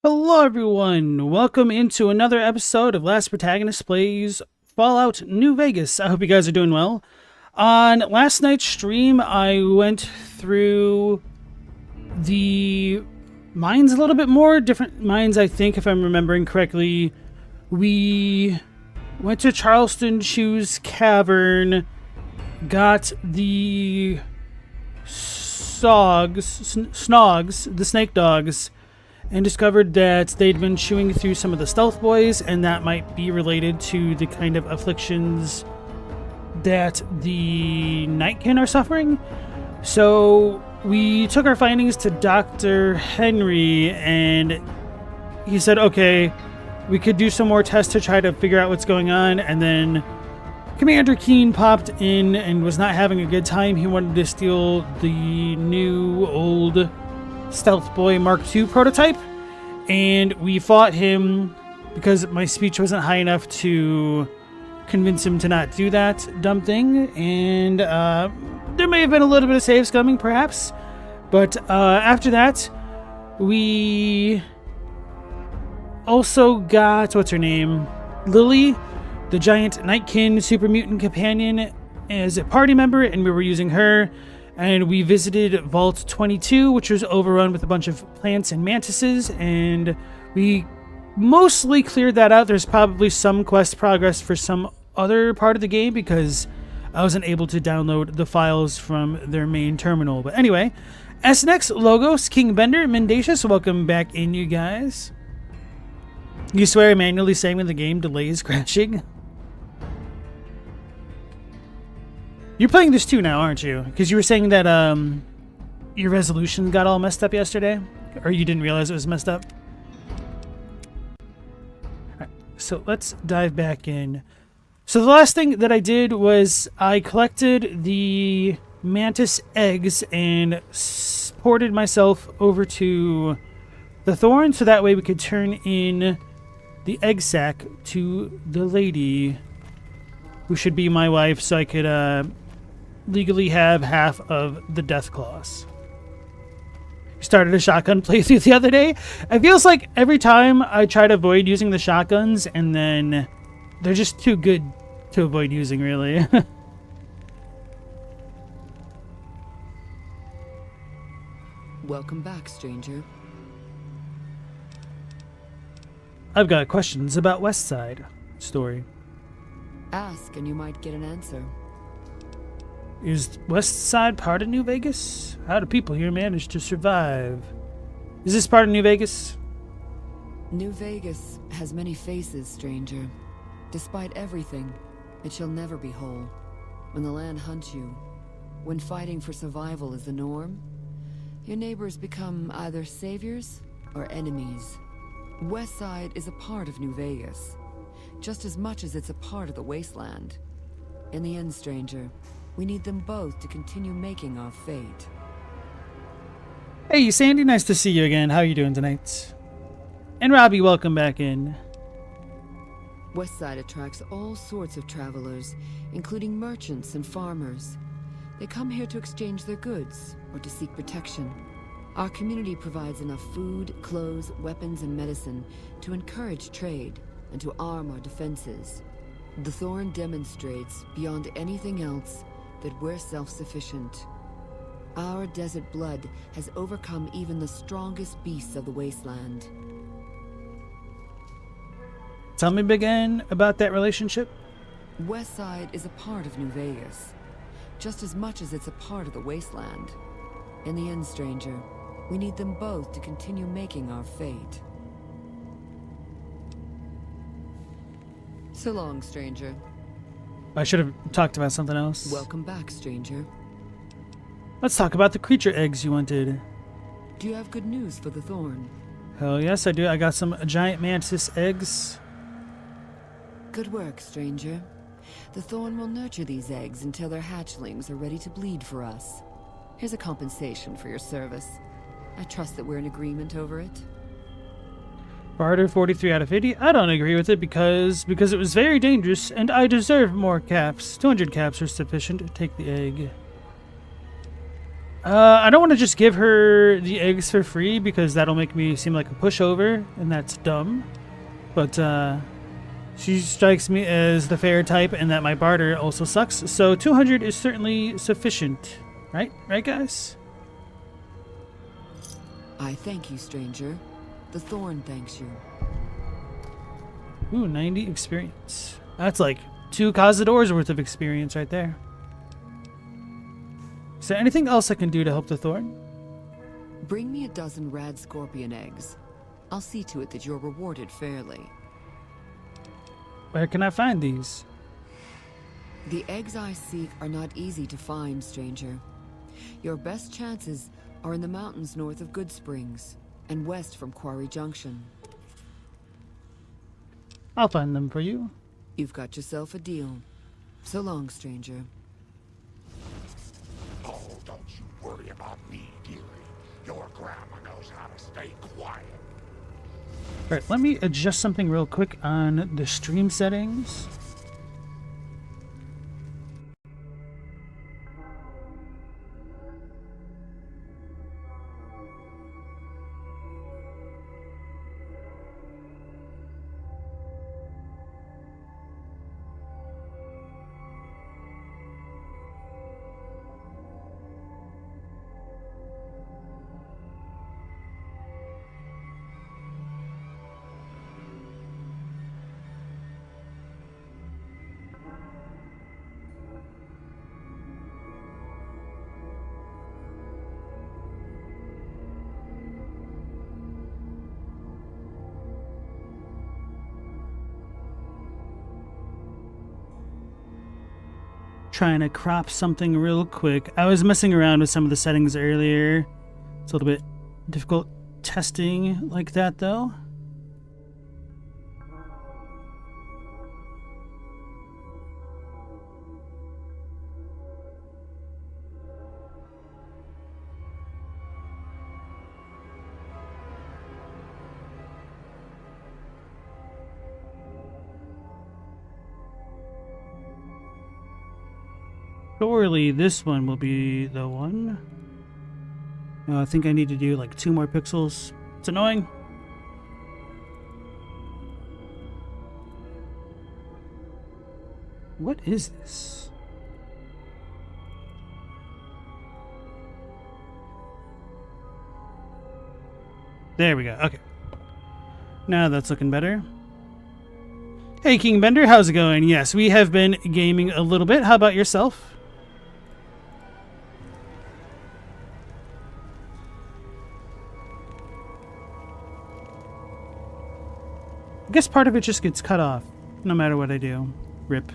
Hello everyone, welcome into another episode of Last Protagonist Plays Fallout New Vegas. I hope you guys are doing well. On last night's stream, I went through the mines a little bit more. Different mines, I think, if I'm remembering correctly. We went to Charleston Chew's Cavern, got the Snogs, the snake dogs, and discovered that they'd been chewing through some of the stealth boys, and that might be related to the kind of afflictions that the Nightkin are suffering. So we took our findings to Dr. Henry, and he said, okay, we could do some more tests to try to figure out what's going on. And then Commander Keen popped in and was not having a good time. He wanted to steal the new old Stealth Boy Mark II prototype, and we fought him because my speech wasn't high enough to convince him to not do that dumb thing, and there may have been a little bit of save scumming perhaps, but after that we also got, what's her name, Lily, the giant Nightkin super mutant companion, as a party member, and we were using her. And we visited Vault 22, which was overrun with a bunch of plants and mantises, and we mostly cleared that out. There's probably some quest progress for some other part of the game because I wasn't able to download the files from their main terminal. But anyway, SNX, Logos, King Bender, Mendacious, welcome back in, you guys. You swear I'm manually saying when the game delays crashing? You're playing this too now, aren't you? Because you were saying that your resolution got all messed up yesterday? Or you didn't realize it was messed up? Alright, so let's dive back in. So the last thing that I did was I collected the mantis eggs and ported myself over to the Thorn, so that way we could turn in the egg sac to the lady who should be my wife, so I could legally have half of the Deathclaws. Started a shotgun playthrough the other day. It feels like every time I try to avoid using the shotguns, and then they're just too good to avoid using, really. Welcome back, stranger. I've got questions about Westside story. Ask and you might get an answer. Is Westside part of New Vegas? How do people here manage to survive? Is this part of New Vegas? New Vegas has many faces, stranger. Despite everything, it shall never be whole. When the land hunts you, when fighting for survival is the norm, your neighbors become either saviors or enemies. Westside is a part of New Vegas, just as much as it's a part of the wasteland. In the end, stranger, we need them both to continue making our fate. Hey, Sandy, nice to see you again. How are you doing tonight? And Robbie, welcome back in. Westside attracts all sorts of travelers, including merchants and farmers. They come here to exchange their goods or to seek protection. Our community provides enough food, clothes, weapons, and medicine to encourage trade and to arm our defenses. The Thorn demonstrates, beyond anything else, that we're self-sufficient. Our desert blood has overcome even the strongest beasts of the wasteland. Tell me again about that relationship. Westside is a part of New Vegas, just as much as it's a part of the wasteland. In the end, stranger, we need them both to continue making our fate. So long, stranger. I should have talked about something else. Welcome back, stranger. Let's talk about the creature eggs you wanted. Do you have good news for the Thorn? Hell yes, I do. I got some giant mantis eggs. Good work, stranger. The Thorn will nurture these eggs until their hatchlings are ready to bleed for us. Here's a compensation for your service. I trust that we're in agreement over it. Barter 43 out of 80. I don't agree with it because it was very dangerous and I deserve more caps. 200 caps are sufficient to take the egg. I don't want to just give her the eggs for free because that'll make me seem like a pushover, and that's dumb. But she strikes me as the fair type and that my barter also sucks, so 200 is certainly sufficient. Right? Right, guys? I thank you, stranger. The Thorn thanks you. Ooh, 90 experience. That's like 2 Cazadors worth of experience right there. Is there anything else I can do to help the Thorn? Bring me a dozen rad scorpion eggs. I'll see to it that you're rewarded fairly. Where can I find these? The eggs I seek are not easy to find, stranger. Your best chances are in the mountains north of Good Springs and west from Quarry Junction. I'll find them for you. You've got yourself a deal. So long, stranger. Oh, don't you worry about me, dearie. Your grandma knows how to stay quiet. Alright, let me adjust something real quick on the stream settings. Trying to crop something real quick. I was messing around with some of the settings earlier. It's a little bit difficult testing like that though. Surely this one will be the one. No, I think I need to do like 2 more pixels. It's annoying. What is this? There we go. Okay. Now that's looking better. Hey, King Bender, how's it going? Yes, we have been gaming a little bit. How about yourself? I guess part of it just gets cut off, no matter what I do. Rip.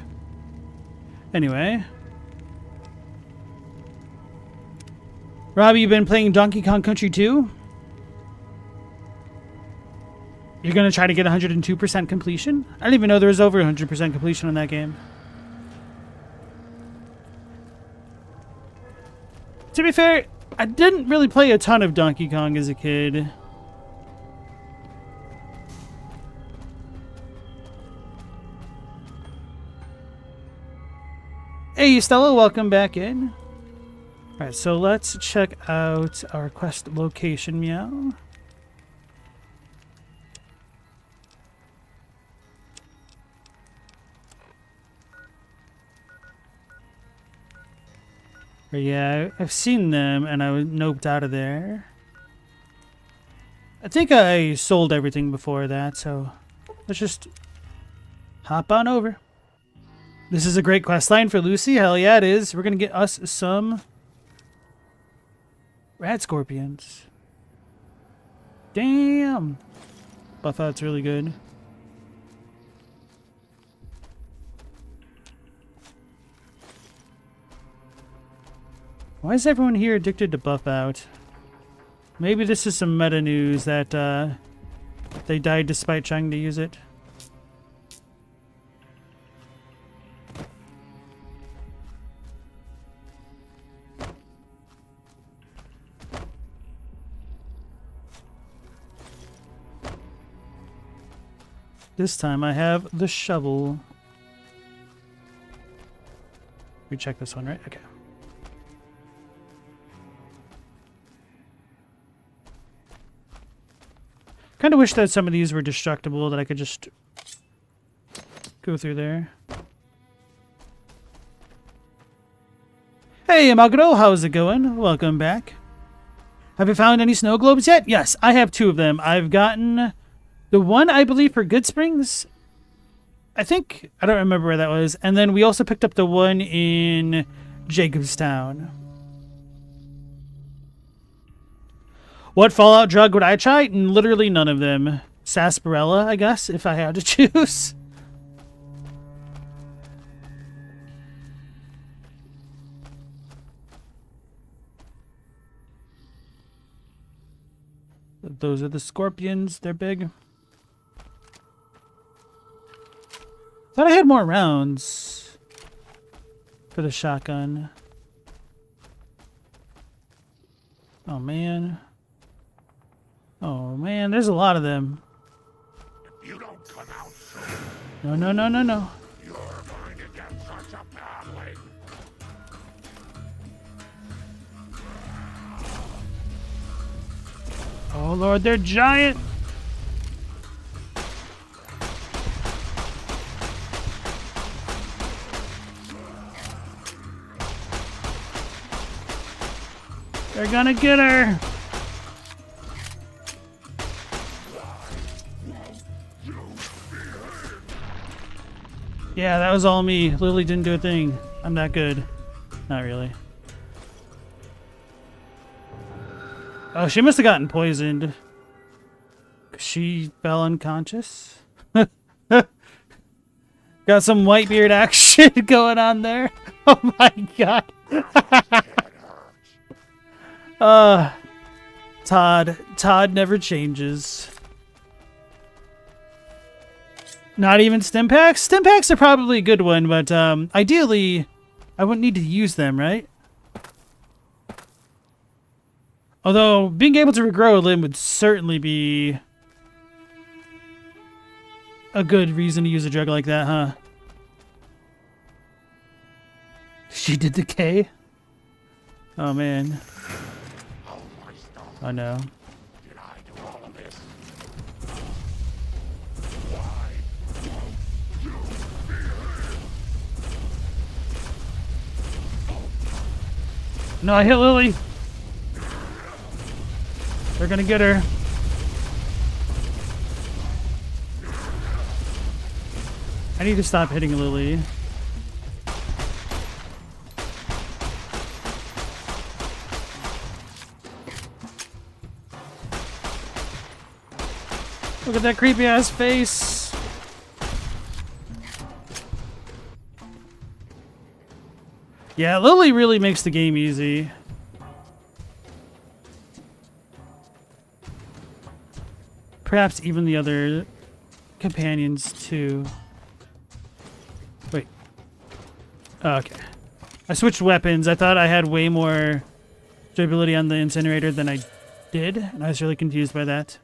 Anyway. Robbie, you been playing Donkey Kong Country 2? You're gonna try to get 102% completion? I didn't even know there was over 100% completion on that game. To be fair, I didn't really play a ton of Donkey Kong as a kid. Hey, Stella, welcome back in. Alright, so let's check out our quest location, meow. But yeah, I've seen them and I was noped out of there. I think I sold everything before that, so let's just hop on over. This is a great quest line for Lucy. Hell yeah, it is. We're going to get us some rat scorpions. Damn. Buff out's really good. Why is everyone here addicted to buff out? Maybe this is some meta news that they died despite trying to use it. This time I have the shovel. We check this one, right? Okay. Kind of wish that some of these were destructible, that I could just go through there. Hey, Magro, how's it going? Welcome back. Have you found any snow globes yet? Yes, I have 2 of them. I've gotten the one, I believe, for Good Springs. I think, I don't remember where that was. And then we also picked up the one in Jacobstown. What Fallout drug would I try? Literally none of them. Sarsaparilla, I guess, if I had to choose. Those are the scorpions. They're big. Thought I had more rounds for the shotgun. Oh, man. Oh, man, there's a lot of them. If you don't come out soon, No, no, no, no, no. you're going to get such a paddling. Oh, Lord, they're giant. They're gonna get her. Yeah, that was all me. Lily didn't do a thing. I'm that good. Not really. Oh, she must have gotten poisoned. She fell unconscious. Got some Whitebeard action going on there. Oh my god. Todd never changes. Not even stim packs? Stim packs are probably a good one, but ideally, I wouldn't need to use them, right? Although, being able to regrow a limb would certainly be a good reason to use a drug like that, huh? She did the K? Oh, man. Oh, no. Did I do all of this? No, I hit Lily. They're gonna get her. I need to stop hitting Lily. Look at that creepy ass face. Yeah, Lily really makes the game easy. Perhaps even the other companions too. Wait. Oh, okay. I switched weapons. I thought I had way more durability on the incinerator than I did, and I was really confused by that.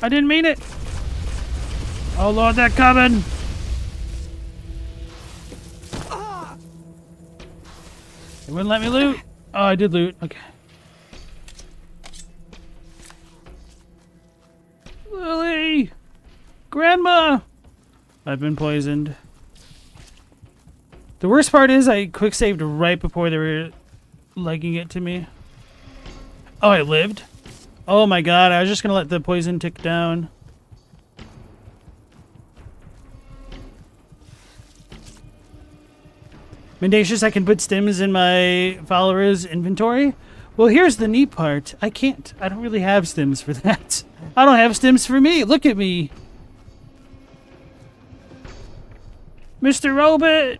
I didn't mean it! Oh lord, they're coming! They wouldn't let me loot. Oh, I did loot. Okay. Lily! Grandma! I've been poisoned. The worst part is I quick saved right before they were legging it to me. Oh, I lived? Oh my god, I was just gonna let the poison tick down. Mendacious, I can put stims in my followers' inventory? Well, here's the neat part. I can't. I don't really have stims for that. I don't have stims for me. Look at me. Mr. Robot!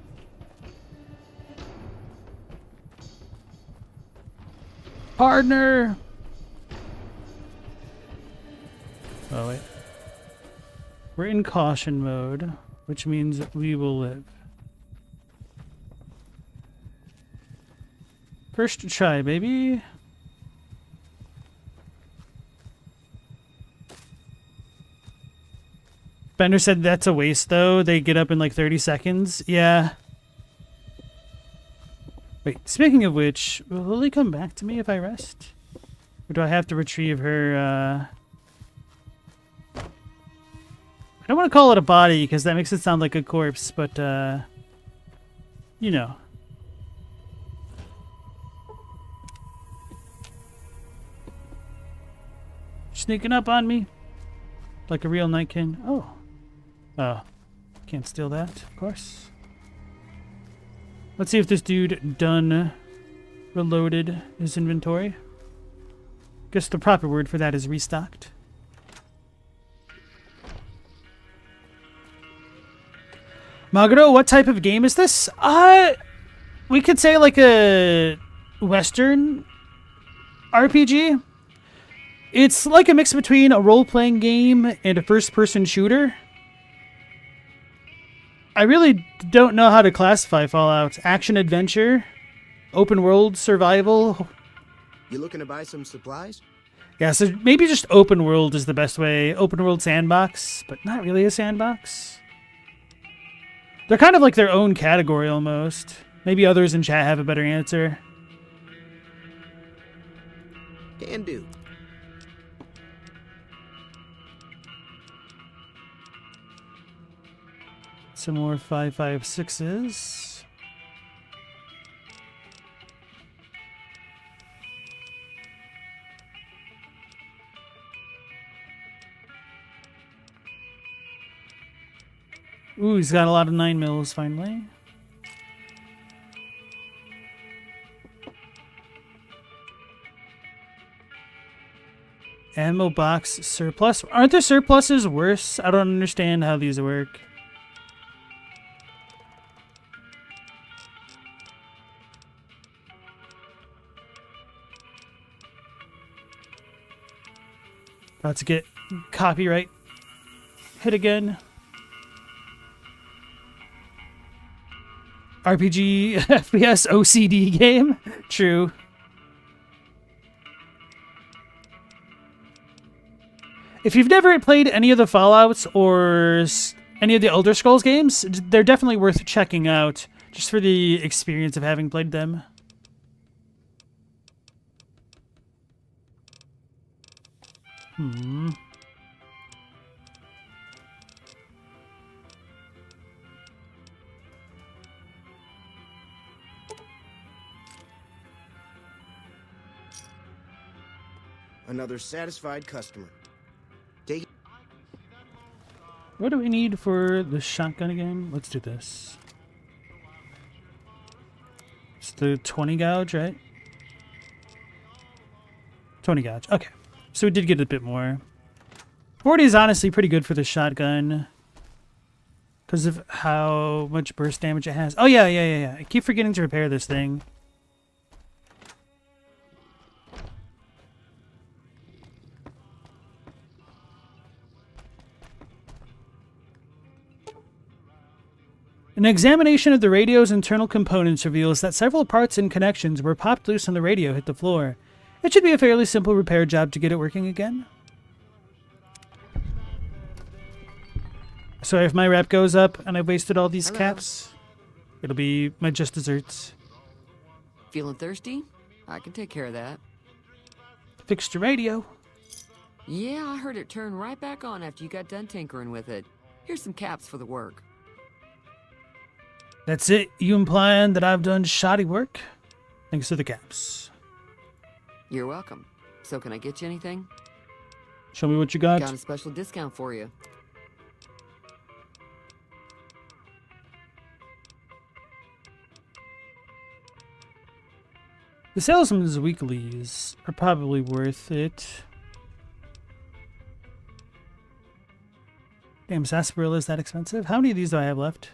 Partner! Oh, wait. We're in caution mode, which means we will live. First try, baby. Bender said that's a waste, though. They get up in like 30 seconds. Yeah. Wait, speaking of which, will Lily come back to me if I rest? Or do I have to retrieve her, I don't want to call it a body, because that makes it sound like a corpse, but, you know. Sneaking up on me. Like a real nightkin. Oh. Oh. Can't steal that, of course. Let's see if this dude done reloaded his inventory. Guess the proper word for that is restocked. Maguro, what type of game is this? We could say like a Western RPG. It's like a mix between a role-playing game and a first-person shooter. I really don't know how to classify Fallout. Action-adventure? Open-world survival? You looking to buy some supplies? Yeah, so maybe just open-world is the best way. Open-world sandbox, but not really a sandbox. They're kind of like their own category almost. Maybe others in chat have a better answer. Can do. Some more 5.56s. Ooh, he's got a lot of 9mm finally. Ammo box surplus. Aren't the surpluses worse? I don't understand how these work. About to get copyright hit again. RPG, FPS, OCD game? True. If you've never played any of the Fallouts or any of the Elder Scrolls games, they're definitely worth checking out, just for the experience of having played them. Another satisfied customer. Take. What do we need for the shotgun again? Let's do this. It's the 20 gauge, right? 20 gauge. Okay. So we did get a bit more. 40 is honestly pretty good for the shotgun. Because of how much burst damage it has. Oh, yeah. I keep forgetting to repair this thing. An examination of the radio's internal components reveals that several parts and connections were popped loose when the radio hit the floor. It should be a fairly simple repair job to get it working again. So if my rep goes up and I've wasted all these caps, it'll be my just desserts. Feeling thirsty? I can take care of that. Fixed your radio. Yeah, I heard it turn right back on after you got done tinkering with it. Here's some caps for the work. That's it? You implying that I've done shoddy work? Thanks to the caps. You're welcome. So can I get you anything? Show me what you got. Got a special discount for you. The salesman's weeklies are probably worth it. Damn, sarsaparilla is that expensive? How many of these do I have left?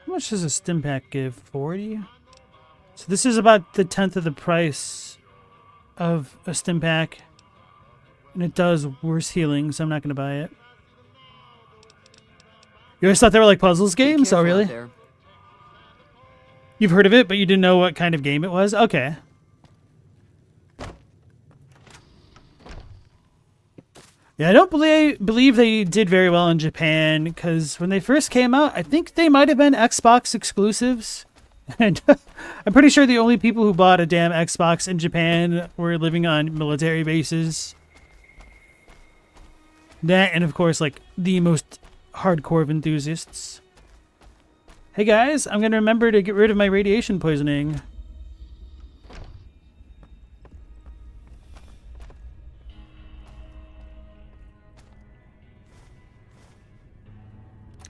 How much does a stim pack give? 40? So this is about the 10th of the price of a stim pack. And it does worse healing, so I'm not going to buy it. You always thought they were like puzzles games? Oh, really? You've heard of it, but you didn't know what kind of game it was? Okay. Yeah, I don't believe they did very well in Japan, because when they first came out, I think they might have been Xbox exclusives. And I'm pretty sure the only people who bought a damn Xbox in Japan were living on military bases. That, and of course, like, the most hardcore of enthusiasts. Hey guys, I'm going to remember to get rid of my radiation poisoning.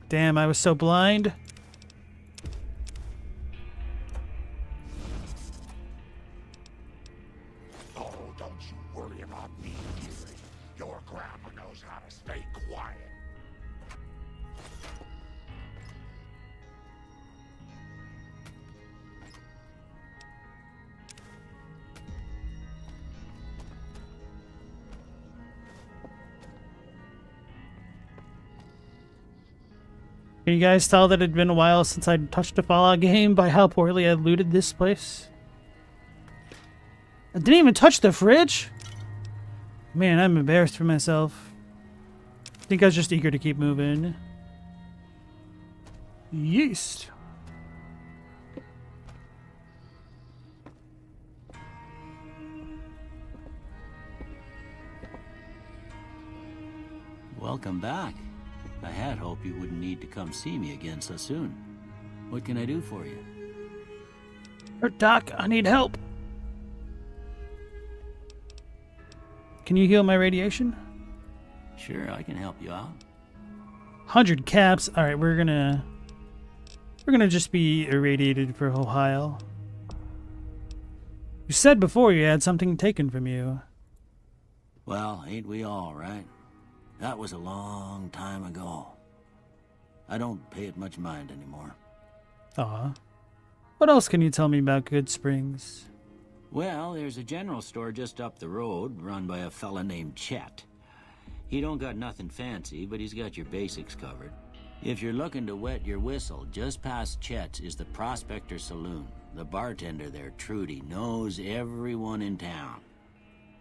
Damn, I was so blind. Oh, don't you worry about me, dearie. Your grandma knows how to stay quiet. Can you guys tell that it had been a while since I'd touched a Fallout game by how poorly I looted this place? I didn't even touch the fridge? Man, I'm embarrassed for myself. I think I was just eager to keep moving. Yeast. Welcome back. I had hoped you wouldn't need to come see me again so soon. What can I do for you? Doc, I need help. Can you heal my radiation? Sure, I can help you out. 100 caps. All right, we're gonna just be irradiated for a while. You said before you had something taken from you. Well, ain't we all, right? That was a long time ago. I don't pay it much mind anymore. Aw. What else can you tell me about Good Springs? Well, there's a general store just up the road, run by a fella named Chet. He don't got nothing fancy, but he's got your basics covered. If you're looking to wet your whistle, just past Chet's is the Prospector Saloon. The bartender there, Trudy, knows everyone in town.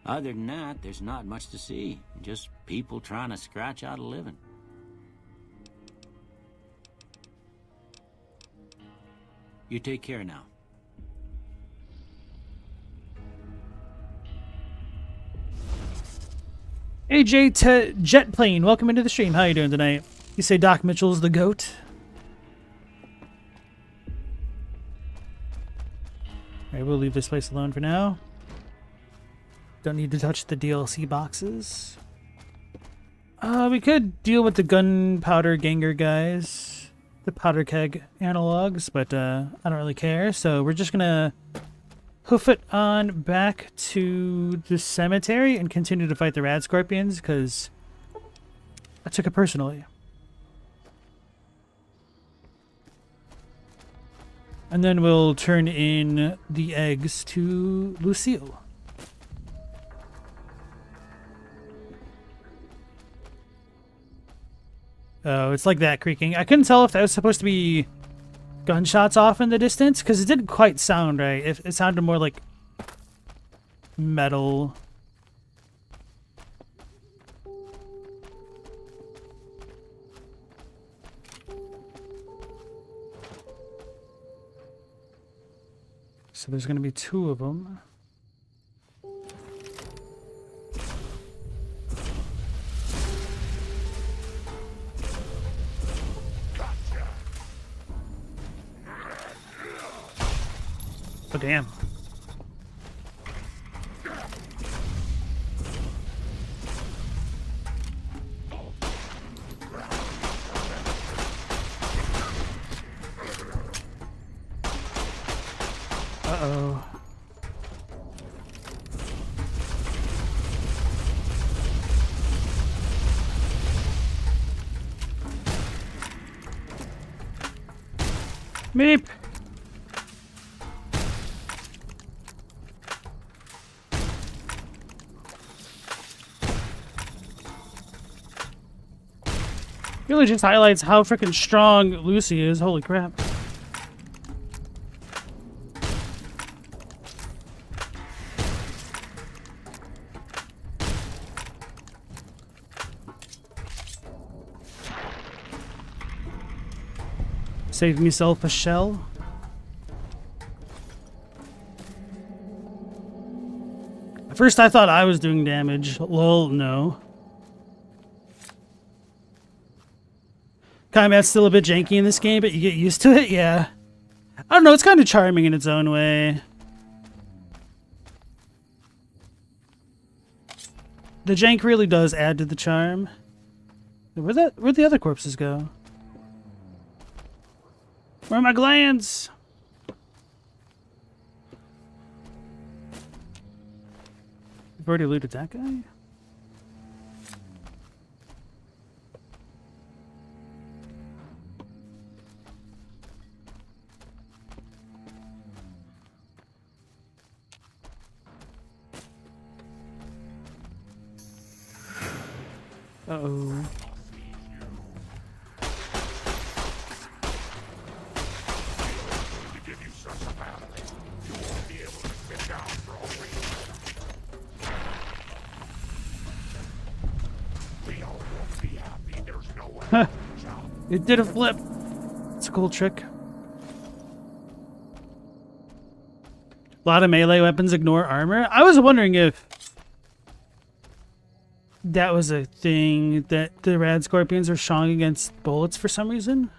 Other than that, there's not much to see. Just people trying to scratch out a living. You take care now. AJ Jet Plane, welcome into the stream. How you doing tonight? You say Doc Mitchell's the GOAT? Alright, we'll leave this place alone for now. Don't need to touch the DLC boxes. We could deal with the gunpowder ganger guys. The powder keg analogs, but I don't really care. So we're just gonna hoof it on back to the cemetery and continue to fight the rad scorpions, because I took it personally. And then we'll turn in the eggs to Lucille. Oh, it's like that creaking. I couldn't tell if that was supposed to be gunshots off in the distance, because it didn't quite sound right. It sounded more like metal. So there's going to be 2 of them. Oh, damn. Uh-oh. Meep! Really just highlights how freaking strong Lucy is. Holy crap. Save myself a shell. At first I thought I was doing damage. Lol, no. Combat's still a bit janky in this game, but you get used to it, yeah. I don't know, it's kind of charming in its own way. The jank really does add to the charm. Where'd the other corpses go? Where are my glands? We've already looted that guy? Uh-oh. It did a flip. It's a cool trick. A lot of melee weapons ignore armor. I was wondering if that was a thing, that the rad scorpions are strong against bullets for some reason.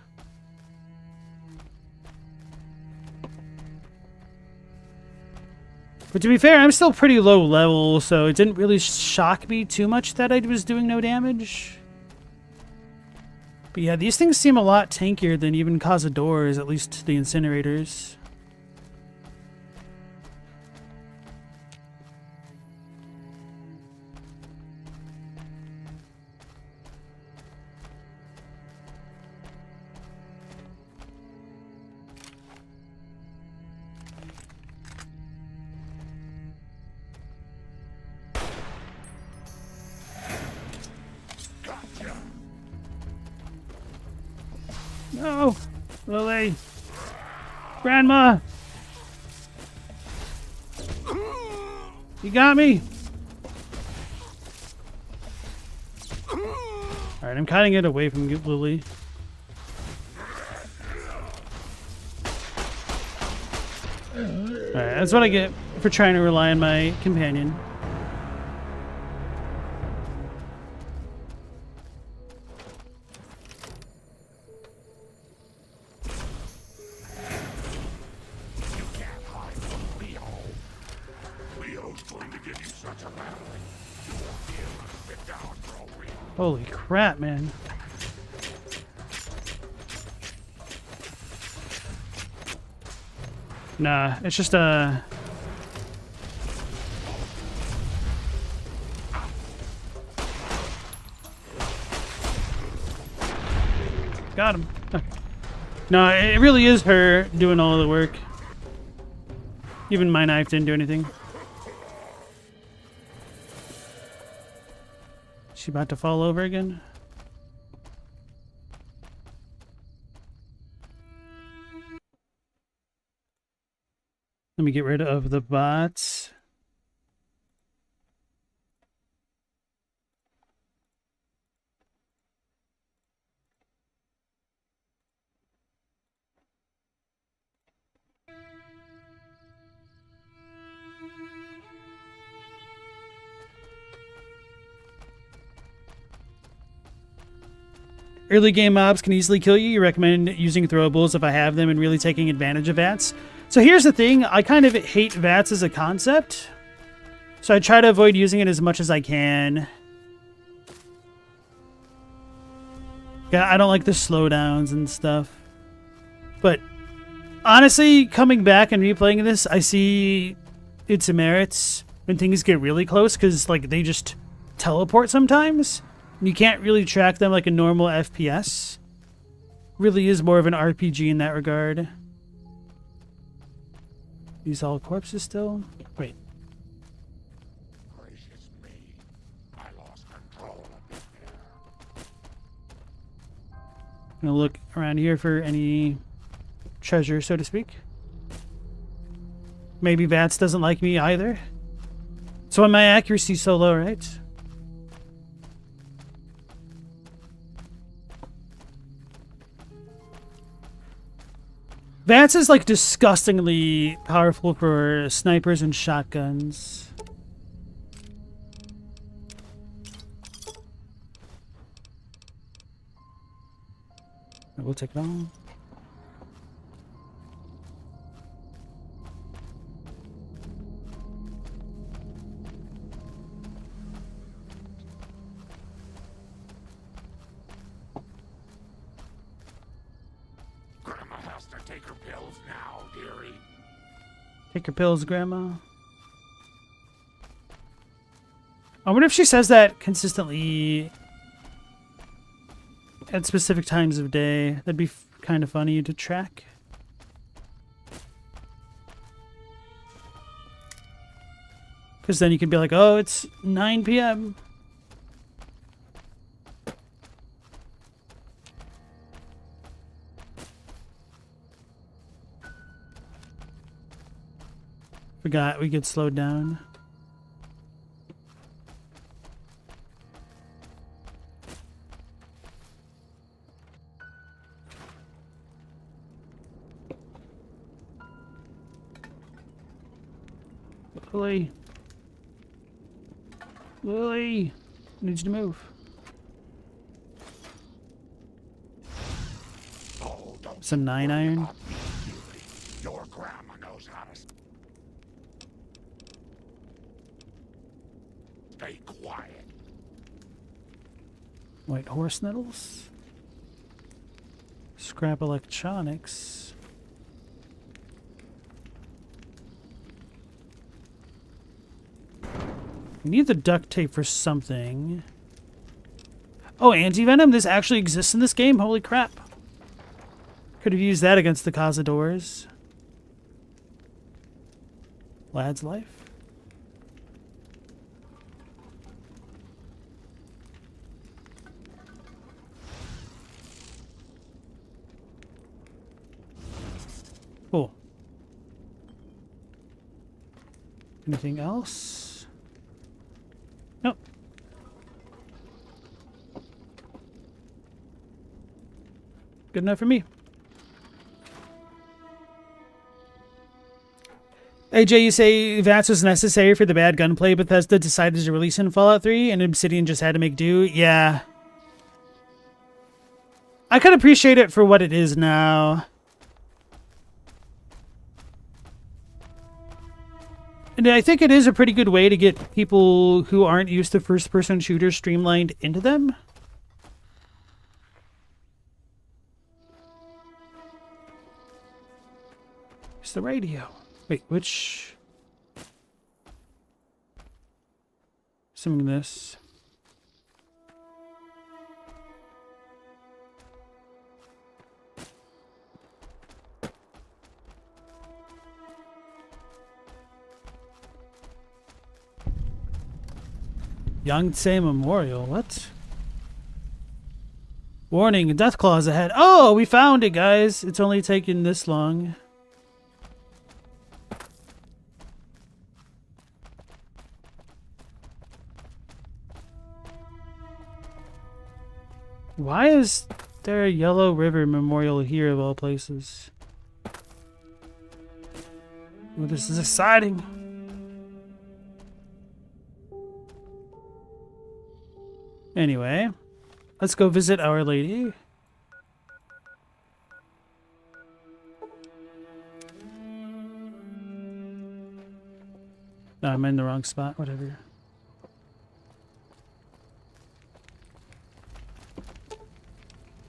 But to be fair, I'm still pretty low level, so it didn't really shock me too much that I was doing no damage. But yeah, these things seem a lot tankier than even Cazadors, at least the incinerators. No! Lily! Grandma! You got me! Alright, I'm cutting it away from Lily. Alright, that's what I get for trying to rely on my companion. Holy crap, man. Nah, it's just a... Got him. No, it really is her doing all the work. Even my knife didn't do anything. She about to fall over again? Let me get rid of the bots. Early game mobs can easily kill you. You recommend using throwables if I have them and really taking advantage of VATS. So here's the thing. I kind of hate VATS as a concept. So I try to avoid using it as much as I can. Yeah, I don't like the slowdowns and stuff. But honestly, coming back and replaying this, I see its merits when things get really close because like they just teleport sometimes. You can't really track them like a normal FPS. Really is more of an RPG in that regard. These all corpses still? Wait. Gracious me. I lost control of this here. I'm gonna look around here for any treasure, so to speak. Maybe VATS doesn't like me either. So why my accuracy so low, right? VATS is like disgustingly powerful for snipers and shotguns. We'll take it on. Grandma has to take her pills now, dearie. Take your pills, Grandma. I wonder if she says that consistently at specific times of day. That'd be kind of funny to track. Because then you could be like, oh, it's 9 p.m. Forgot we get slowed down. Lily, I need you to move. Oh, don't Some 9-iron. about me, dearie. Your grandma knows how to stay quiet. White horse nettles. Scrap electronics. We need the duct tape for something. Oh, anti-venom? This actually exists in this game? Holy crap. Could have used that against the Cazadors. Lad's life. Cool. Anything else? Nope. Good enough for me. AJ, you say VATS was necessary for the bad gunplay Bethesda decided to release in Fallout 3 and Obsidian just had to make do? Yeah. I could appreciate it for what it is now. And I think it is a pretty good way to get people who aren't used to first-person shooters streamlined into them. It's the radio. Wait, which... Assuming this. Yangtze Memorial. What? Warning, Deathclaw ahead. Oh, we found it, guys. It's only taken this long. Why is there a Yellow River Memorial here of all places? Well, this is exciting. Anyway, let's go visit Our Lady. No, I'm in the wrong spot. Whatever.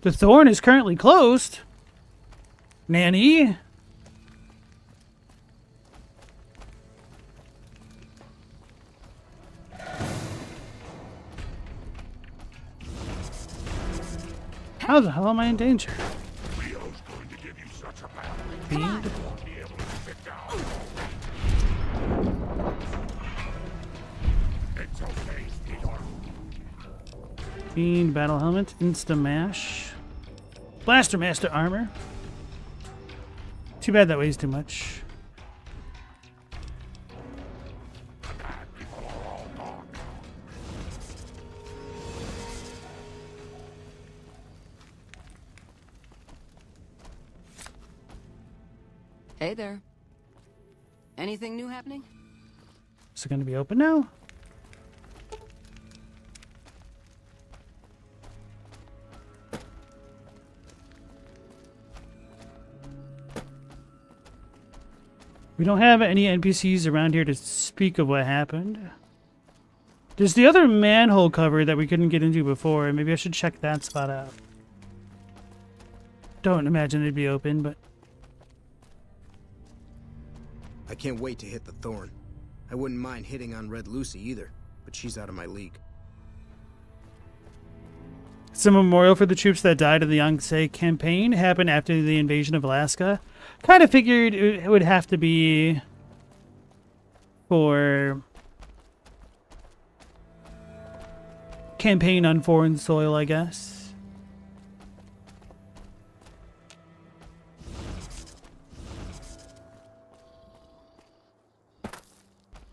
The Thorn is currently closed. Nanny? How the hell am I in danger? Leo's going to give you such a battle. Fiend? You won't be able to sit down. It's okay, sweetheart. Fiend, battle helmet, insta mash. Blaster master armor. Too bad that weighs too much. Hey there. Anything new happening? Is it going to be open now? We don't have any NPCs around here to speak of what happened. There's the other manhole cover that we couldn't get into before. Maybe I should check that spot out. Don't imagine it'd be open, but... I can't wait to hit the Thorn. I wouldn't mind hitting on Red Lucy either, but she's out of my league. It's a memorial for the troops that died in the Yangtze campaign. Happened after the invasion of Alaska. Kind of figured it would have to be for campaign on foreign soil, I guess.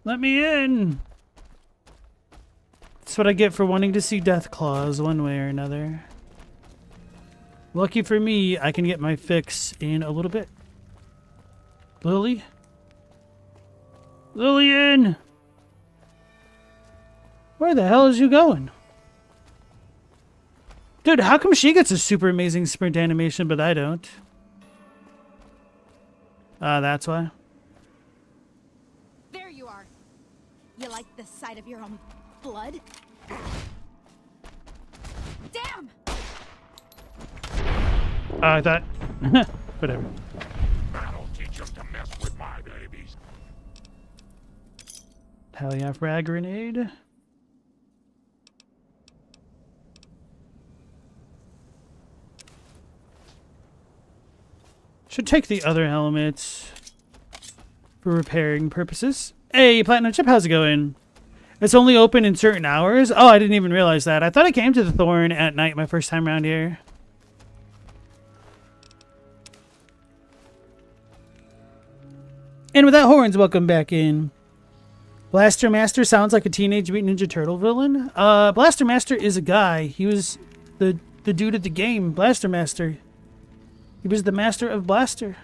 Let me in! That's what I get for wanting to see Deathclaws one way or another. Lucky for me, I can get my fix in a little bit. Lily? Lillian! Where the hell is you going? Dude, how come she gets a super amazing sprint animation, but I don't? That's why. There you are. You like the sight of your own blood? Damn! I thought... Whatever. That'll teach them to mess with my babies. Hell yeah, frag grenade. Should take the other helmets for repairing purposes. Hey, Platinum Chip, how's it going? It's only open in certain hours? Oh, I didn't even realize that. I thought I came to the Thorn at night my first time around here. And with that, Horns, welcome back in. Blaster Master sounds like a Teenage Mutant Ninja Turtle villain. Blaster Master is a guy. He was the dude at the game, Blaster Master. He was the master of Blaster.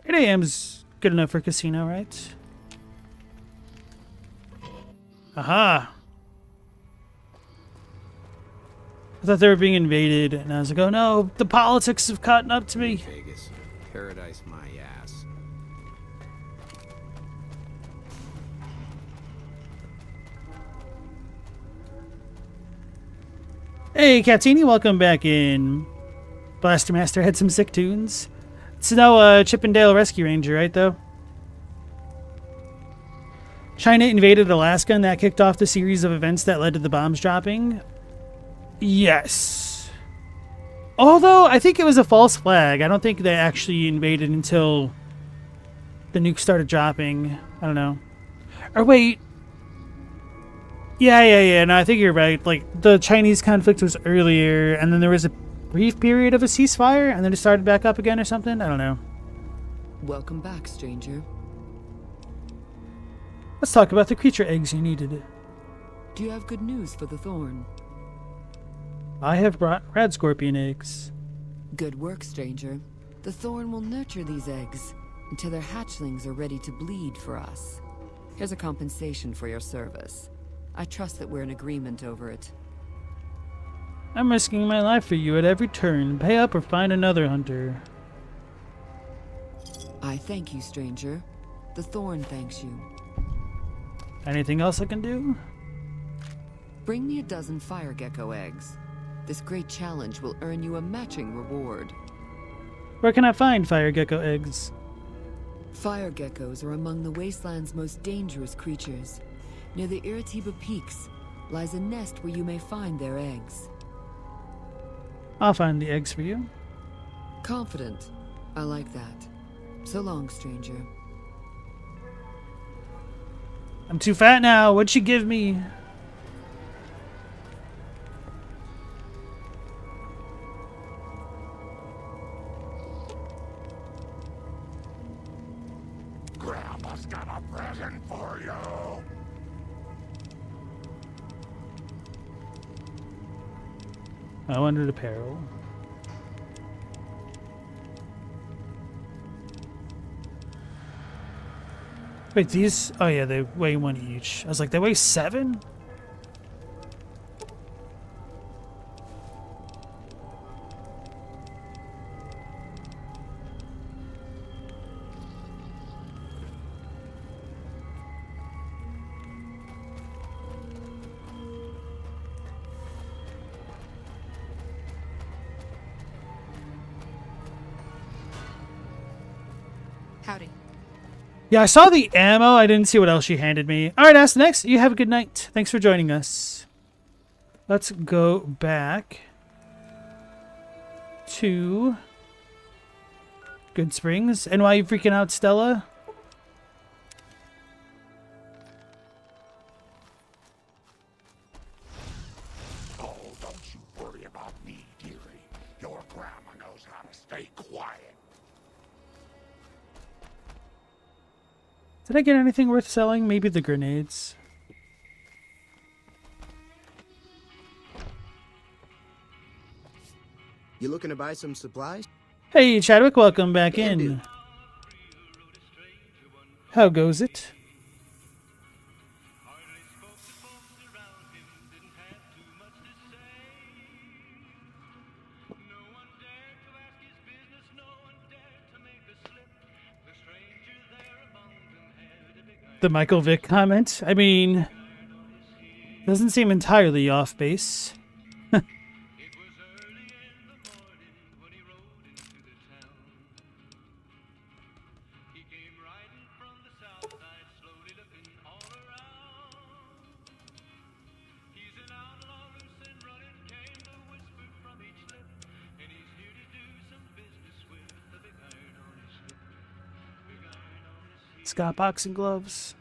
8 a.m.'s good enough for casino, right? Aha! I thought they were being invaded, and I was like, oh no, the politics have caught up to me. Vegas, paradise my ass. Hey, Catini, welcome back in. Blaster Master had some sick tunes. It's no Chippendale Rescue Ranger, right, though? China invaded Alaska, and that kicked off the series of events that led to the bombs dropping. Yes. Although, I think it was a false flag. I don't think they actually invaded until the nukes started dropping. I don't know. Or wait. Yeah. No, I think you're right. Like, the Chinese conflict was earlier, and then there was a brief period of a ceasefire, and then it started back up again or something? I don't know. Welcome back, stranger. Let's talk about the creature eggs you needed. Do you have good news for the Thorn? I have brought rad scorpion eggs. Good work, stranger. The Thorn will nurture these eggs until their hatchlings are ready to bleed for us. Here's a compensation for your service. I trust that we're in agreement over it. I'm risking my life for you at every turn. Pay up or find another hunter. I thank you, stranger. The Thorn thanks you. Anything else I can do? Bring me a dozen fire gecko eggs. This great challenge will earn you a matching reward. Where can I find fire gecko eggs? Fire geckos are among the wasteland's most dangerous creatures. Near the Iritiba Peaks lies a nest where you may find their eggs. I'll find the eggs for you. Confident. I like that. So long, stranger. I'm too fat now. What'd she give me? Grandma's got a present for you. I wanted apparel. Wait, these... Oh yeah, they weigh 1 each. I was like, they weigh 7? Howdy. Yeah, I saw the ammo. I didn't see what else she handed me. All right, Ask Next. You have a good night. Thanks for joining us. Let's go back to Good Springs. And why are you freaking out, Stella? Oh, don't you worry about me, dearie. Your grandma knows how to stay quiet. Did I get anything worth selling? Maybe the grenades. You looking to buy some supplies? Hey, Chadwick, welcome back in. How goes it? The Michael Vick comment. I mean, doesn't seem entirely off base. Got boxing gloves.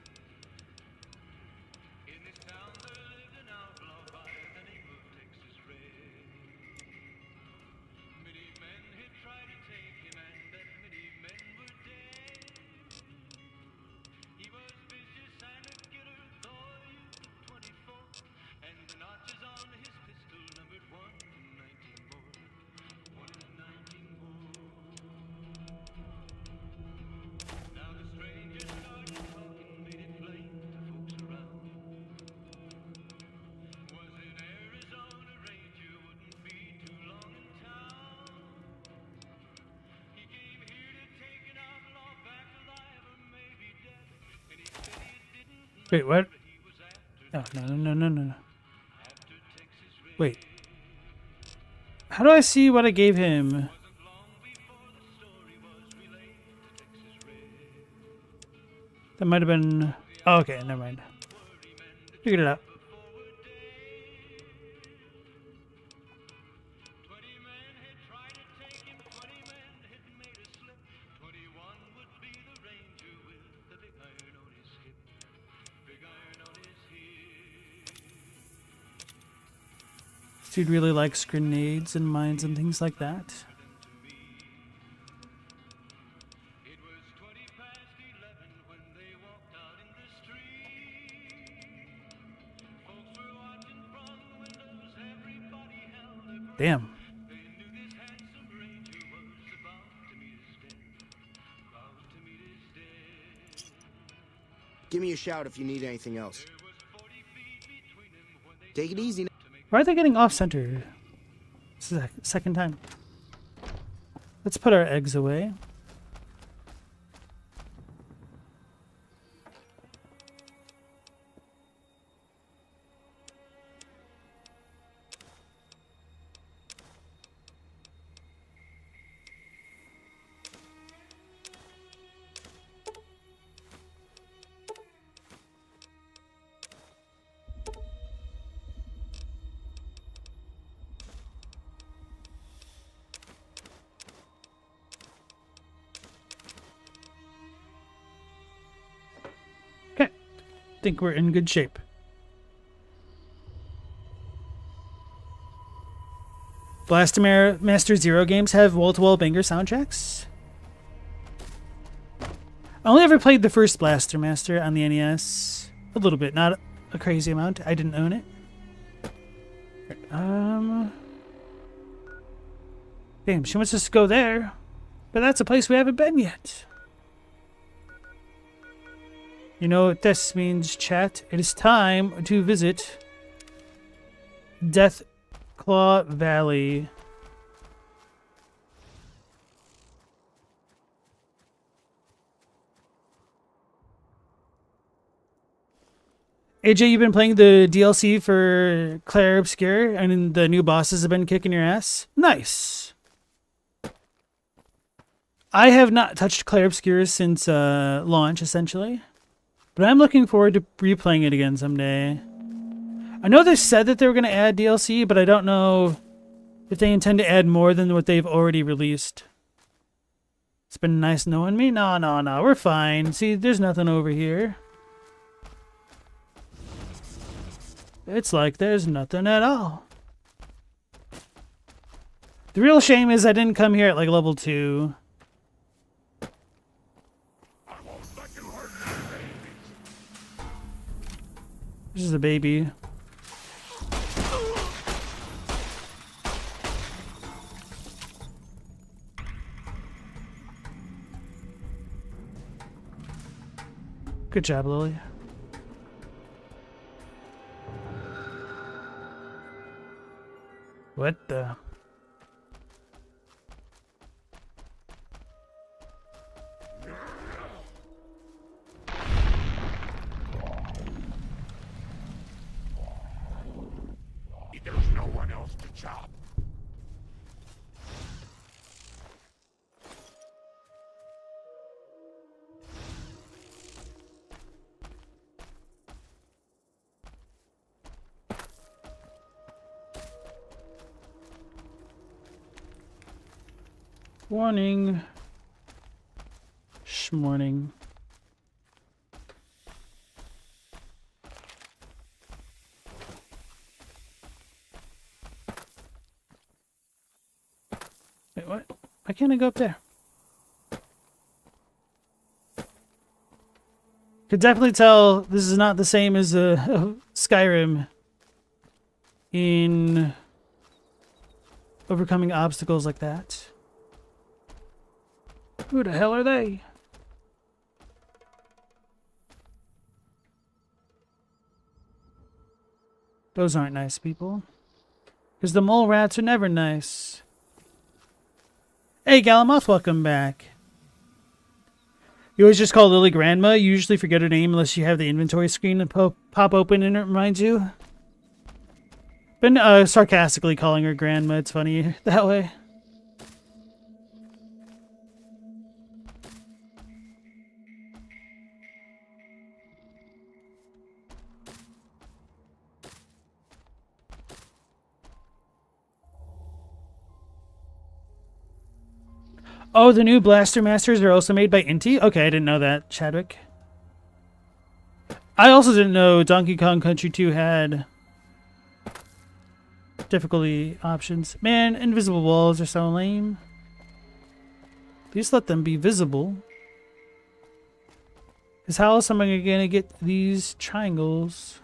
Wait, what? Oh, no. Wait. How do I see what I gave him? That might have been... Oh, okay, never mind. Figured it out. Dude really likes grenades and mines and things like that. Damn. Give me a shout if you need anything else. Take it easy. Why are they getting off-center? This is the second time. Let's put our eggs away. Think we're in good shape. Blaster Master Zero games have wall-to-wall banger soundtracks. I only ever played the first Blaster Master on the NES. A little bit, not a crazy amount. I didn't own it. Damn, she wants us to go there. But that's a place we haven't been yet. You know what this means, chat? It is time to visit Deathclaw Valley. AJ, you've been playing the DLC for Claire Obscure, and the new bosses have been kicking your ass? Nice. I have not touched Claire Obscure since launch, essentially. But I'm looking forward to replaying it again someday. I know they said that they were going to add DLC, but I don't know if they intend to add more than what they've already released. It's been nice knowing me. No, we're fine. See, there's nothing over here. It's like there's nothing at all. The real shame is I didn't come here at like level 2. This is a baby. Good job, Lily. What the? There's no one else to chop. Warning. Shmorning. Wait, what? Why can't I go up there? Could definitely tell this is not the same as Skyrim in overcoming obstacles like that. Who the hell are they? Those aren't nice people. Because the mole rats are never nice. Hey, Galamoth, welcome back. You always just call Lily Grandma. You usually forget her name unless you have the inventory screen and pop open and it reminds you. Been sarcastically calling her Grandma. It's funny that way. Oh, the new Blaster Masters are also made by Inti? Okay, I didn't know that, Chadwick. I also didn't know Donkey Kong Country 2 had difficulty options. Man, invisible walls are so lame. Please let them be visible. Because how else am I going to get these triangles?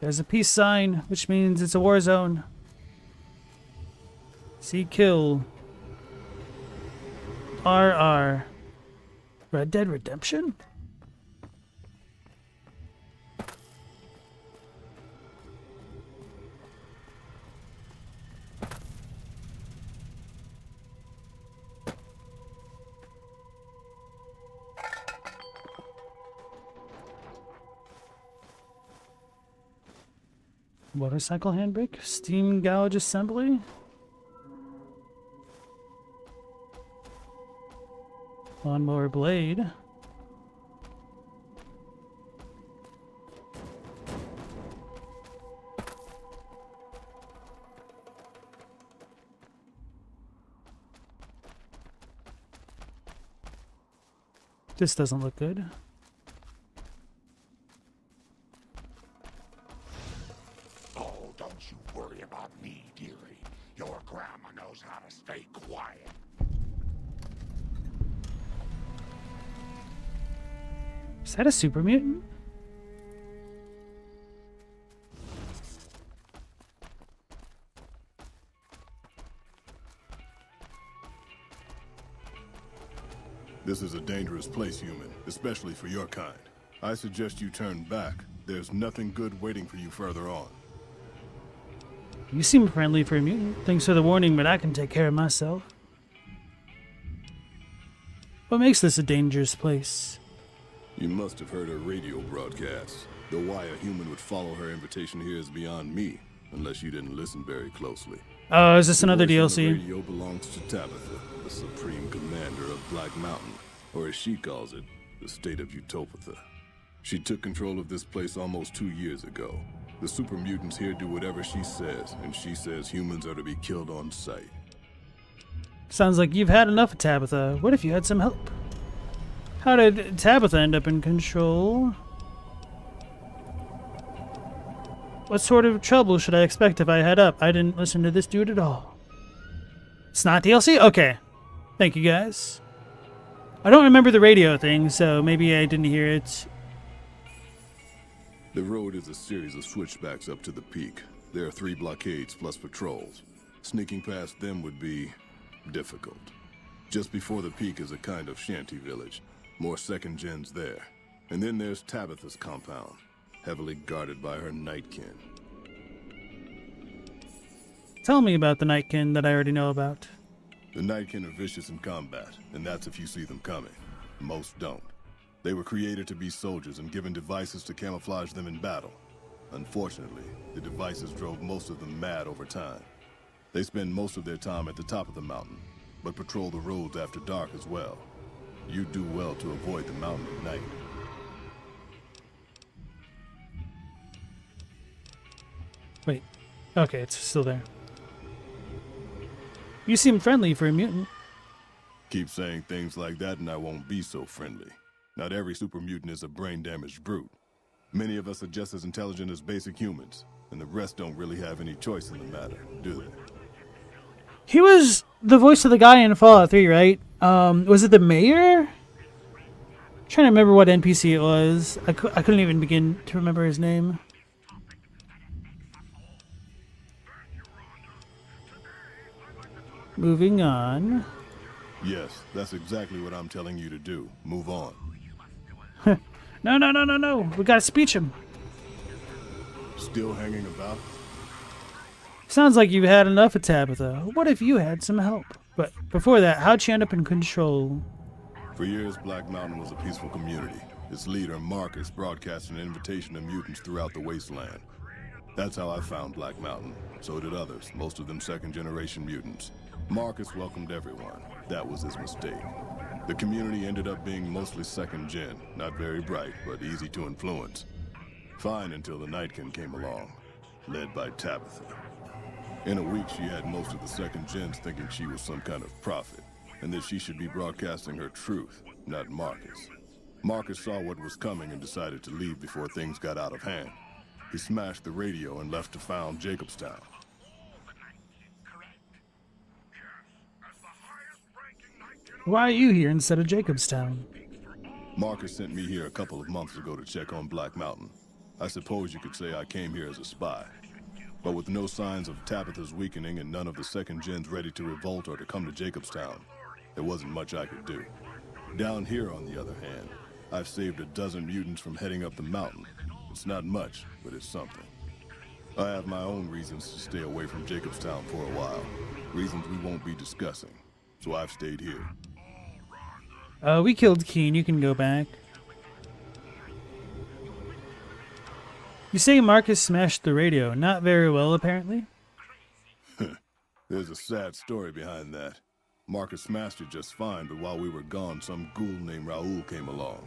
There's a peace sign, which means it's a war zone. See kill. RR. Red Dead Redemption? Motorcycle handbrake? Steam gouge assembly? Lawnmower blade? This doesn't look good. Your grandma knows how to stay quiet. Is that a super mutant? This is a dangerous place, human, especially for your kind. I suggest you turn back. There's nothing good waiting for you further on. You seem friendly for a mutant. Thanks for the warning, but I can take care of myself. What makes this a dangerous place? You must have heard her radio broadcast. Though why a human would follow her invitation here is beyond me, unless you didn't listen very closely. Oh, is this another The voice on DLC? the radio belongs to Tabitha, the supreme commander of Black Mountain, or as she calls it, the state of Utopatha. She took control of this place almost 2 years ago. The super mutants here do whatever she says, and she says humans are to be killed on sight. Sounds like you've had enough of Tabitha. What if you had some help? How did Tabitha end up in control? What sort of trouble should I expect if I head up? I didn't listen to this dude at all. It's not DLC? Okay. Thank you, guys. I don't remember the radio thing, so maybe I didn't hear it. The road is a series of switchbacks up to the peak. There are 3 blockades plus patrols. Sneaking past them would be difficult. Just before the peak is a kind of shanty village. More second gens there. And then there's Tabitha's compound, heavily guarded by her nightkin. Tell me about the Nightkin that I already know about. The nightkin are vicious in combat, and that's if you see them coming. Most don't. They were created to be soldiers and given devices to camouflage them in battle. Unfortunately, the devices drove most of them mad over time. They spend most of their time at the top of the mountain, but patrol the roads after dark as well. You do well to avoid the mountain at night. Wait. Okay, it's still there. You seem friendly for a mutant. Keep saying things like that and I won't be so friendly. Not every super mutant is a brain-damaged brute. Many of us are just as intelligent as basic humans, and the rest don't really have any choice in the matter, do they? He was the voice of the guy in Fallout 3, right? Was it the mayor? I'm trying to remember what NPC it was. I couldn't even begin to remember his name. Moving on. Yes, that's exactly what I'm telling you to do. Move on. No. We gotta speech him. Still hanging about? Sounds like you've had enough of Tabitha. What if you had some help? But before that, how'd she end up in control? For years, Black Mountain was a peaceful community. Its leader, Marcus, broadcast an invitation to mutants throughout the wasteland. That's how I found Black Mountain. So did others, most of them second-generation mutants. Marcus welcomed everyone. That was his mistake. The community ended up being mostly second-gen. Not very bright, but easy to influence. Fine until the Nightkin came along, led by Tabitha. In a week, she had most of the second-gens thinking she was some kind of prophet, and that she should be broadcasting her truth, not Marcus. Marcus saw what was coming and decided to leave before things got out of hand. He smashed the radio and left to found Jacobstown. Why are you here instead of Jacobstown? Marcus sent me here a couple of months ago to check on Black Mountain. I suppose you could say I came here as a spy. But with no signs of Tabitha's weakening and none of the second gens ready to revolt or to come to Jacobstown, there wasn't much I could do. Down here, on the other hand, I've saved a dozen mutants from heading up the mountain. It's not much, but it's something. I have my own reasons to stay away from Jacobstown for a while. Reasons we won't be discussing. So I've stayed here. We killed Keen. You can go back. You say Marcus smashed the radio. Not very well, apparently. There's a sad story behind that. Marcus smashed it just fine, but while we were gone, some ghoul named Raoul came along.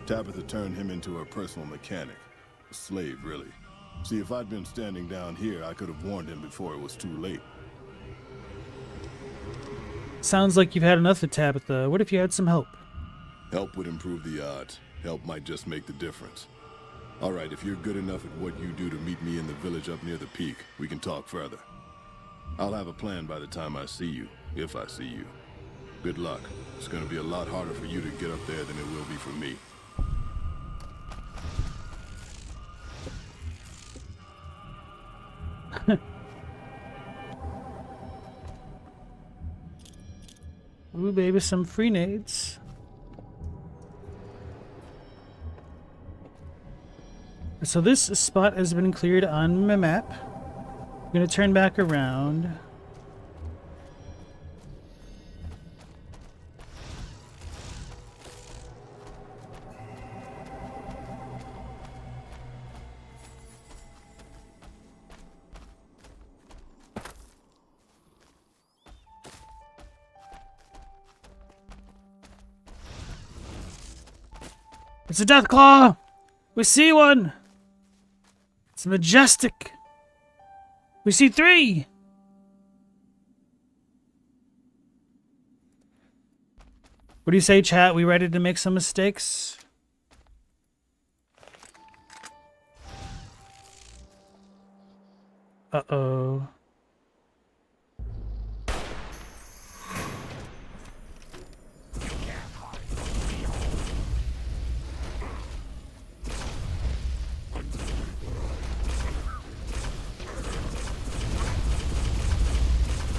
Tabitha turned him into her personal mechanic. A slave, really. See, if I'd been standing down here, I could have warned him before it was too late. Sounds like you've had enough of Tabitha. What if you had some help? Help would improve the odds. Help might just make the difference. All right, if you're good enough at what you do to meet me in the village up near the peak, we can talk further. I'll have a plan by the time I see you, if I see you. Good luck. It's gonna be a lot harder for you to get up there than it will be for me. Ooh, baby, some free nades. So this spot has been cleared on my map. I'm gonna turn back around. It's a Deathclaw! We see one! It's majestic! We see 3! What do you say, chat? We ready to make some mistakes? Uh-oh.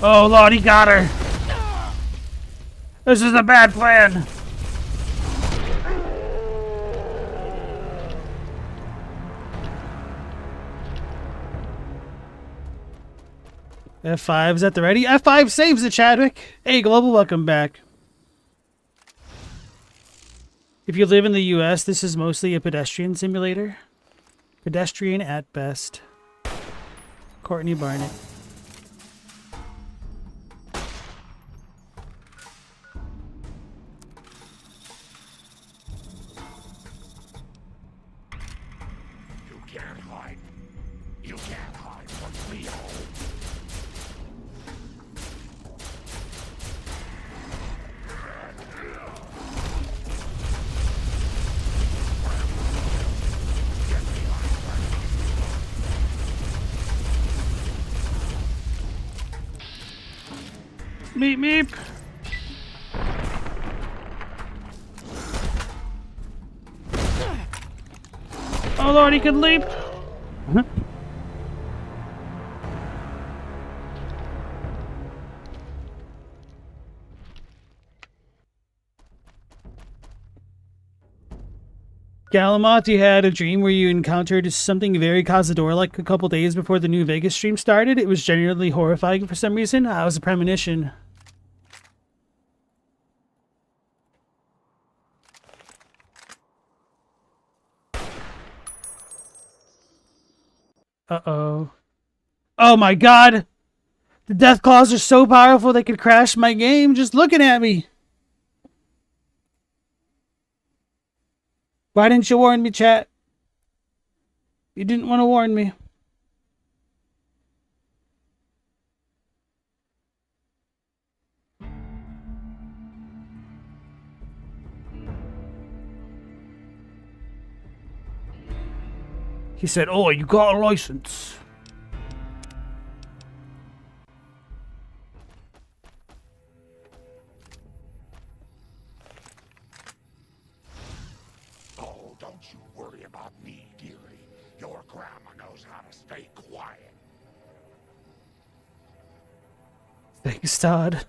Oh Lord, he got her! This is a bad plan! F5's at the ready. F5 saves it, Chadwick! Hey, Global, welcome back. If you live in the US, this is mostly a pedestrian simulator. Pedestrian at best. Courtney Barnett. Meep meep. Oh Lord, he can leap. Galamoth, you had a dream where you encountered something very Cazador-like a couple days before the New Vegas stream started. It was genuinely horrifying for some reason. I was a premonition. Uh-oh. Oh my god! The Deathclaws are so powerful they could crash my game just looking at me! Why didn't you warn me, chat? You didn't want to warn me. He said, "Oh, you got a license." Oh, don't you worry about me, dearie. Your grandma knows how to stay quiet. Thanks, Todd.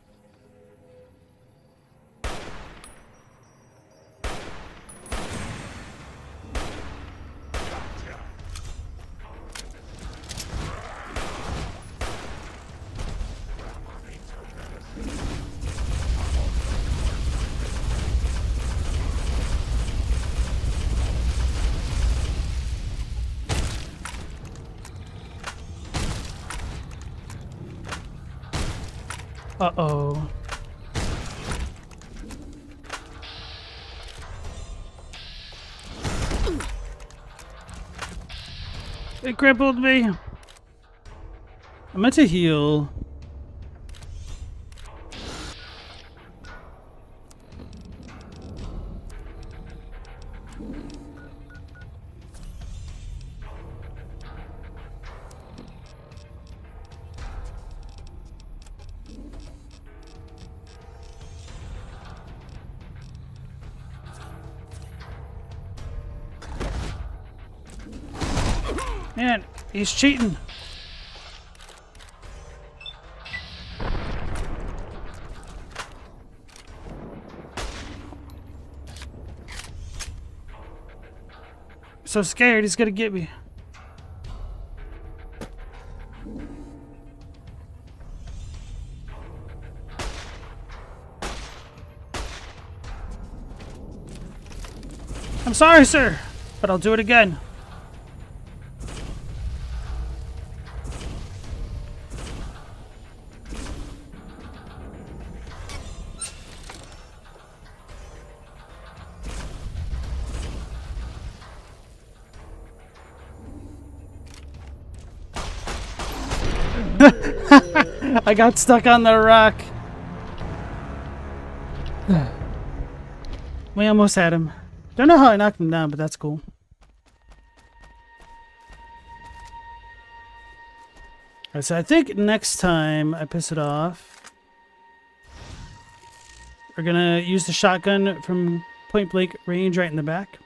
Uh-oh. It crippled me. I meant to heal. Man, he's cheating. So scared, he's gonna get me. I'm sorry, sir, but I'll do it again. I got stuck on the rock. We almost had him. Don't know how I knocked him down, but that's cool. Alright, so I think next time I piss it off, we're gonna use the shotgun from point blank range right in the back.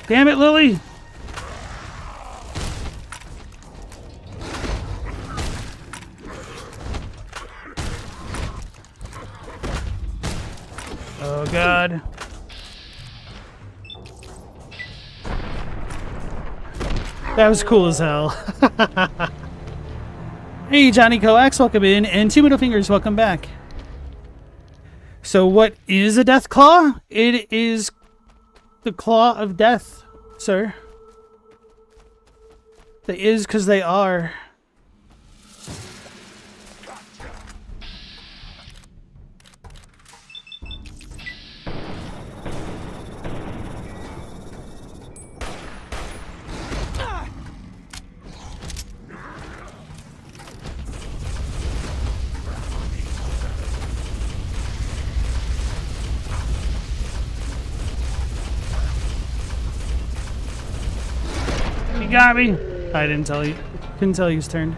Damn it, Lily! Oh god. That was cool as hell. Hey, Johnny Coax, welcome in, and Two Middle Fingers, welcome back. So what is a Deathclaw? It is the claw of death, sir. They is because they are. You got me. I didn't tell you. Couldn't tell you his turn.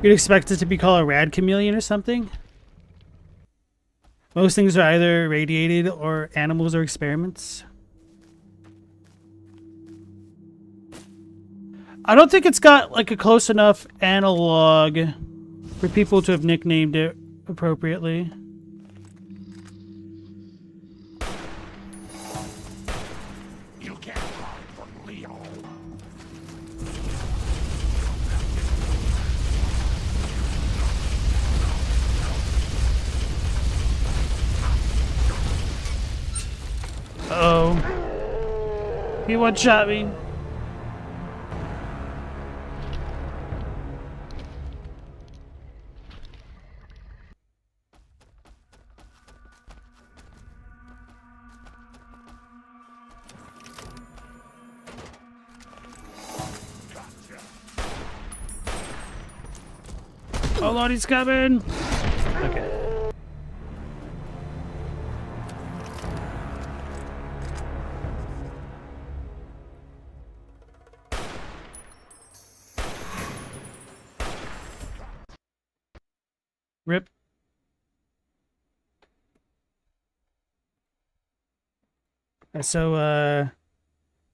You'd expect it to be called a rad chameleon or something. Most things are either radiated or animals or experiments. I don't think it's got like a close enough analog for people to have nicknamed it appropriately. You can't hide from Leo. Uh-oh. He one-shot me. Oh Lord, he's coming! Okay. Rip. So, the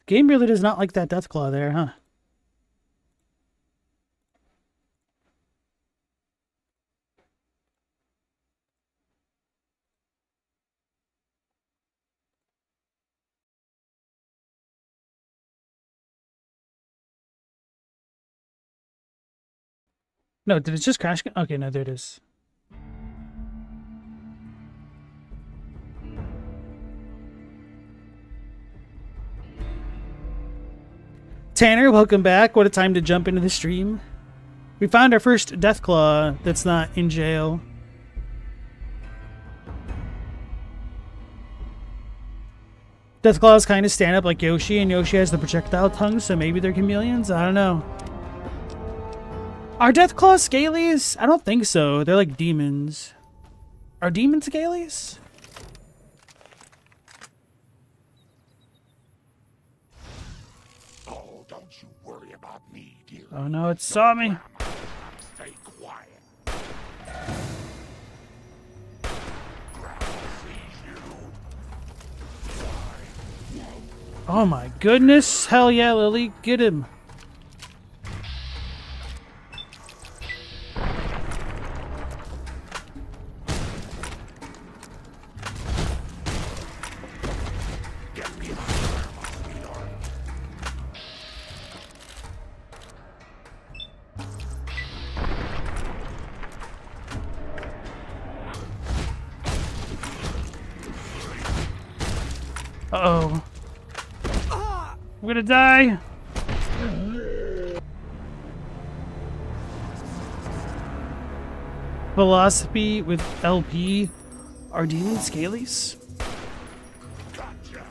game really does not like that Deathclaw there, huh? No, did it just crash? Okay, no, there it is. Tanner, welcome back. What a time to jump into the stream. We found our first Deathclaw that's not in jail. Deathclaws kind of stand up like Yoshi, and Yoshi has the projectile tongue, so maybe they're chameleons? I don't know. Are Deathclaws scalies? I don't think so. They're like demons. Are demons scalies? Oh, don't you worry about me, dear. Oh no, it saw me. Stay quiet. Grandma sees you. Oh my goodness. Hell yeah, Lily. Get him. Uh-oh. I'm gonna die. Philosophy with LP. Are demons scalies? Gotcha.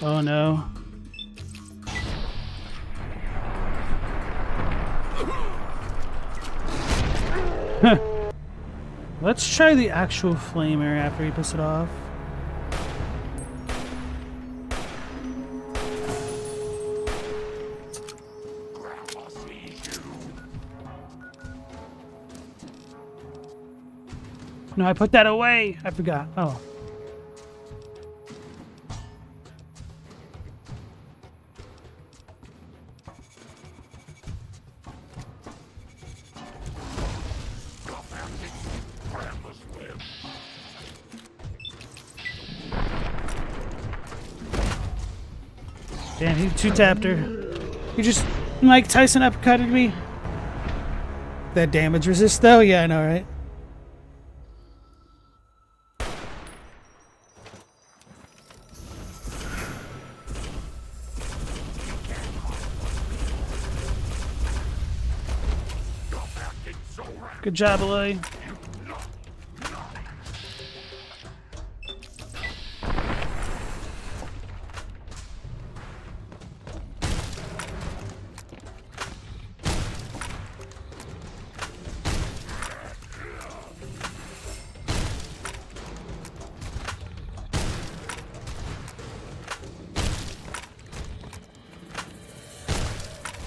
Oh no. Let's try the actual flamer after we piss it off. Grandma sees you. No, I put that away. I forgot. Oh. Grandma's web. Damn, he two-tapped her. You just Mike Tyson uppercutted me. That damage resist though? Yeah, I know, right? Good job, Eloy.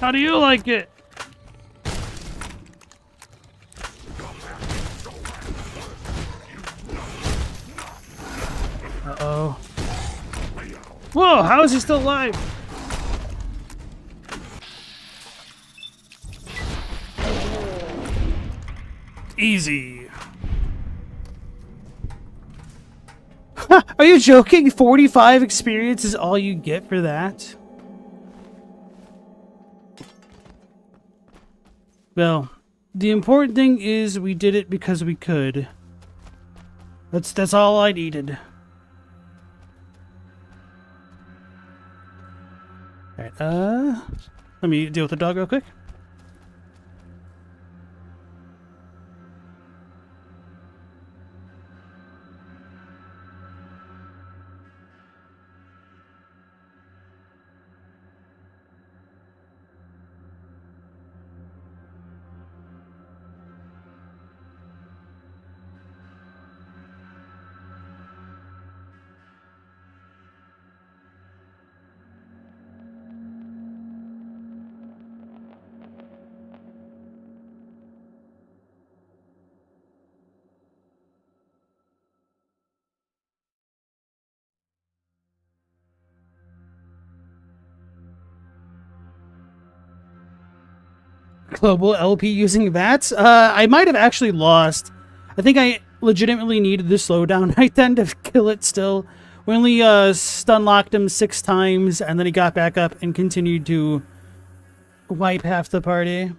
How do you like it? Uh-oh. Whoa, how is he still alive? Easy. Are you joking? 45 experience is all you get for that? Well, the important thing is we did it because we could. That's all I needed. Alright, let me deal with the dog real quick. Global LP using VATS? I might have actually lost. I think I legitimately needed the slowdown right then to kill it still. We only stun locked him 6 times, and then he got back up and continued to wipe half the party.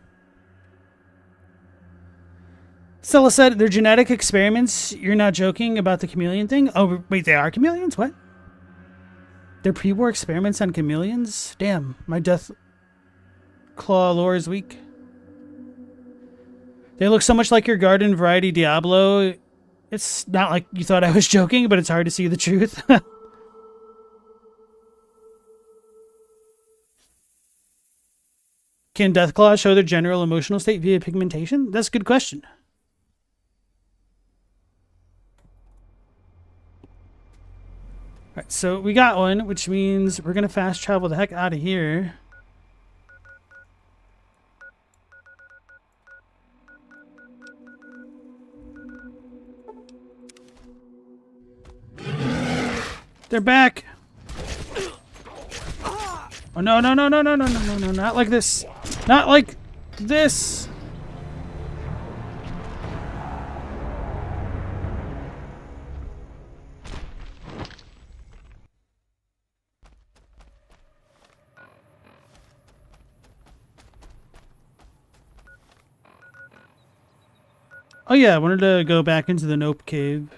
Stella said, they're genetic experiments. You're not joking about the chameleon thing? Oh, wait, they are chameleons? What? They're pre-war experiments on chameleons? Damn, my Deathclaw lore is weak. They look so much like your garden variety Diablo. It's not like you thought I was joking, but it's hard to see the truth. Can Deathclaw show their general emotional state via pigmentation? That's a good question. Alright, so we got one, which means we're going to fast travel the heck out of here. They're back. Oh no, no, no, no, no, no, no, no, no, not like this. Not like this. Oh yeah, I wanted to go back into the Nope Cave.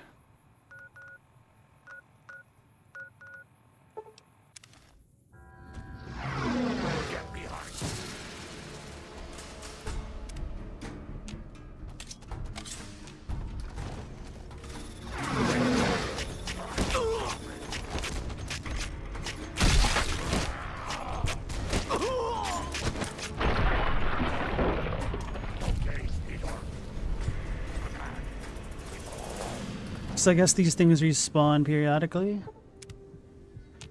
So I guess these things respawn periodically.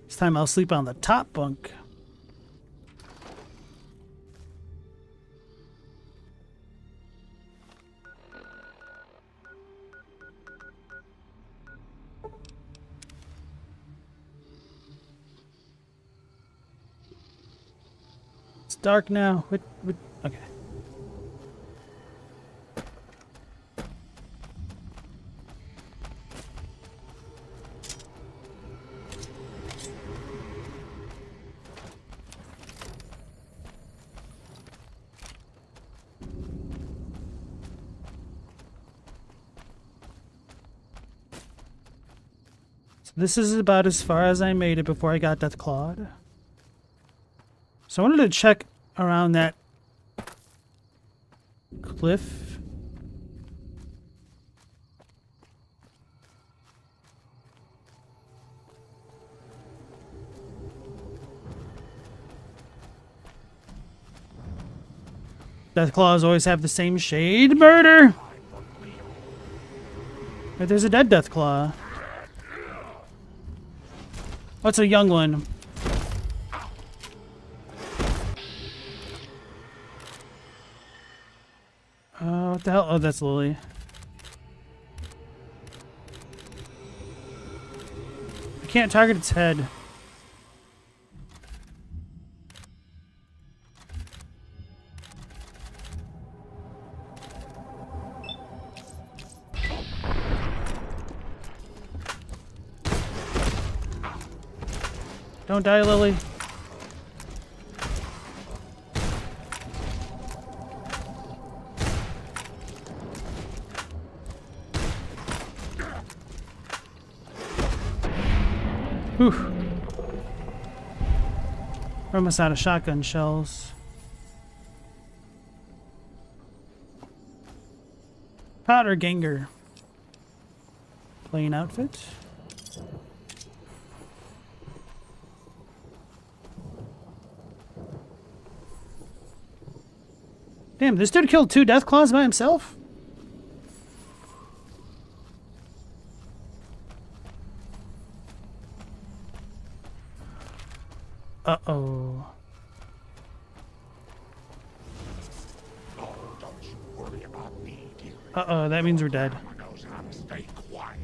This time I'll sleep on the top bunk. It's dark now. Okay. This is about as far as I made it before I got Deathclaw. So I wanted to check around that cliff. Deathclaws always have the same shade. Murder! Wait, there's a dead Deathclaw. Oh, it's a young one. What the hell? Oh, that's Lily. Can't target its head. Don't die, Lily. Whew. We're almost out of shotgun shells. Powder Ganger. Plain outfit. Damn, this dude killed 2 Deathclaws by himself? Uh-oh. Oh, don't you worry about me, dearie. Uh-oh, that means we're dead. Grandma knows how to stay quiet.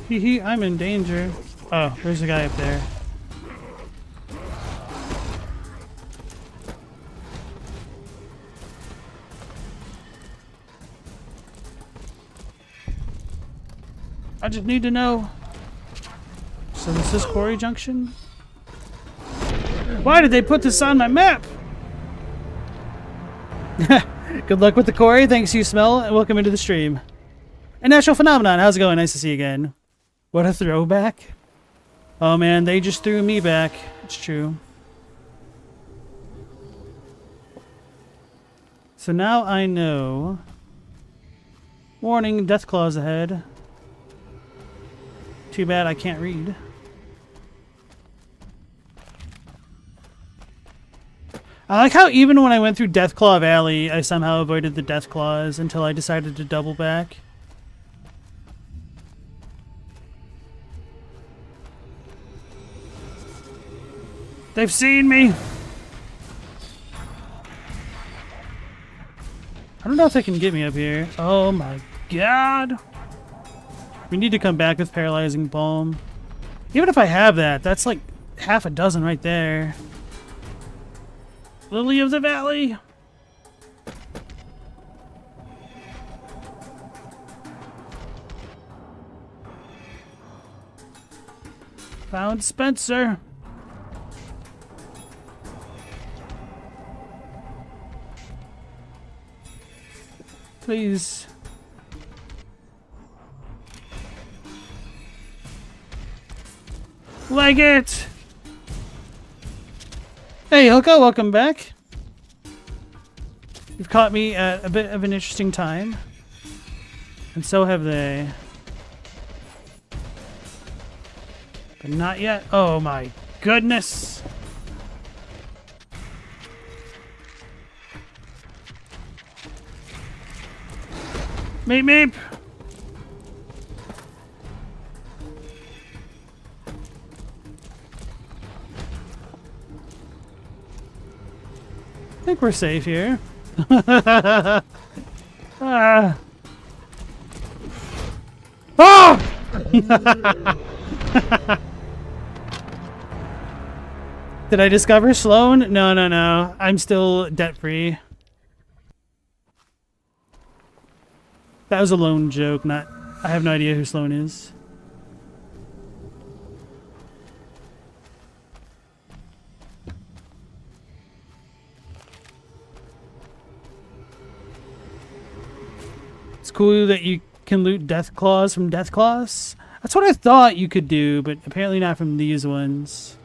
Hee hee, I'm in danger. Oh, there's a guy up there. I just need to know. So this is Quarry Junction? Why did they put this on my map? Good luck with the quarry. Thanks, you smell, and welcome into the stream. A natural phenomenon. How's it going? Nice to see you again. What a throwback. Oh man, they just threw me back. It's true. So now I know. Warning, Deathclaws ahead. Too bad I can't read. I like how even when I went through Deathclaw Valley, I somehow avoided the Deathclaws until I decided to double back. They've seen me! I don't know if they can get me up here. Oh my god! We need to come back with Paralyzing Balm. Even if I have that, that's like half a dozen right there. Lily of the Valley! Found Spencer! Please. Like it! Hey, Hilka, welcome back. You've caught me at a bit of an interesting time. And so have they. But not yet. Oh my goodness! Meep meep! I think we're safe here. Ah! Oh! Did I discover Sloan? No, no, no. I'm still debt-free. That was a lone joke, not... I have no idea who Sloan is. It's cool that you can loot Deathclaws from Deathclaws. That's what I thought you could do, but apparently not from these ones.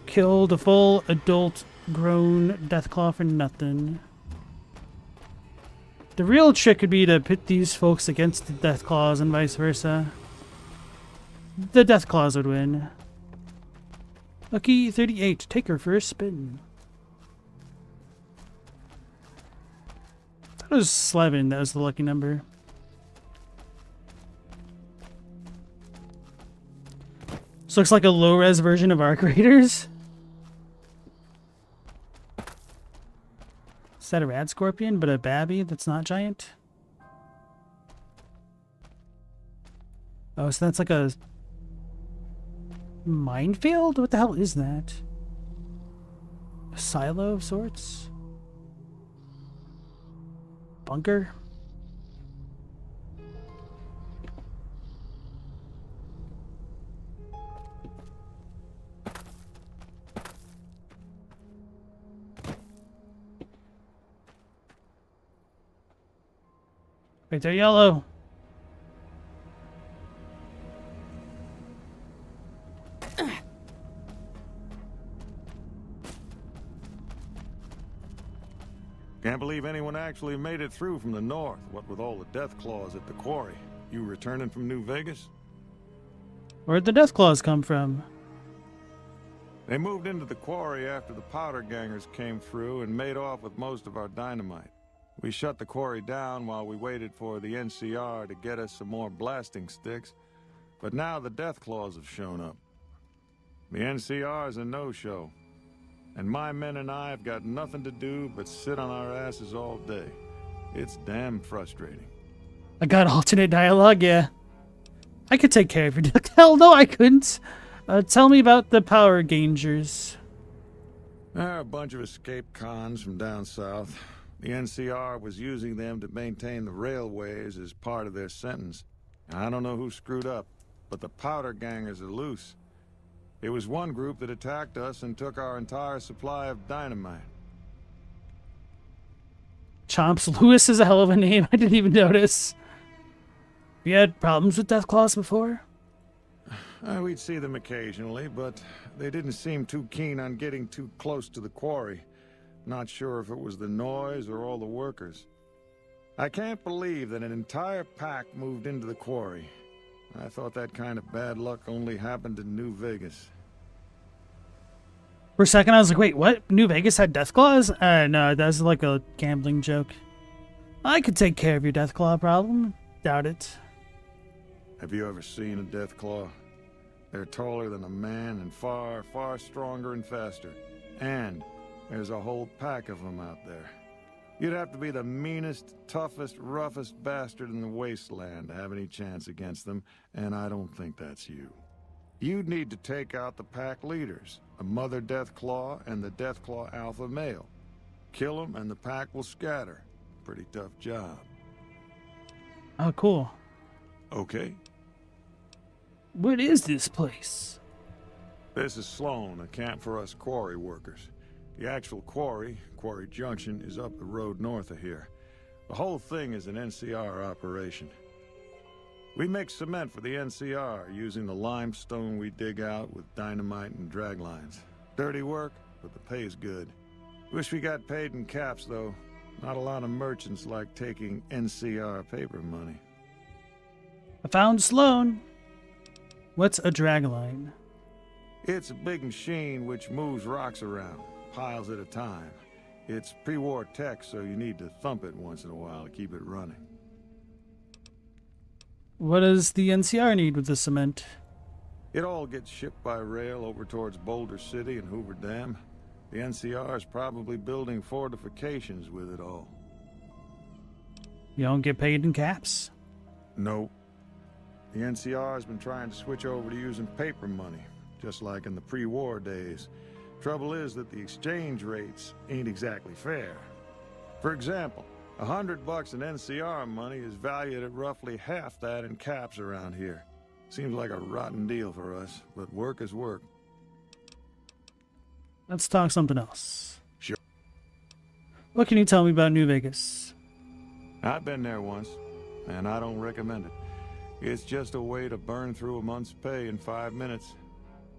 Killed a full adult grown Deathclaw for nothing. The real trick would be to pit these folks against the Deathclaws and vice versa. The Deathclaws would win. Lucky 38. Take her for a spin. That was Slevin. That was the lucky number. This looks like a low-res version of Arc Raiders. Is that a rad scorpion, but a babby that's not giant? Oh, so that's like a minefield? What the hell is that? A silo of sorts? Bunker? Right there, yellow. Can't believe anyone actually made it through from the north, what with all the Deathclaws at the quarry. You returning from New Vegas? Where'd the Deathclaws come from? They moved into the quarry after the powder gangers came through and made off with most of our dynamite. We shut the quarry down while we waited for the NCR to get us some more blasting sticks, but now the Deathclaws have shown up. The NCR's a no-show, and my men and I have got nothing to do but sit on our asses all day. It's damn frustrating. I got alternate dialogue, yeah. I could take care of your duck. Hell no, I couldn't. Tell me about the power gangers. They're a bunch of escaped cons from down south. The NCR was using them to maintain the railways as part of their sentence. I don't know who screwed up, but the powder gangers are loose. It was one group that attacked us and took our entire supply of dynamite. Chomps Lewis is a hell of a name. I didn't even notice. You had problems with Deathclaws before? We'd see them occasionally, but they didn't seem too keen on getting too close to the quarry. Not sure if it was the noise or all the workers. I can't believe that an entire pack moved into the quarry. I thought that kind of bad luck only happened in New Vegas. For a second, I was like, wait, what? New Vegas had Deathclaws? No, that's like a gambling joke. I could take care of your Deathclaw problem. Doubt it. Have you ever seen a Deathclaw? They're taller than a man and far, far stronger and faster. And there's a whole pack of them out there. You'd have to be the meanest, toughest, roughest bastard in the wasteland to have any chance against them, and I don't think that's you. You'd need to take out the pack leaders, a mother Deathclaw and the Deathclaw alpha male. Kill them and the pack will scatter. Pretty tough job. Oh, cool. Okay. What is this place? This is Sloan, a camp for us quarry workers. The actual quarry, Quarry Junction, is up the road north of here. The whole thing is an NCR operation. We make cement for the NCR using the limestone we dig out with dynamite and drag lines. Dirty work, but the pay's good. Wish we got paid in caps, though. Not a lot of merchants like taking NCR paper money. I found Sloan. What's a dragline? It's a big machine which moves rocks around, piles at a time. It's pre-war tech, so you need to thump it once in a while to keep it running. What does the NCR need with the cement? It all gets shipped by rail over towards Boulder City and Hoover Dam. The NCR is probably building fortifications with it all. You don't get paid in caps? Nope. The NCR has been trying to switch over to using paper money, just like in the pre-war days. Trouble is that the exchange rates ain't exactly fair. For example, $100 in NCR money is valued at roughly half that in caps around here. Seems like a rotten deal for us, but work is work. Let's talk something else. Sure. What can you tell me about New Vegas? I've been there once, and I don't recommend it. It's just a way to burn through a month's pay in 5 minutes.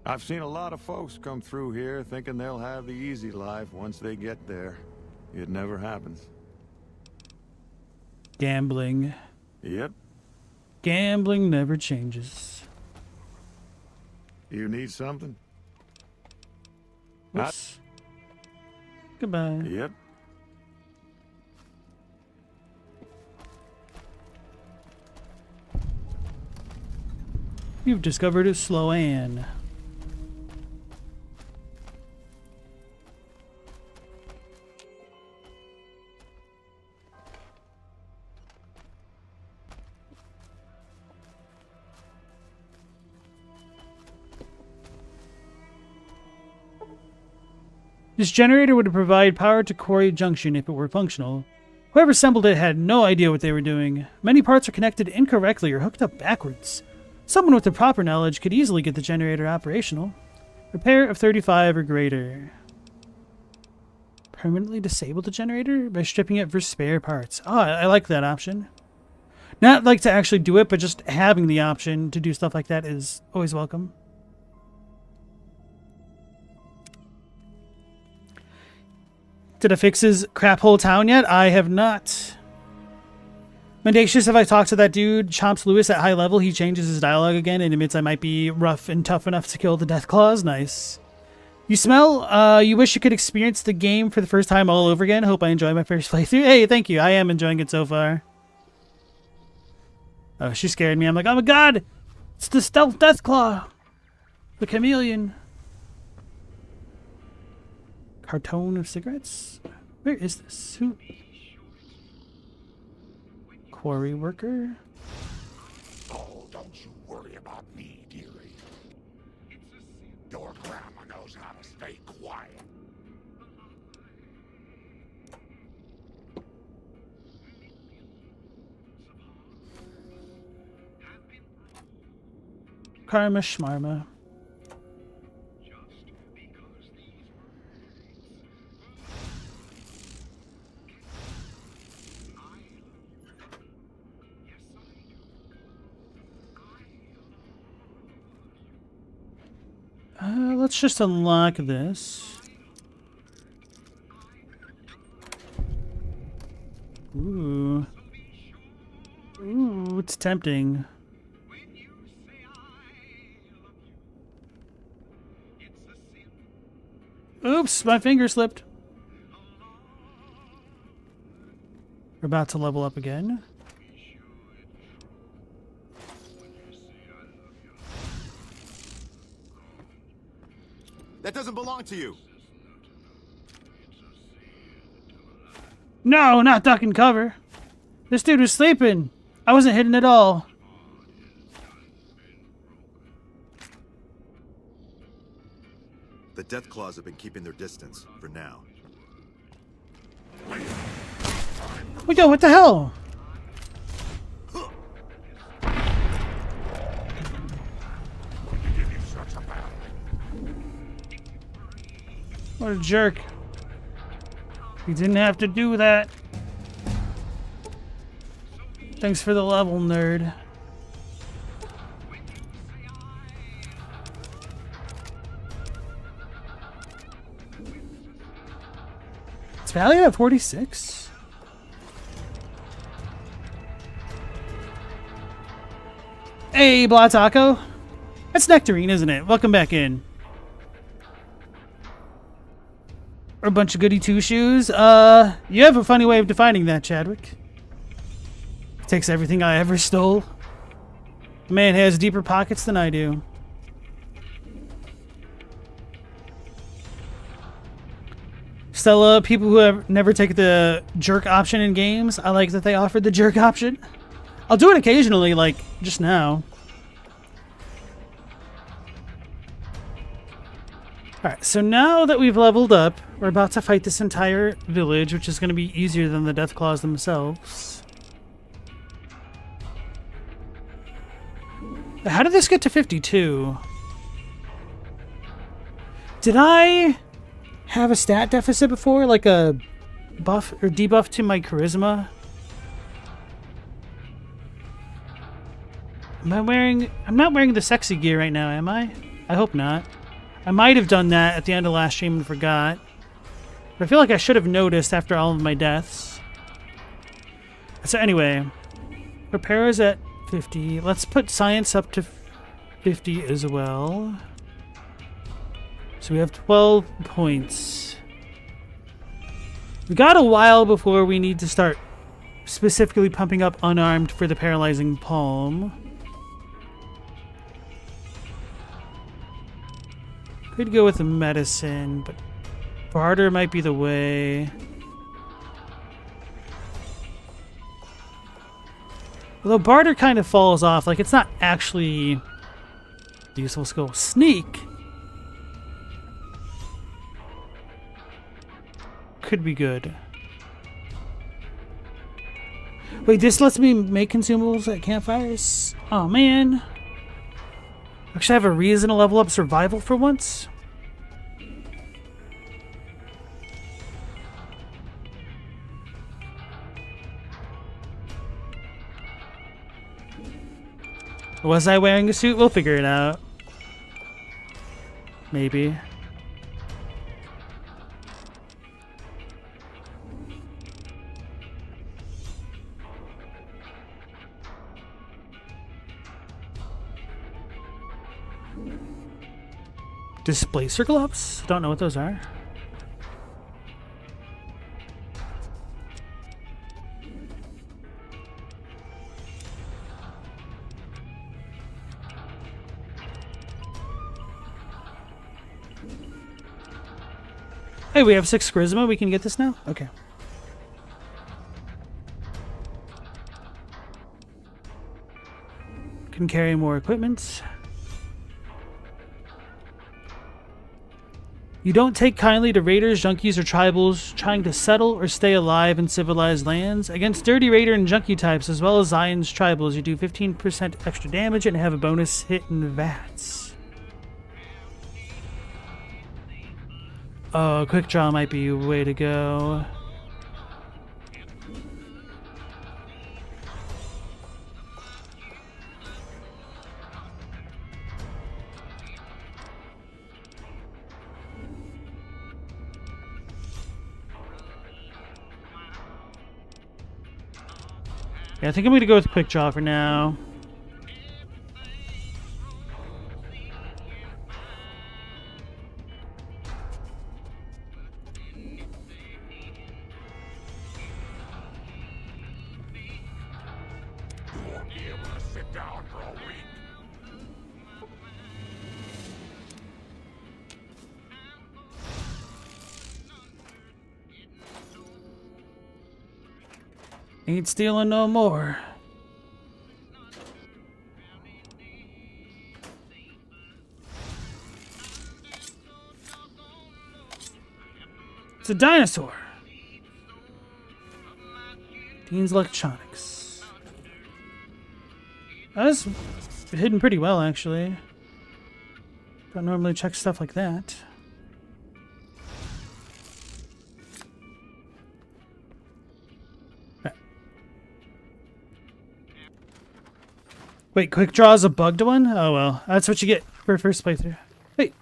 I've seen a lot of folks come through here thinking they'll have the easy life once they get there. It never happens. Gambling. Yep. Gambling never changes. You need something? Oops. Goodbye. Yep. You've discovered a Sloan. This generator would provide power to Quarry Junction if it were functional. Whoever assembled it had no idea what they were doing. Many parts are connected incorrectly or hooked up backwards. Someone with the proper knowledge could easily get the generator operational. Repair of 35 or greater. Permanently disable the generator by stripping it for spare parts. Oh, I like that option. Not like to actually do it, but just having the option to do stuff like that is always welcome. Did I fix his crap hole town yet? I have not. Mendacious, if I talk to that dude, Chomps Lewis at high level, he changes his dialogue again and admits I might be rough and tough enough to kill the Deathclaws. Nice. You smell? You wish you could experience the game for the first time all over again? Hope I enjoy my first playthrough. Hey, thank you. I am enjoying it so far. Oh, she scared me. I'm like, oh my god! It's the stealth Deathclaw! The chameleon. Carton of cigarettes? Where is this? Who? Quarry worker? Oh, don't you worry about me, dearie. Your grandma knows how to stay quiet. Karma Schmarma. Let's just unlock this. Ooh. Ooh, it's tempting. Oops, my finger slipped. We're about to level up again. That doesn't belong to you. No, not duck and cover. This dude was sleeping. I wasn't hidden at all. The Deathclaws have been keeping their distance, for now. Oh, yo, what the hell? What a jerk. He didn't have to do that. Thanks for the level, nerd. It's valued at 46. Hey, Blah Taco. That's Nectarine, isn't it? Welcome back in. Or a bunch of goody two-shoes. You have a funny way of defining that, Chadwick. Takes everything I ever stole. Man has deeper pockets than I do. Stella, people who have never take the jerk option in games, I like that they offered the jerk option. I'll do it occasionally, like just now. Alright, so now that we've leveled up, we're about to fight this entire village, which is going to be easier than the Deathclaws themselves. How did this get to 52? Did I have a stat deficit before? Like a buff or debuff to my charisma? I'm not wearing the sexy gear right now, am I? I hope not. I might have done that at the end of last stream and forgot. But I feel like I should have noticed after all of my deaths. So anyway, repair is at 50. Let's put science up to 50 as well. So we have 12 points. We got a while before we need to start specifically pumping up unarmed for the paralyzing palm. Could go with the medicine, but barter might be the way. Although barter kind of falls off, like it's not actually the useful skill. Sneak. could be good. Wait, this lets me make consumables at campfires? Oh man. Actually, I have a reason to level up survival for once. Was I wearing a suit? We'll figure it out. Maybe. Displacer gloves? Don't know what those are. Hey, we have 6 charisma. We can get this now? Okay. Can carry more equipment. You don't take kindly to raiders, junkies, or tribals trying to settle or stay alive in civilized lands. Against dirty raider and junkie types, as well as Zion's tribals, you do 15% extra damage and have a bonus hit in VATS. Oh, quick draw might be a way to go. Yeah, I think I'm going to go with quick draw for now. You won't be able to sit down for a week. Ain't stealing no more. It's a dinosaur. Dean's Electronics. That was hidden pretty well, actually. Don't normally check stuff like that. Wait, quick draw is a bugged one? Oh well, that's what you get for first playthrough. Wait,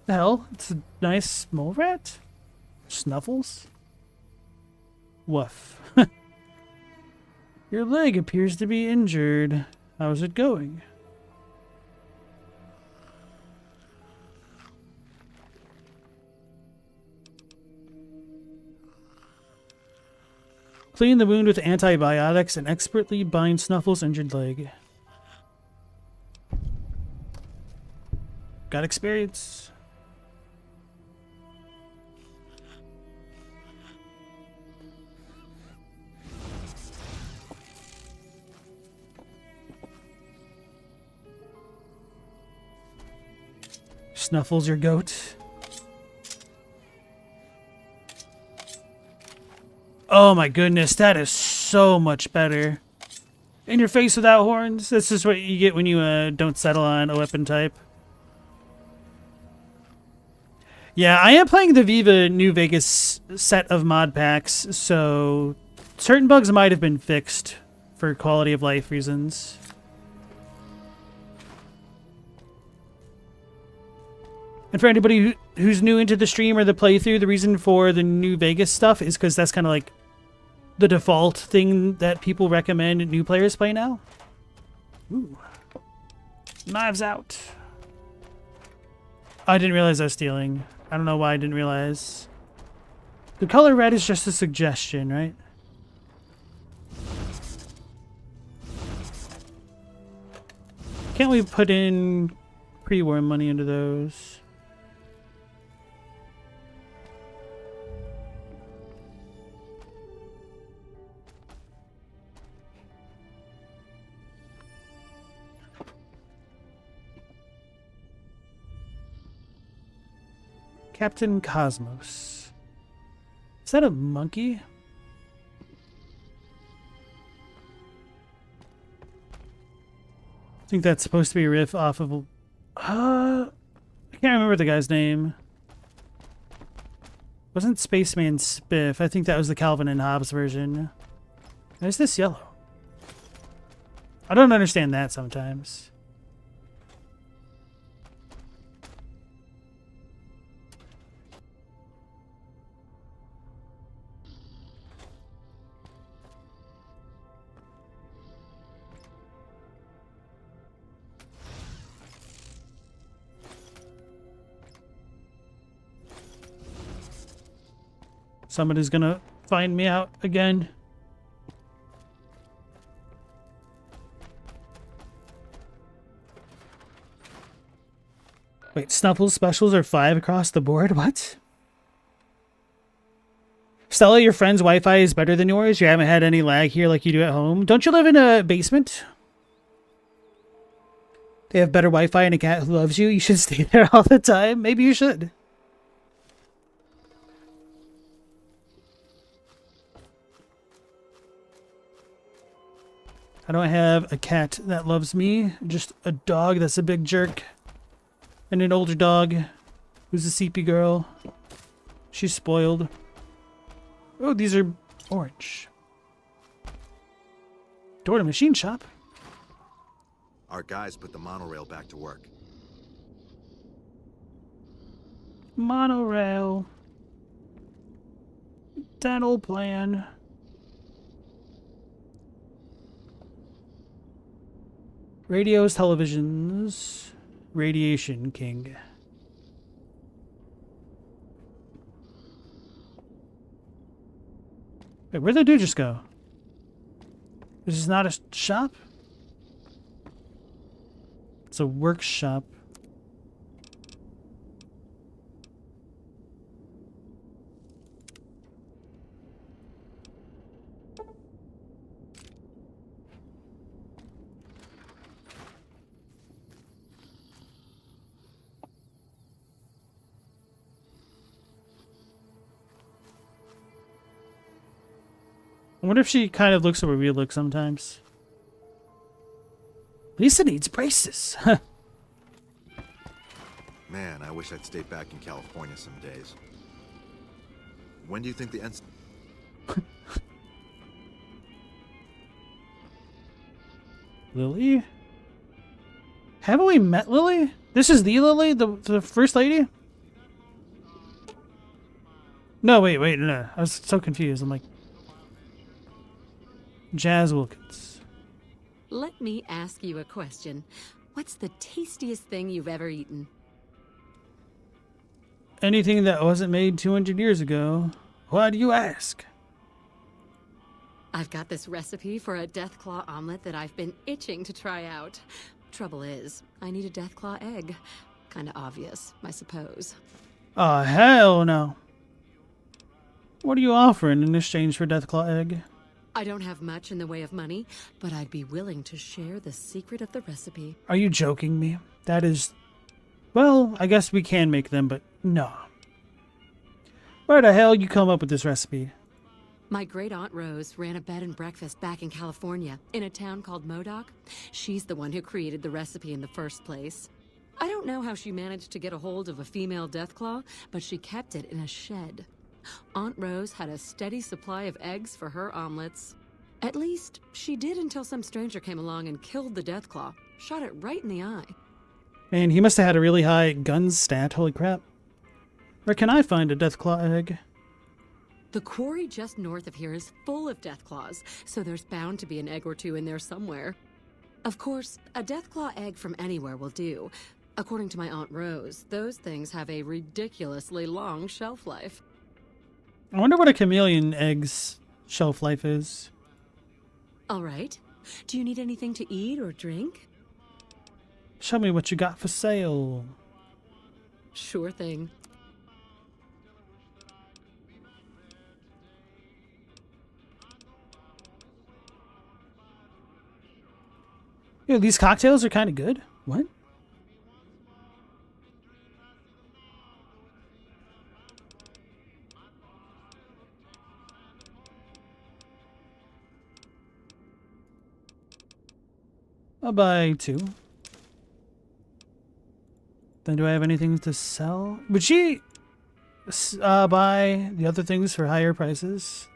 the hell? It's a nice mole rat? Snuffles? Woof. Your leg appears to be injured. How's it going? Clean the wound with antibiotics and expertly bind Snuffles' injured leg. Got experience. Snuffles your goat. Oh my goodness, that is so much better. In your face without horns. This is what you get when you don't settle on a weapon type. Yeah, I am playing the Viva New Vegas set of mod packs, so certain bugs might have been fixed for quality of life reasons. And for anybody who's new into the stream or the playthrough, the reason for the New Vegas stuff is because that's kind of like the default thing that people recommend new players play now. Ooh. Knives out. I didn't realize I was stealing. I don't know why I didn't realize. The color red is just a suggestion, right? Can't we put in pre-war money into those? Captain Cosmos. Is that a monkey? I think that's supposed to be a riff off of... I can't remember the guy's name. Wasn't Spaceman Spiff. I think that was the Calvin and Hobbes version. Why is this yellow? I don't understand that sometimes. Somebody's gonna find me out again. Wait, Snuffle's specials are 5 across the board? What? Stella, your friend's Wi-Fi is better than yours? You haven't had any lag here like you do at home? Don't you live in a basement? They have better Wi-Fi and a cat who loves you? You should stay there all the time. Maybe you should. I don't have a cat that loves me, just a dog that's a big jerk. And an older dog who's a CP girl. She's spoiled. Oh, these are orange. Door to machine shop. Our guys put the monorail back to work. Monorail. Dental plan. Radios, televisions, Radiation King. Wait, where'd the dude just go? This is not a shop? It's a workshop. I wonder if she kind of looks the way we look sometimes. Lisa needs braces. Man, I wish I'd stayed back in California some days. When do you think the end... Lily? Haven't we met Lily? This is the Lily? The first lady? No, wait, no. I was so confused. I'm like... Jazz Wilkins. Let me ask you a question. What's the tastiest thing you've ever eaten? Anything that wasn't made 200 years ago. Why do you ask? I've got this recipe for a Deathclaw omelet that I've been itching to try out. Trouble is, I need a Deathclaw egg. Kinda obvious, I suppose. Oh, hell no. What are you offering in exchange for Deathclaw egg? I don't have much in the way of money, but I'd be willing to share the secret of the recipe. Are you joking me? That is... Well, I guess we can make them, but no. Where the hell you come up with this recipe? My great-aunt Rose ran a bed and breakfast back in California, in a town called Modoc. She's the one who created the recipe in the first place. I don't know how she managed to get a hold of a female Deathclaw, but she kept it in a shed. Aunt Rose had a steady supply of eggs for her omelets. At least, she did until some stranger came along and killed the Deathclaw. Shot it right in the eye. Man, he must have had a really high guns stat. Holy crap. Where can I find a Deathclaw egg? The quarry just north of here is full of Deathclaws, so there's bound to be an egg or two in there somewhere. Of course, a Deathclaw egg from anywhere will do. According to my Aunt Rose, those things have a ridiculously long shelf life. I wonder what a chameleon egg's shelf life is. All right. Do you need anything to eat or drink? Show me what you got for sale. Sure thing. Yeah, these cocktails are kind of good. What? I'll buy 2. Then do I have anything to sell? Would she buy the other things for higher prices?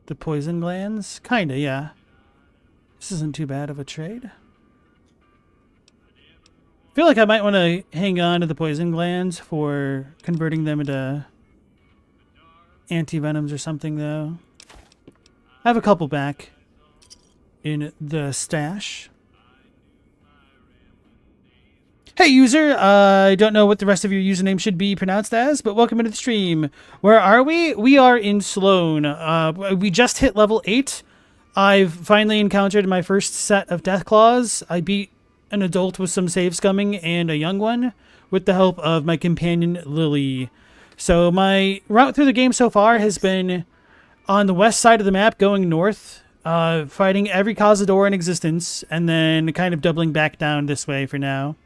The poison glands? Kinda, yeah. This isn't too bad of a trade. I feel like I might want to hang on to the poison glands for converting them into anti-venoms or something, though. I have a couple back in the stash. Hey user, I don't know what the rest of your username should be pronounced as, but welcome into the stream. Where are we? We are in Sloan. We just hit level 8. I've finally encountered my first set of Deathclaws. I beat an adult with some save scumming and a young one with the help of my companion Lily. So my route through the game so far has been on the west side of the map going north, fighting every Cazador in existence, and then kind of doubling back down this way for now.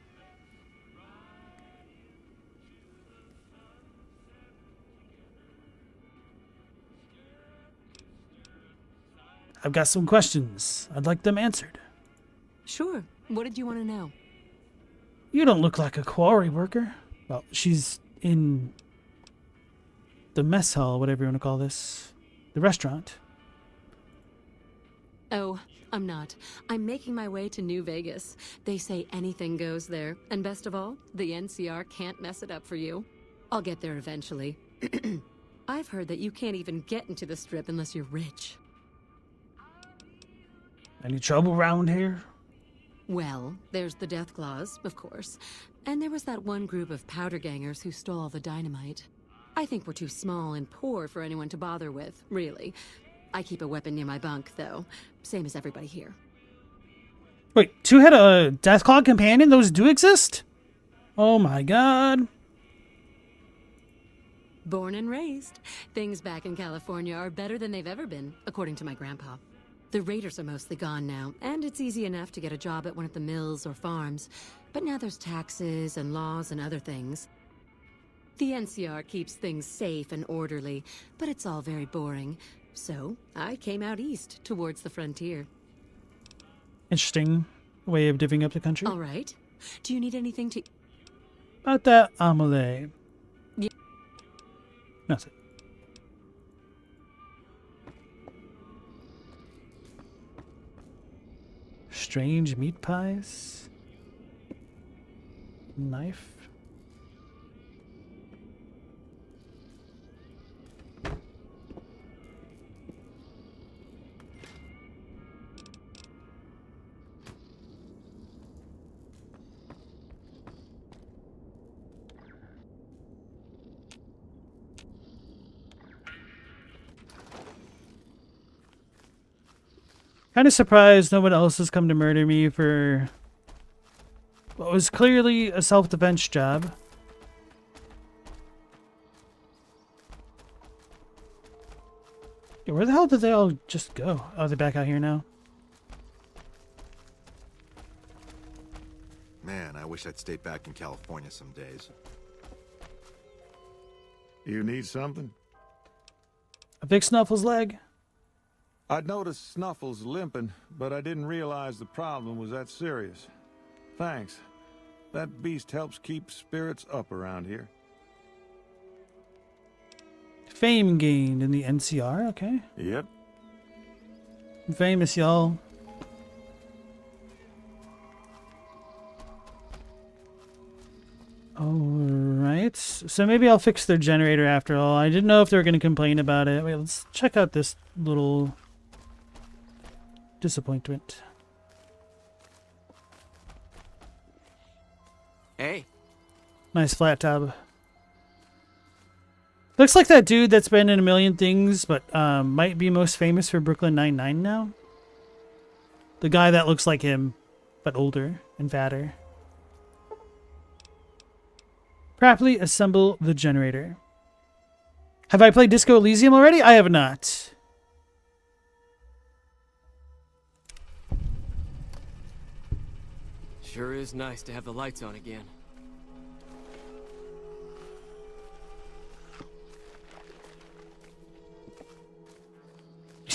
I've got some questions. I'd like them answered. Sure. What did you want to know? You don't look like a quarry worker. Well, she's in the mess hall, whatever you want to call this. The restaurant. Oh, I'm not. I'm making my way to New Vegas. They say anything goes there. And best of all, the NCR can't mess it up for you. I'll get there eventually. I've heard that you can't even get into the Strip unless you're rich. Any trouble around here? Well, there's the Deathclaws, of course. And there was that one group of powder gangers who stole all the dynamite. I think we're too small and poor for anyone to bother with, really. I keep a weapon near my bunk, though. Same as everybody here. Wait, 2 had a Deathclaw companion? Those do exist? Oh my god. Born and raised. Things back in California are better than they've ever been, according to my grandpa. The raiders are mostly gone now, and it's easy enough to get a job at one of the mills or farms. But now there's taxes and laws and other things. The NCR keeps things safe and orderly, but it's all very boring. So I came out east, towards the frontier. Interesting way of divvying up the country. All right. Do you need anything to... About that omelette. Yeah. Nothing. Strange meat pies. Knife. Kind of surprised no one else has come to murder me for what was clearly a self-defense job. Yeah, where the hell did they all just go? Oh, they're back out here now. Man, I wish I'd stayed back in California some days. You need something? I fixed Snuffle's leg. I'd noticed Snuffles limping, but I didn't realize the problem was that serious. Thanks. That beast helps keep spirits up around here. Fame gained in the NCR, okay. Yep. I'm famous, y'all. Alright, so maybe I'll fix their generator after all. I didn't know if they were going to complain about it. Wait, let's check out this little disappointment. Hey. Nice flat tub. Looks like that dude that's been in a million things, but might be most famous for Brooklyn Nine-Nine now. The guy that looks like him, but older and fatter. Properly assemble the generator. Have I played Disco Elysium already? I have not. Sure is nice to have the lights on again.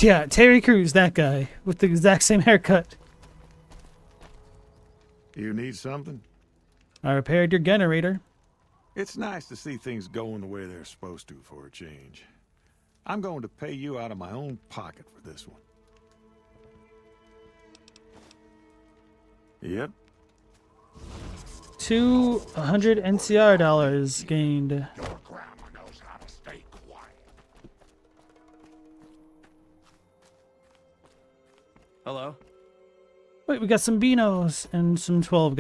Yeah, Terry Crews, that guy, with the exact same haircut. You need something? I repaired your generator. It's nice to see things going the way they're supposed to for a change. I'm going to pay you out of my own pocket for this one. Yep. 200 NCR dollars gained. Your grandma knows how to stay quiet. Hello? Wait, we got some Beanos and some 12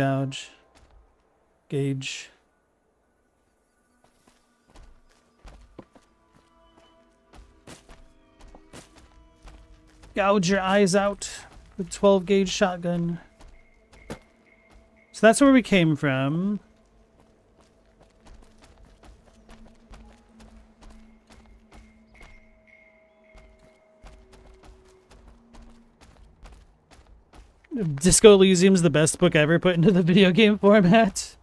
gauge. Gouge your eyes out with 12 gauge shotgun. So that's where we came from. Disco Elysium's the best book ever put into the video game format.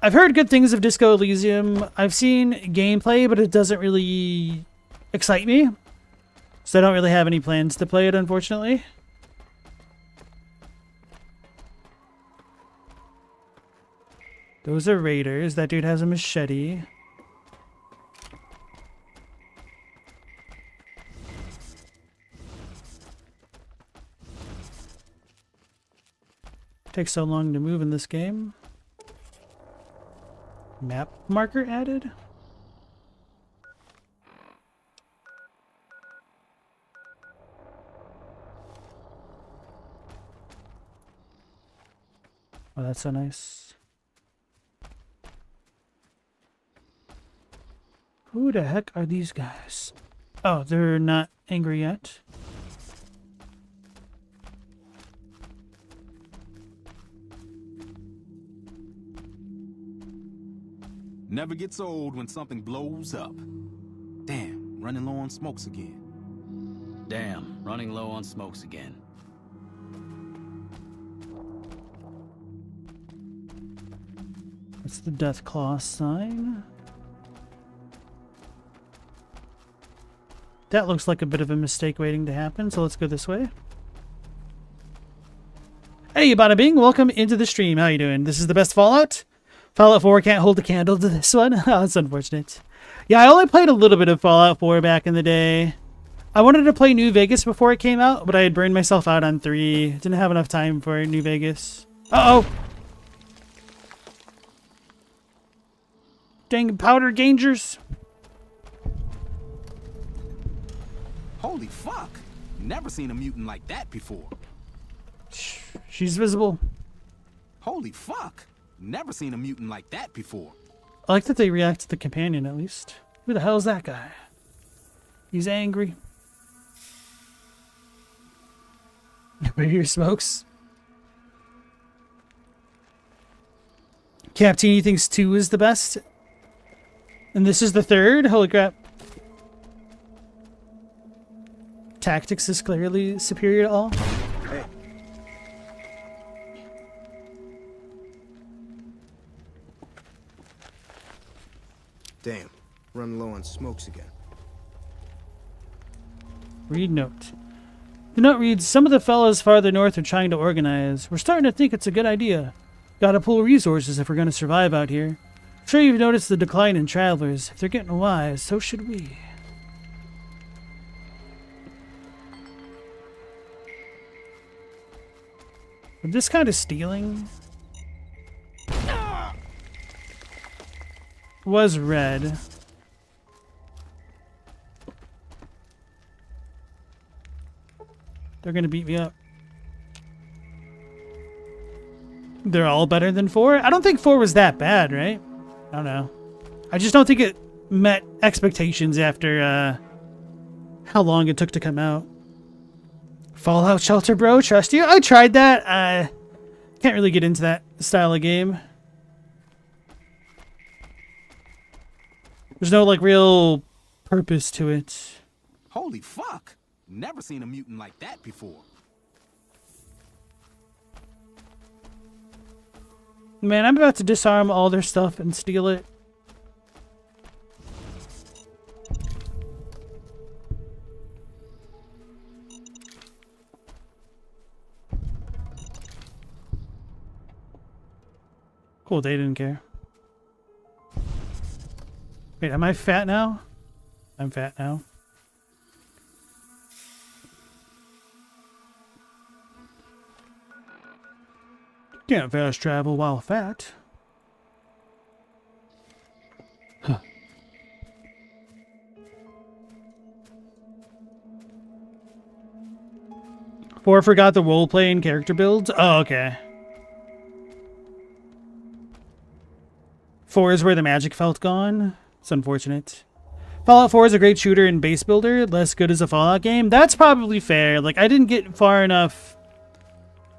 I've heard good things of Disco Elysium. I've seen gameplay, but it doesn't really excite me. So I don't really have any plans to play it, unfortunately. Those are raiders. That dude has a machete. Takes so long to move in this game. Map marker added? Oh, that's so nice. Who the heck are these guys? Oh, they're not angry yet. Never gets old when something blows up. Damn, running low on smokes again. Damn, running low on smokes again. That's the Deathclaw sign. That looks like a bit of a mistake waiting to happen, so let's go this way. Hey, Bada Bing, welcome into the stream. How you doing? This is the best Fallout? Fallout 4 can't hold a candle to this one. Oh, that's unfortunate. Yeah, I only played a little bit of Fallout 4 back in the day. I wanted to play New Vegas before it came out, but I had burned myself out on 3. Didn't have enough time for New Vegas. Uh-oh! Dang powder gangers. Holy fuck! Never seen a mutant like that before. She's visible. Holy fuck! Never seen a mutant like that before. I like that they react to the companion, at least. Who the hell is that guy? He's angry. Nobody here smokes. Captini thinks 2 is the best. And this is the 3rd? Holy crap. Tactics is clearly superior to all. Hey. Damn, running low on smokes again. Read note. The note reads, some of the fellas farther north are trying to organize. We're starting to think it's a good idea. Gotta pool resources if we're gonna survive out here. I'm sure you've noticed the decline in travelers. If they're getting wise, so should we. But this kind of stealing was red. They're gonna beat me up. They're all better than 4? I don't think 4 was that bad, right? I don't know. I just don't think it met expectations after how long it took to come out. Fallout Shelter, bro, trust you? I tried that. Can't really get into that style of game. There's no, like, real purpose to it. Holy fuck! Never seen a mutant like that before. Man, I'm about to disarm all their stuff and steal it. Cool, they didn't care. Wait, am I fat now? I'm fat now. Can't fast travel while fat. Huh. Four forgot the roleplay and character builds? Oh, okay. 4 is where the magic felt gone. It's unfortunate. Fallout 4 is a great shooter and base builder, less good as a Fallout game. That's probably fair. Like, I didn't get far enough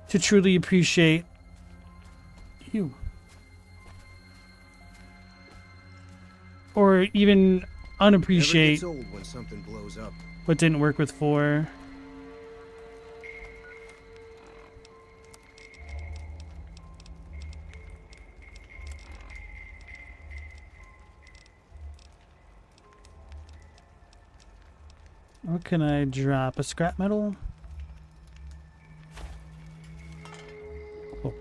to truly appreciate you. Or even unappreciate Never gets old when something blows up. What didn't work with 4. What can I drop? A scrap metal? Oh.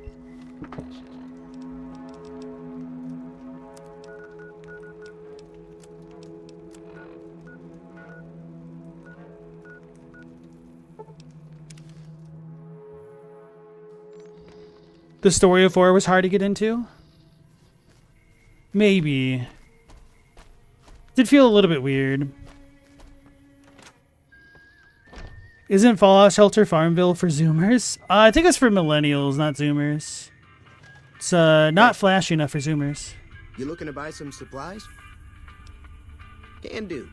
The story of 4 was hard to get into? Maybe. Did feel a little bit weird. Isn't Fallout Shelter Farmville for Zoomers? I think it's for millennials, not Zoomers. It's not flashy enough for Zoomers. You looking to buy some supplies? Can do.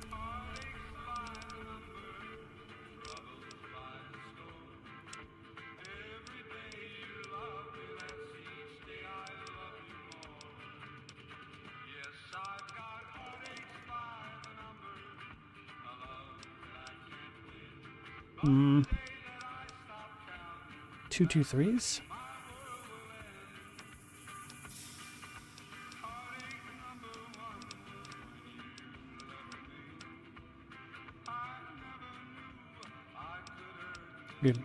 Hmm. 223s? Good.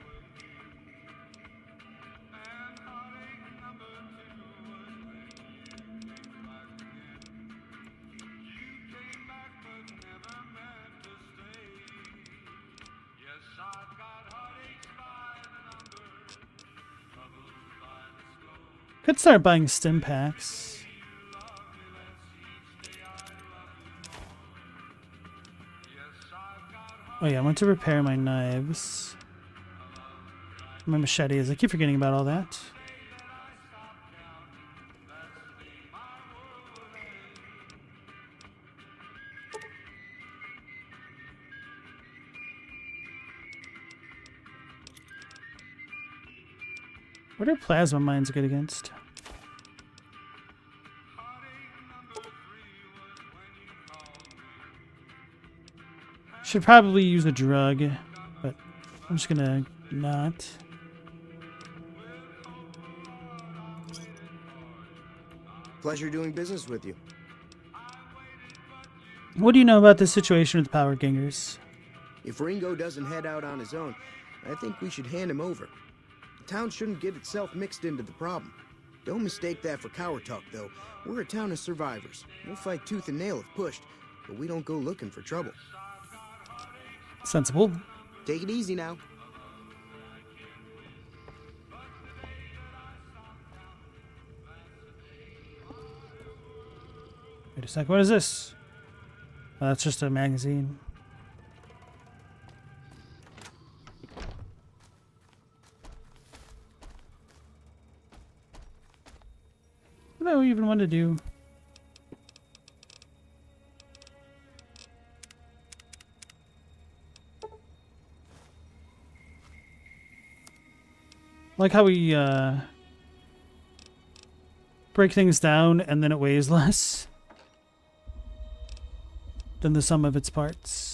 Could start buying stim packs. Oh yeah, I want to repair my knives. My machetes. I keep forgetting about all that. What are plasma mines good against? Should probably use a drug, but I'm just gonna not. Pleasure doing business with you. What do you know about this situation with the Power Gangers? If Ringo doesn't head out on his own, I think we should hand him over. The town shouldn't get itself mixed into the problem. Don't mistake that for coward talk, though. We're a town of survivors. We'll fight tooth and nail if pushed, but we don't go looking for trouble. Sensible. Take it easy now. Wait a sec, what is this? Oh, that's just a magazine. What do I even want to do? Like how we break things down and then it weighs less than the sum of its parts.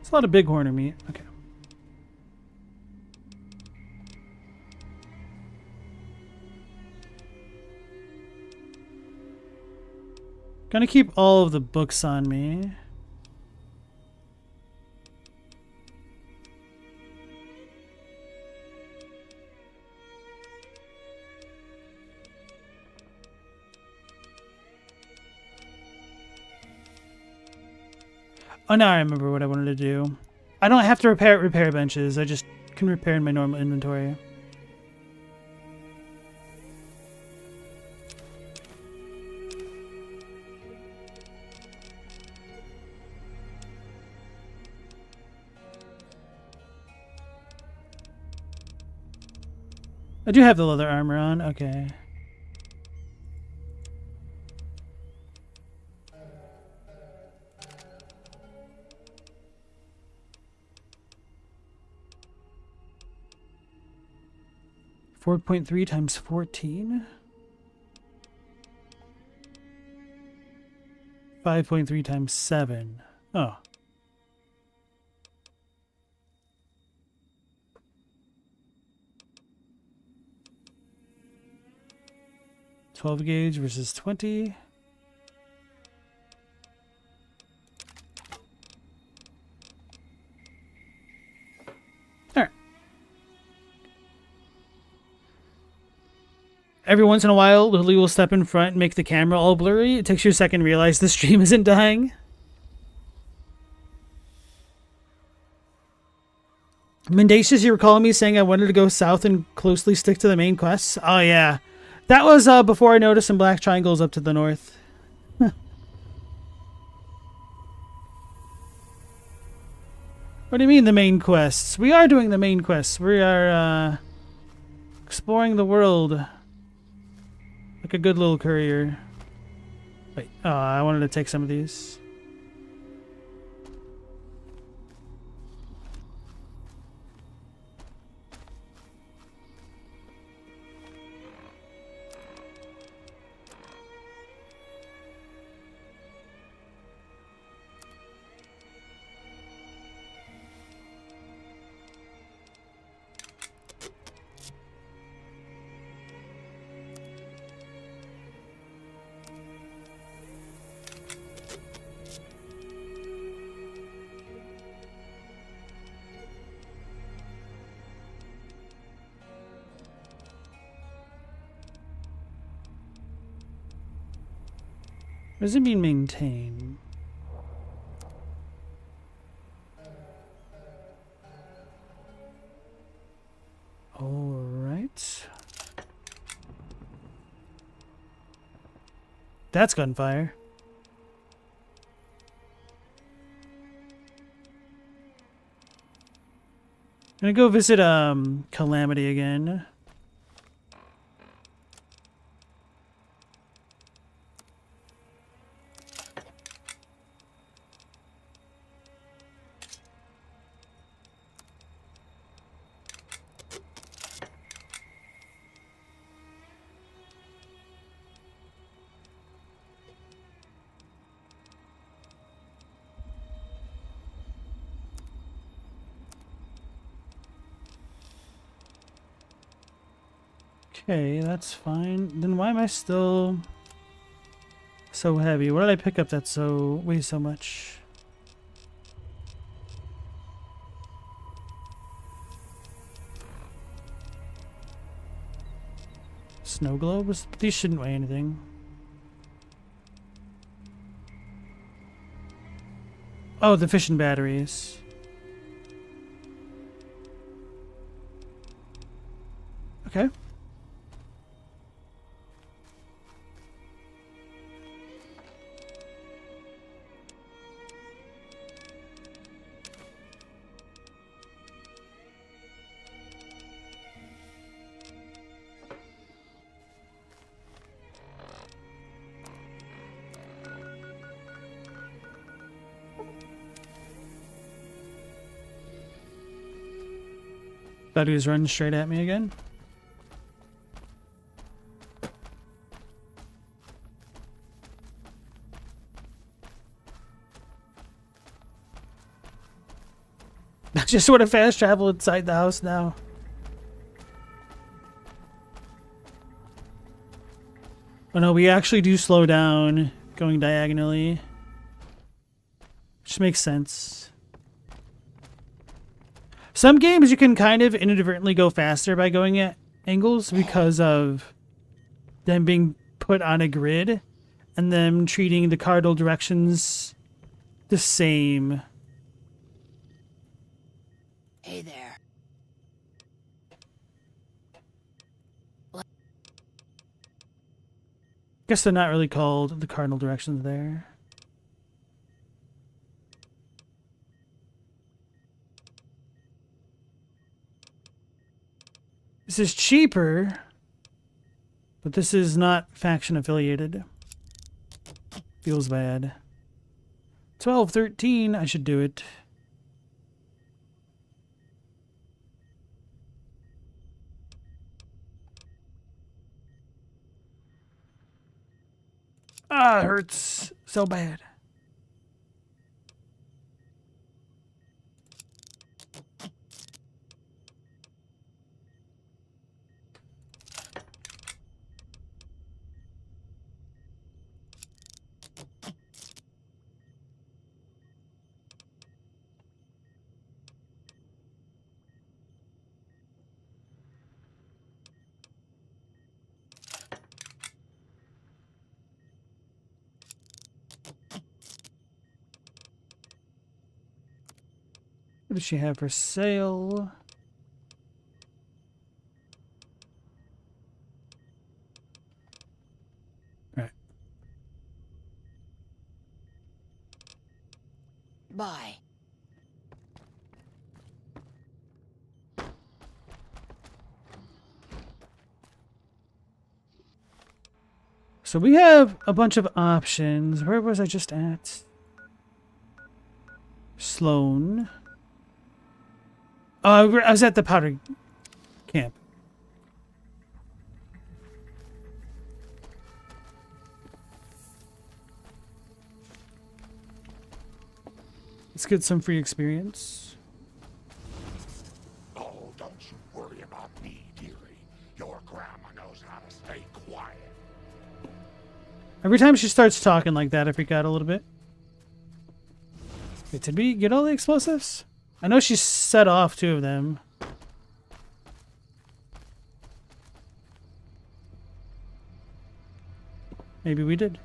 It's a lot of bighorn meat. Okay. Gonna keep all of the books on me. Oh, now I remember what I wanted to do. I don't have to repair benches. I just can repair in my normal inventory. I do have the leather armor on. Okay. $4.3 times 14. 5.3 times 7. Oh. $12 gauge versus 20. Every once in a while, Lily will step in front and make the camera all blurry. It takes you a second to realize the stream isn't dying. Mendacious, you were calling me saying I wanted to go south and closely stick to the main quests? Oh, yeah. That was before I noticed some black triangles up to the north. What do you mean the main quests? We are doing the main quests. We are exploring the world. Like a good little courier. Wait, oh, I wanted to take some of these. What does it mean maintain? All right. That's gunfire. I'm gonna go visit Calamity again. Okay, that's fine. Then why am I still so heavy? What did I pick up that weighs so much? Snow globes? These shouldn't weigh anything. Oh, the fishing batteries. Okay. Thought he was running straight at me again. I just want to fast travel inside the house now. Oh no, we actually do slow down going diagonally. Which makes sense. Some games you can kind of inadvertently go faster by going at angles because of them being put on a grid and them treating the cardinal directions the same. Hey there. Guess they're not really called the cardinal directions there. This is cheaper, but this is not faction affiliated. Feels bad. 12, 13, I should do it. Ah, it hurts so bad. What does she have for sale? Right. Bye. So we have a bunch of options. Where was I just at? Sloan. Oh, I was at the powder camp. Let's get some free experience. Oh, don't you worry about me, dearie. Your grandma knows how to stay quiet. Every time she starts talking like that, I freak out a little bit. Wait, did we get all the explosives? I know she set off 2 of them. Maybe we did.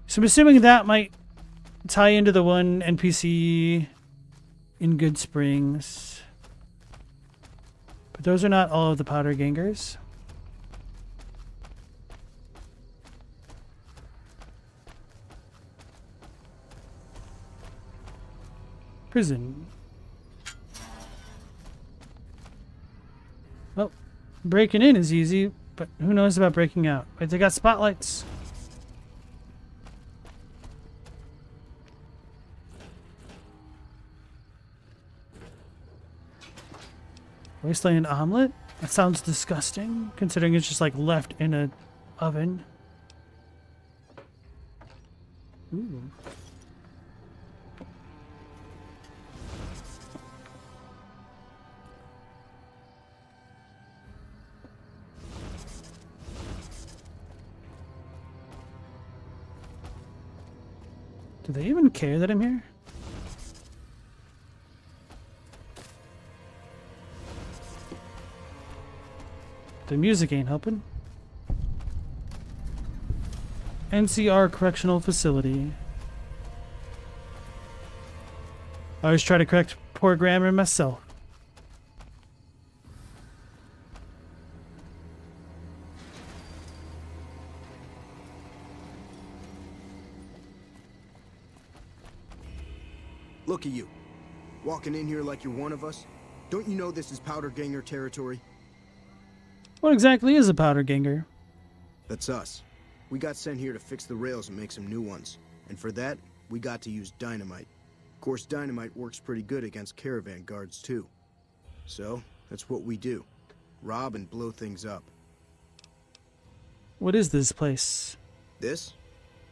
So I'm assuming that might tie into the one NPC in Good Springs. But those are not all of the powder gangers. Prison. Well, breaking in is easy, but who knows about breaking out? Wait, they got spotlights. Wasteland omelet? That sounds disgusting, considering it's just like left in an oven. Ooh. Do they even care that I'm here? The music ain't helping. NCR Correctional Facility. I always try to correct poor grammar myself. Look at you. Walking in here like you're one of us. Don't you know this is Powder Ganger territory? What exactly is a powder ganger? That's us. We got sent here to fix the rails and make some new ones. And for that, we got to use dynamite. Of course, dynamite works pretty good against caravan guards, too. So, that's what we do. Rob and blow things up. What is this place? This?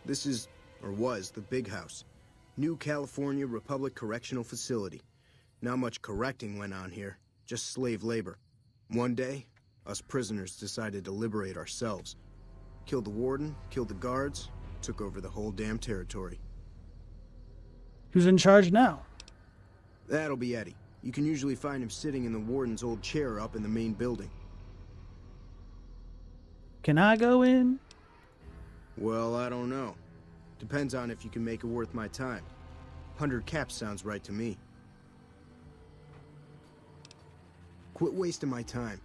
This is, or was, the Big House. New California Republic Correctional Facility. Not much correcting went on here, just slave labor. One day, Us prisoners decided to liberate ourselves. Killed the warden, killed the guards, took over the whole damn territory. Who's in charge now? That'll be Eddie. You can usually find him sitting in the warden's old chair up in the main building. Can I go in? Well, I don't know. Depends on if you can make it worth my time. 100 caps sounds right to me. Quit wasting my time.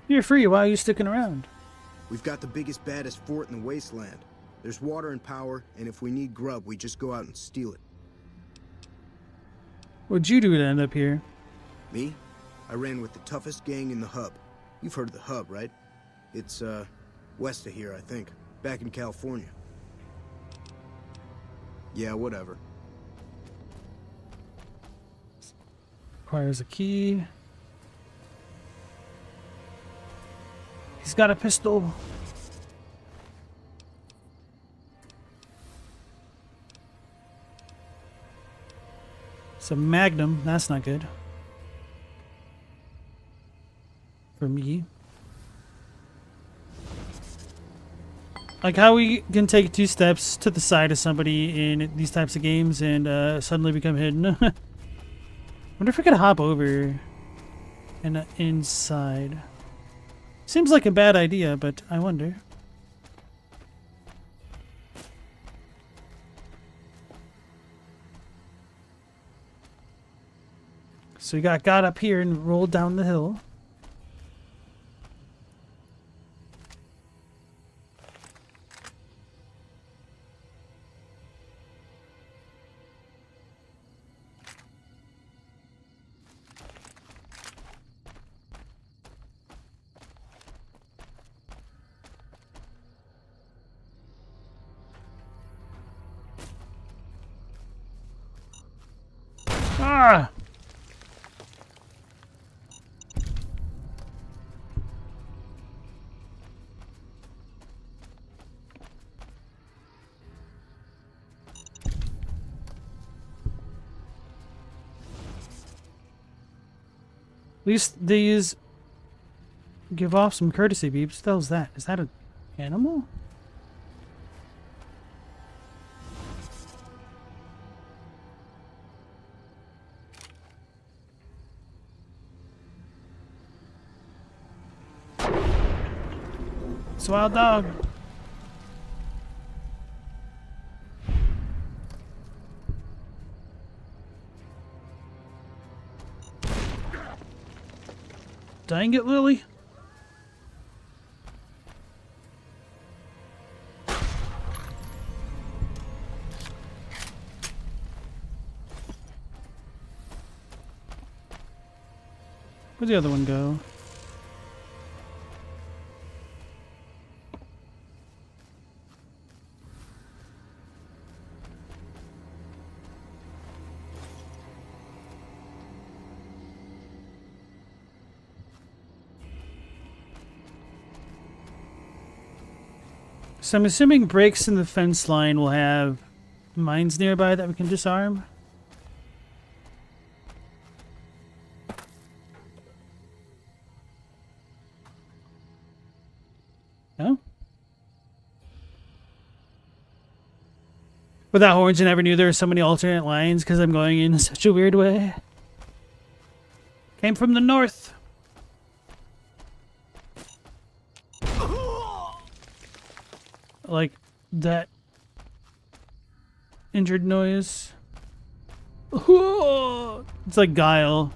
You're free. Why are you sticking around? We've got the biggest, baddest fort in the wasteland. There's water and power, and if we need grub, we just go out and steal it. What'd you do to end up here? Me? I ran with the toughest gang in the hub. You've heard of the hub, right? It's, west of here, I think. Back in California. Yeah, whatever. Requires a key. He's got a pistol. It's a Magnum. That's not good. For me. Like how we can take 2 steps to the side of somebody in these types of games and suddenly become hidden. Wonder if we could hop over and inside. Seems like a bad idea, but I wonder. So we got up here and rolled down the hill. Ah! At least these give off some courtesy beeps. What the hell's that? Is that an animal? It's a wild dog. Dang it, Lily. Where'd the other one go? So I'm assuming breaks in the fence line will have mines nearby that we can disarm. No? Without horns, I never knew there were so many alternate lines because I'm going in such a weird way. Came from the north. Like that injured noise. It's like Guile.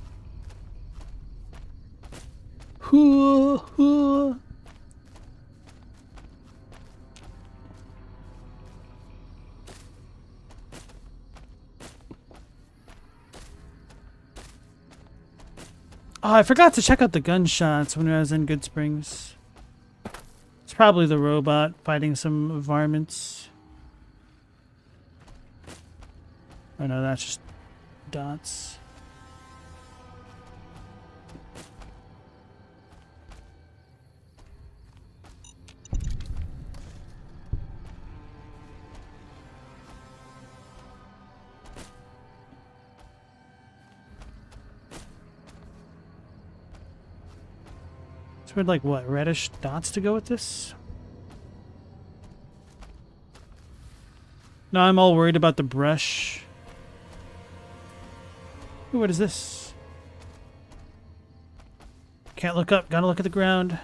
Oh, I forgot to check out the gunshots when I was in Good Springs. It's probably the robot fighting some varmints. Oh no, that's just dots. So we'd like what? Reddish dots to go with this? No, I'm all worried about the brush. Ooh, what is this? Can't look up, gotta look at the ground.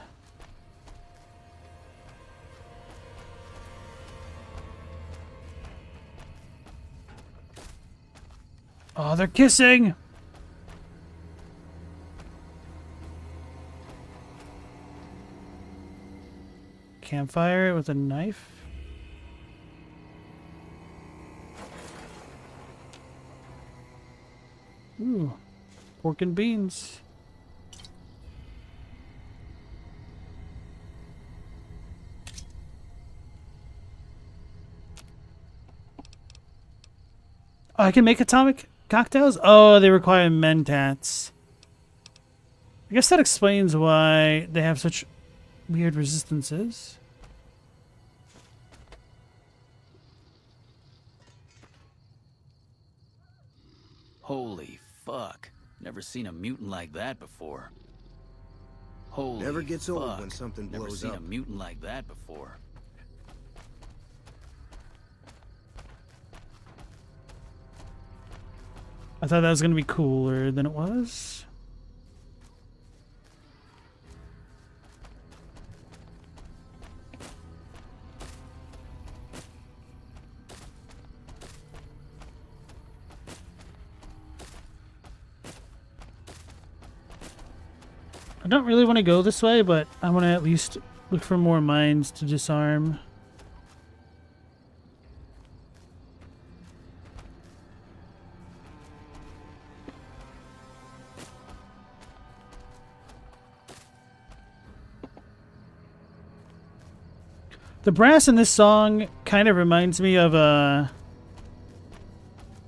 Oh, they're kissing! Campfire with a knife? Ooh, pork and beans. Oh, I can make atomic cocktails? Oh, they require mentats. I guess that explains why they have such weird resistances. Holy fuck. Never seen a mutant like that before. Holy Never gets fuck. old when something blows Never up. seen a mutant like that before. I thought that was going to be cooler than it was. I don't really want to go this way, but I want to at least look for more mines to disarm. The brass in this song kind of reminds me of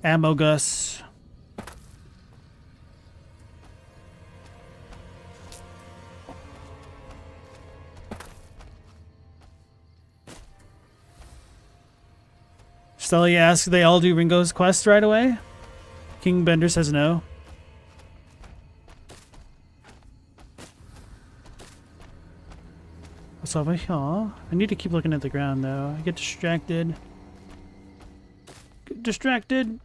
Amogus. Stelly asks, they all do Ringo's quest right away? King Bender says no. What's over here? I need to keep looking at the ground though. I get distracted. Get distracted.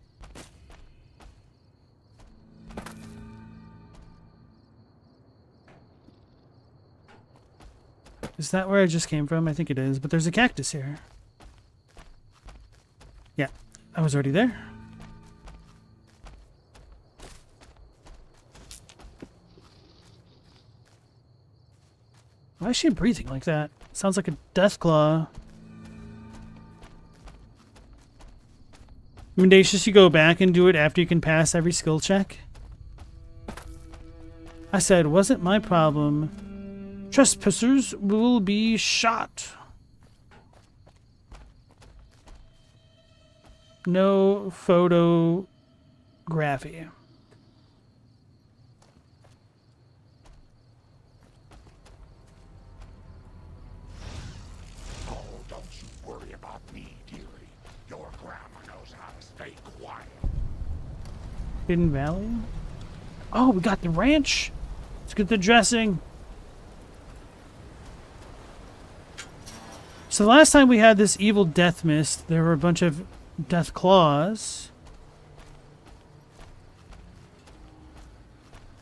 Is that where I just came from? I think it is, but there's a cactus here. Yeah, I was already there. Why is she breathing like that? Sounds like a Deathclaw. Mendacious, you go back and do it after you can pass every skill check? I said, wasn't my problem. Trespassers will be shot. No photography. Oh, don't you worry about me, dearie. Your grandma knows how to stay quiet. Hidden Valley? Oh, we got the ranch. Let's get the dressing. So the last time we had this evil death mist, there were a bunch of Deathclaws.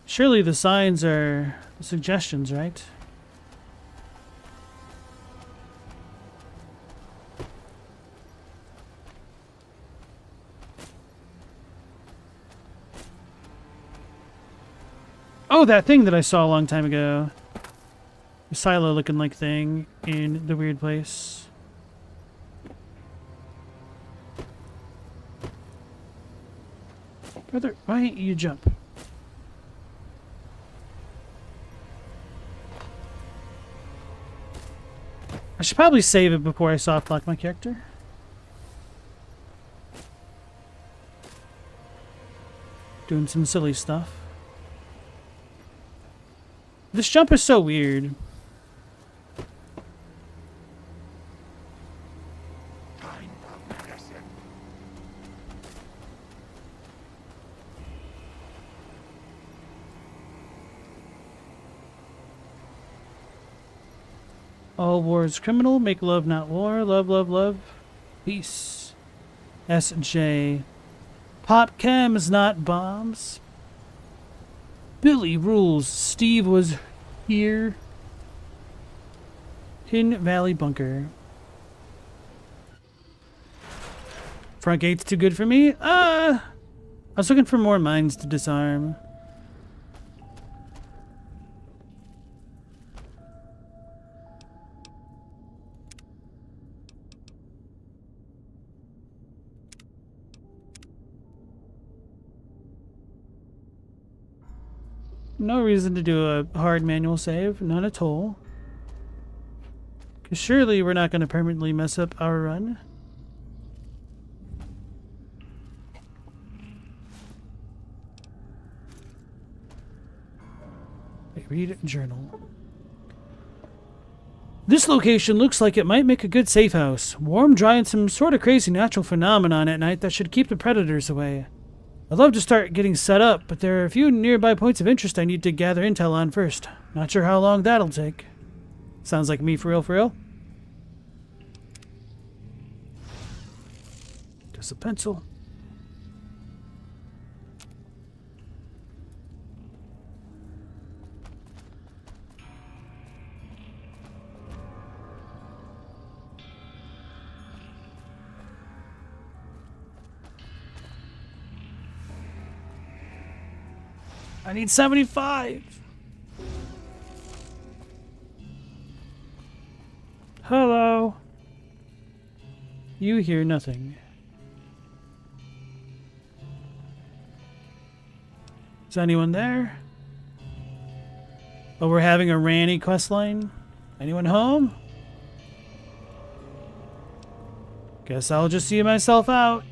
Surely the signs are suggestions, right? Oh, that thing that I saw a long time ago. The silo-looking like thing in the weird place. Brother, why ain't you jump? I should probably save it before I soft lock my character. Doing some silly stuff. This jump is so weird. Time for medicine. All war is criminal. Make love, not war. Love, love, love. Peace. SJ. Pop chems, not bombs. Billy rules. Steve was here. Hidden Valley Bunker. Front gate's too good for me. I was looking for more mines to disarm. No reason to do a hard manual save. None at all. Because surely we're not going to permanently mess up our run. Read journal. This location looks like it might make a good safe house. Warm, dry, and some sort of crazy natural phenomenon at night that should keep the predators away. I'd love to start getting set up, but there are a few nearby points of interest I need to gather intel on first. Not sure how long that'll take. Sounds like me for real, for real. Just a pencil. I need 75. Hello. You hear nothing. Is anyone there? Oh, we're having a Ranny questline? Anyone home? Guess I'll just see myself out.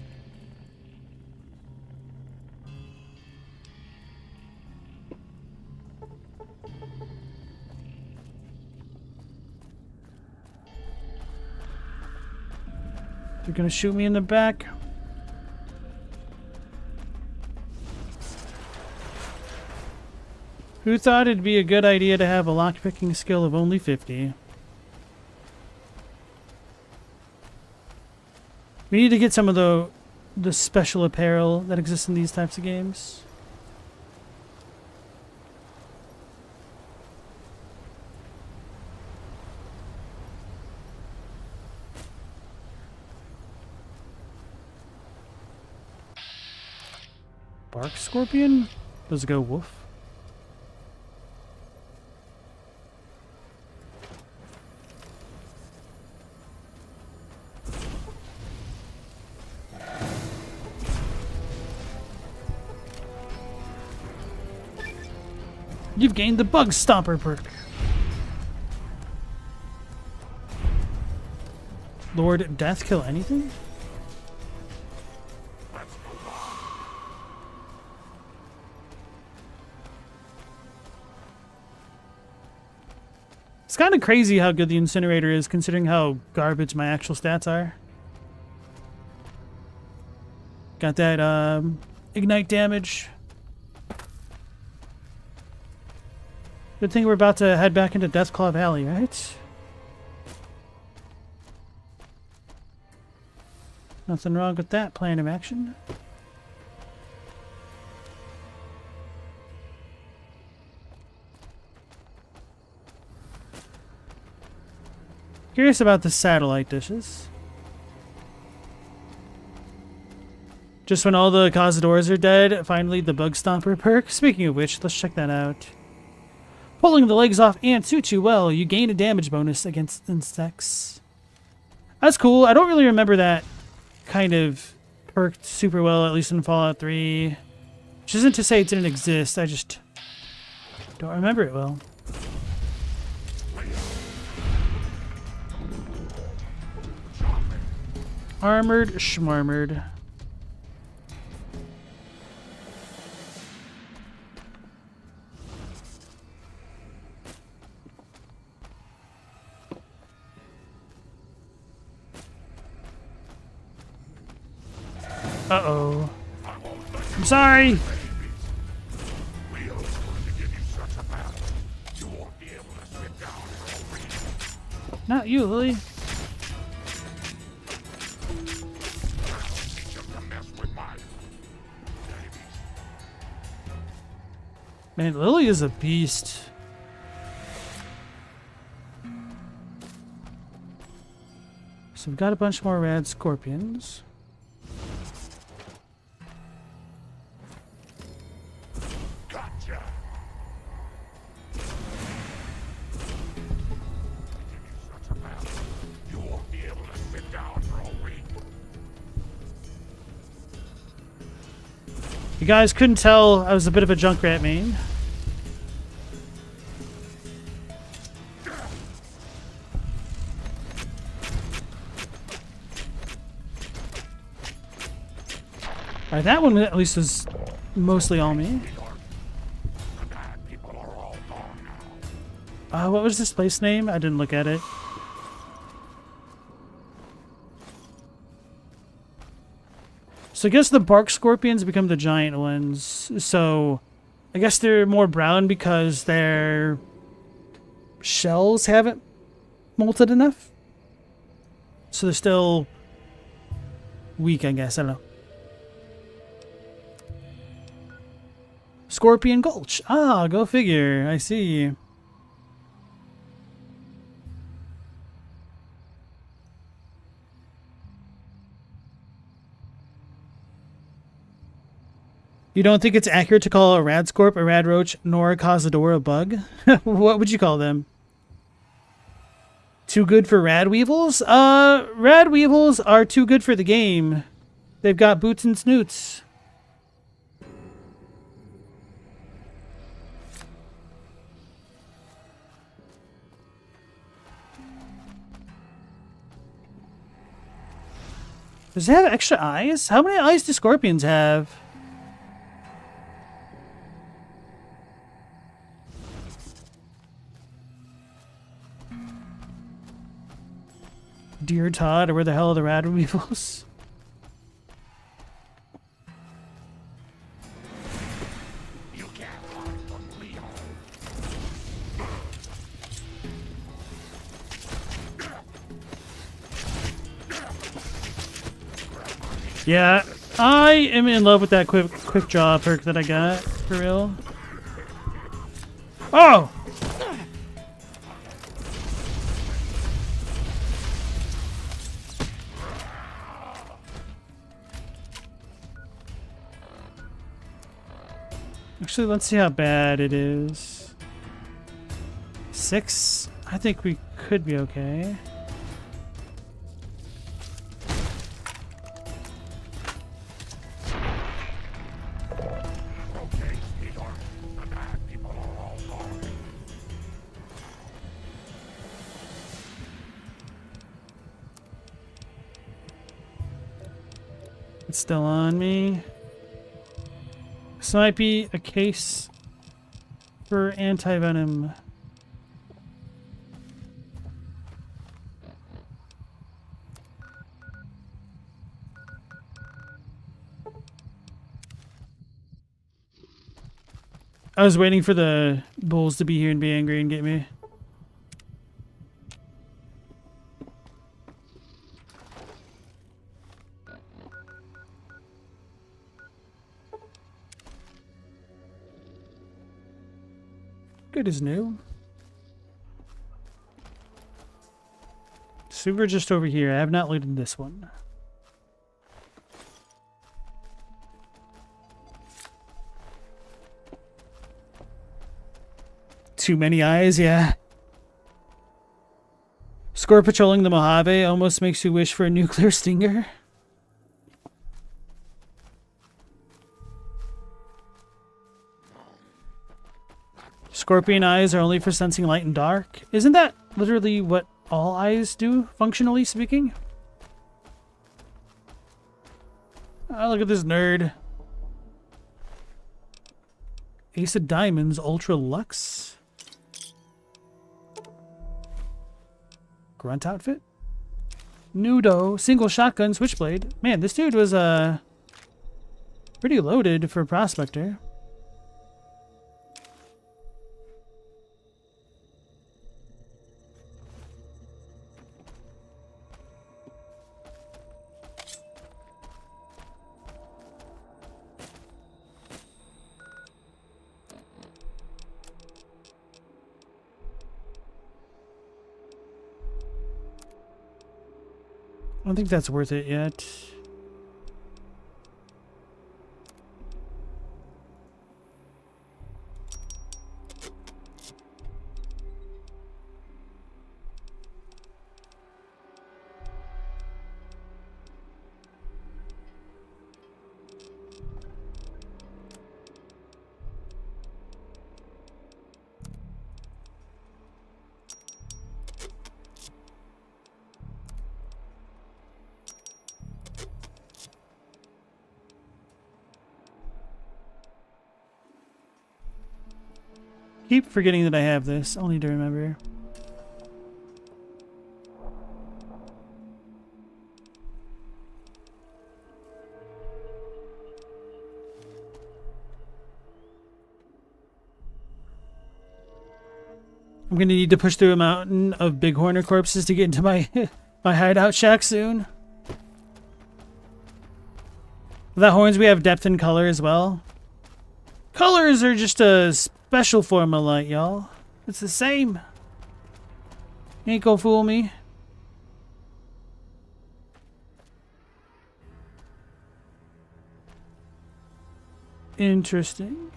They're gonna shoot me in the back. Who thought it'd be a good idea to have a lockpicking skill of only 50? We need to get some of the special apparel that exists in these types of games. Bark scorpion? Does it go woof? You've gained the Bug Stomper perk. Lord Death kill anything? It's kind of crazy how good the incinerator is considering how garbage my actual stats are. Got that ignite damage. Good thing we're about to head back into Deathclaw Valley, right? Nothing wrong with that plan of action. Curious about the satellite dishes. Just when all the Cazadors are dead, finally the Bug Stomper perk. Speaking of which, let's check that out. Pulling the legs off ants suits you well. You gain a damage bonus against insects. That's cool. I don't really remember that kind of perked super well, at least in Fallout 3. Which isn't to say it didn't exist, I just don't remember it well. Armored schmarmored. Uh-oh. I'm sorry! Not you, Lily. Man, Lily is a beast. So we've got a bunch more rad scorpions. Gotcha. You won't be able to sit down for a week. You guys couldn't tell I was a bit of a Junkrat main. Alright, that one at least was mostly all me. What was this place name? I didn't look at it. So I guess the bark scorpions become the giant ones. So I guess they're more brown because their shells haven't molted enough. So they're still weak, I guess. I don't know. Scorpion Gulch. Ah, go figure. I see. You don't think it's accurate to call a Radscorp a Radroach nor a Cazador a bug? What would you call them? Too good for Radweevils? Radweevils are too good for the game. They've got boots and snoots. Does it have extra eyes? How many eyes do scorpions have? Dear Todd, or where the hell are the Radweevils? Yeah, I am in love with that quick draw perk that I got, for real. Oh! Actually, let's see how bad it is. 6? I think we could be okay. It's still on me. This might be a case for anti-venom. I was waiting for the bulls to be here and be angry and get me. Good as new. So we're just over here. I have not looted this one. Too many eyes, yeah. Score patrolling the Mojave almost makes you wish for a nuclear stinger. Scorpion eyes are only for sensing light and dark. Isn't that literally what all eyes do, functionally speaking? Oh, look at this nerd. Ace of Diamonds Ultra Lux. Grunt outfit. Nudo. Single shotgun switchblade. Man, this dude was pretty loaded for a prospector. don't think that's worth it yet. Keep forgetting that I have this. I'll need to remember. I'm gonna need to push through a mountain of big horner corpses to get into my my hideout shack soon. Without horns, we have depth and color as well. Colors are just a special form of light, y'all. It's the same. Ain't gonna fool me. Interesting.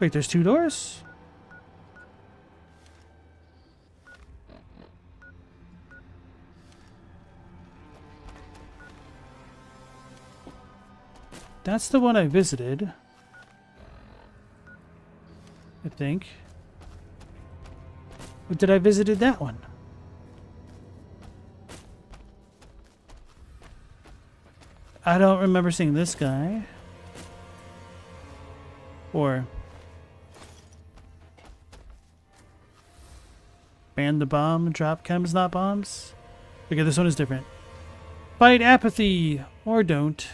Wait, there's 2 doors? That's the one I visited. I think. Or did I visited that one? I don't remember seeing this guy. Or ban the bomb, drop chems, not bombs. Okay, this one is different. Fight apathy, or don't.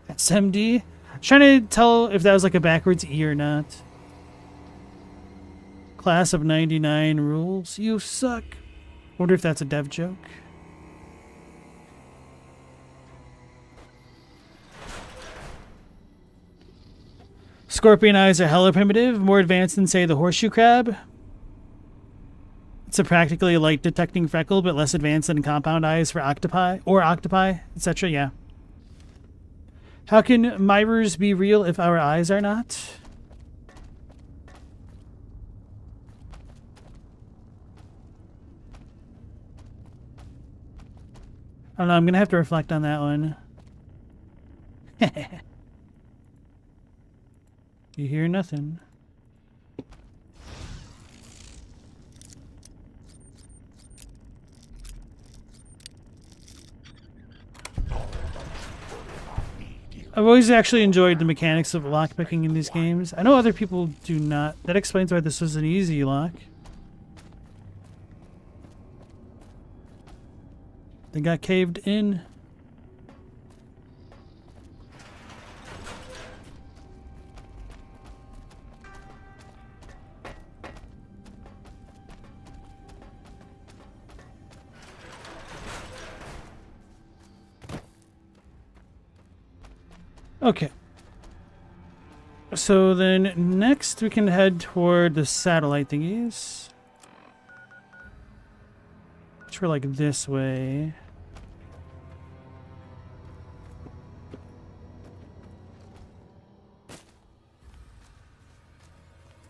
SMD? I'm trying to tell if that was like a backwards E or not. Class of 99 rules. You suck. Wonder if that's a dev joke. Scorpion eyes are hella primitive, more advanced than, say, the horseshoe crab. It's a practically light detecting freckle, but less advanced than compound eyes for octopi, etc. Yeah. How can mirrors be real if our eyes are not? I don't know, I'm gonna have to reflect on that one. You hear nothing. I've always actually enjoyed the mechanics of lockpicking in these games. I know other people do not. That explains why this was an easy lock. They got caved in. Okay. So then next we can head toward the satellite thingies. Which were like this way.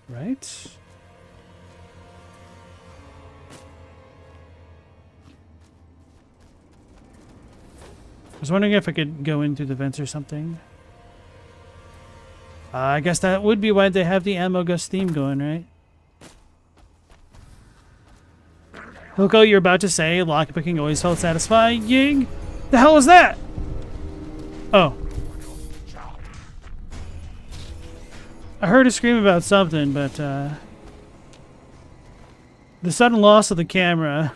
Right? I was wondering if I could go in through the vents or something. I guess that would be why they have the Ammo Gus theme going, right? Hilko, you're about to say lockpicking always felt satisfying. The hell is that? Oh. I heard a scream about something, but the sudden loss of the camera.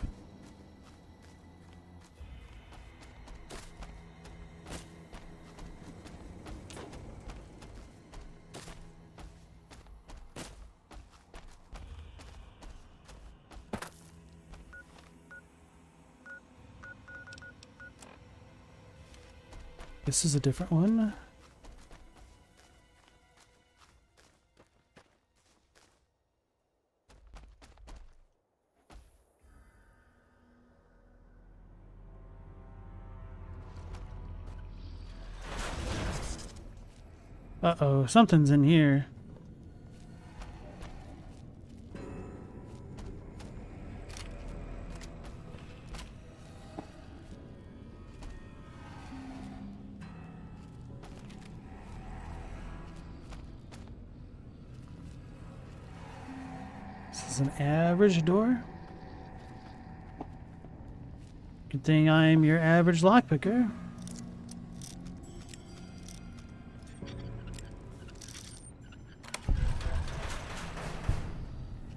This is a different one. Uh-oh, something's in here. This is an average door. Good thing I'm your average lockpicker.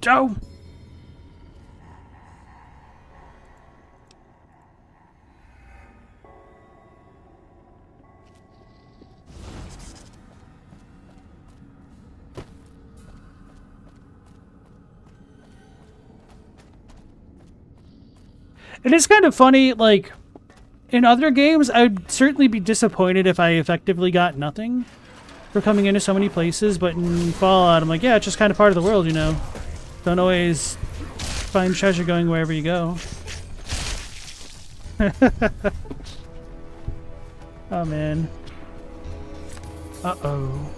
Joe! It is kind of funny, like, in other games, I'd certainly be disappointed if I effectively got nothing for coming into so many places, but in Fallout, I'm like, yeah, it's just kind of part of the world, you know? Don't always find treasure going wherever you go. Oh, man. Uh-oh.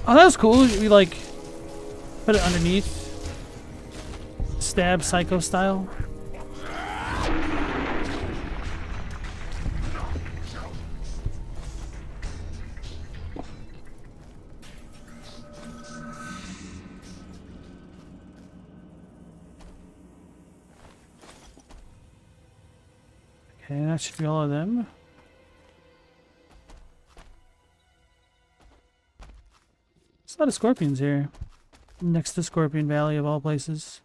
Oh, that was cool. We, like, put it underneath. Stab psycho style. Okay, that should be all of them. There's a lot of scorpions here. Next to Scorpion Valley of all places.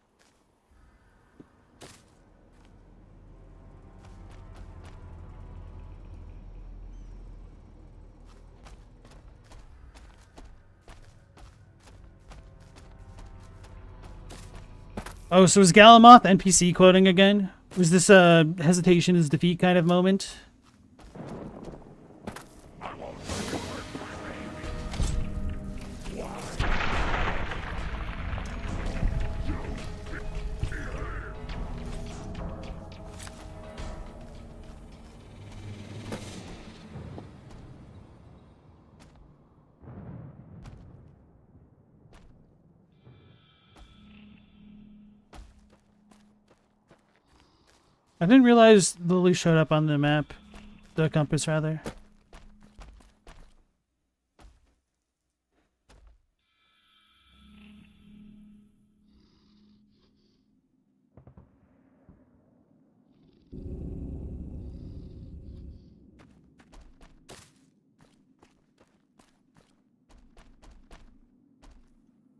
Oh, so is Galamoth NPC quoting again? Was this a hesitation is defeat kind of moment? I didn't realize Lily showed up on the map. The compass, rather.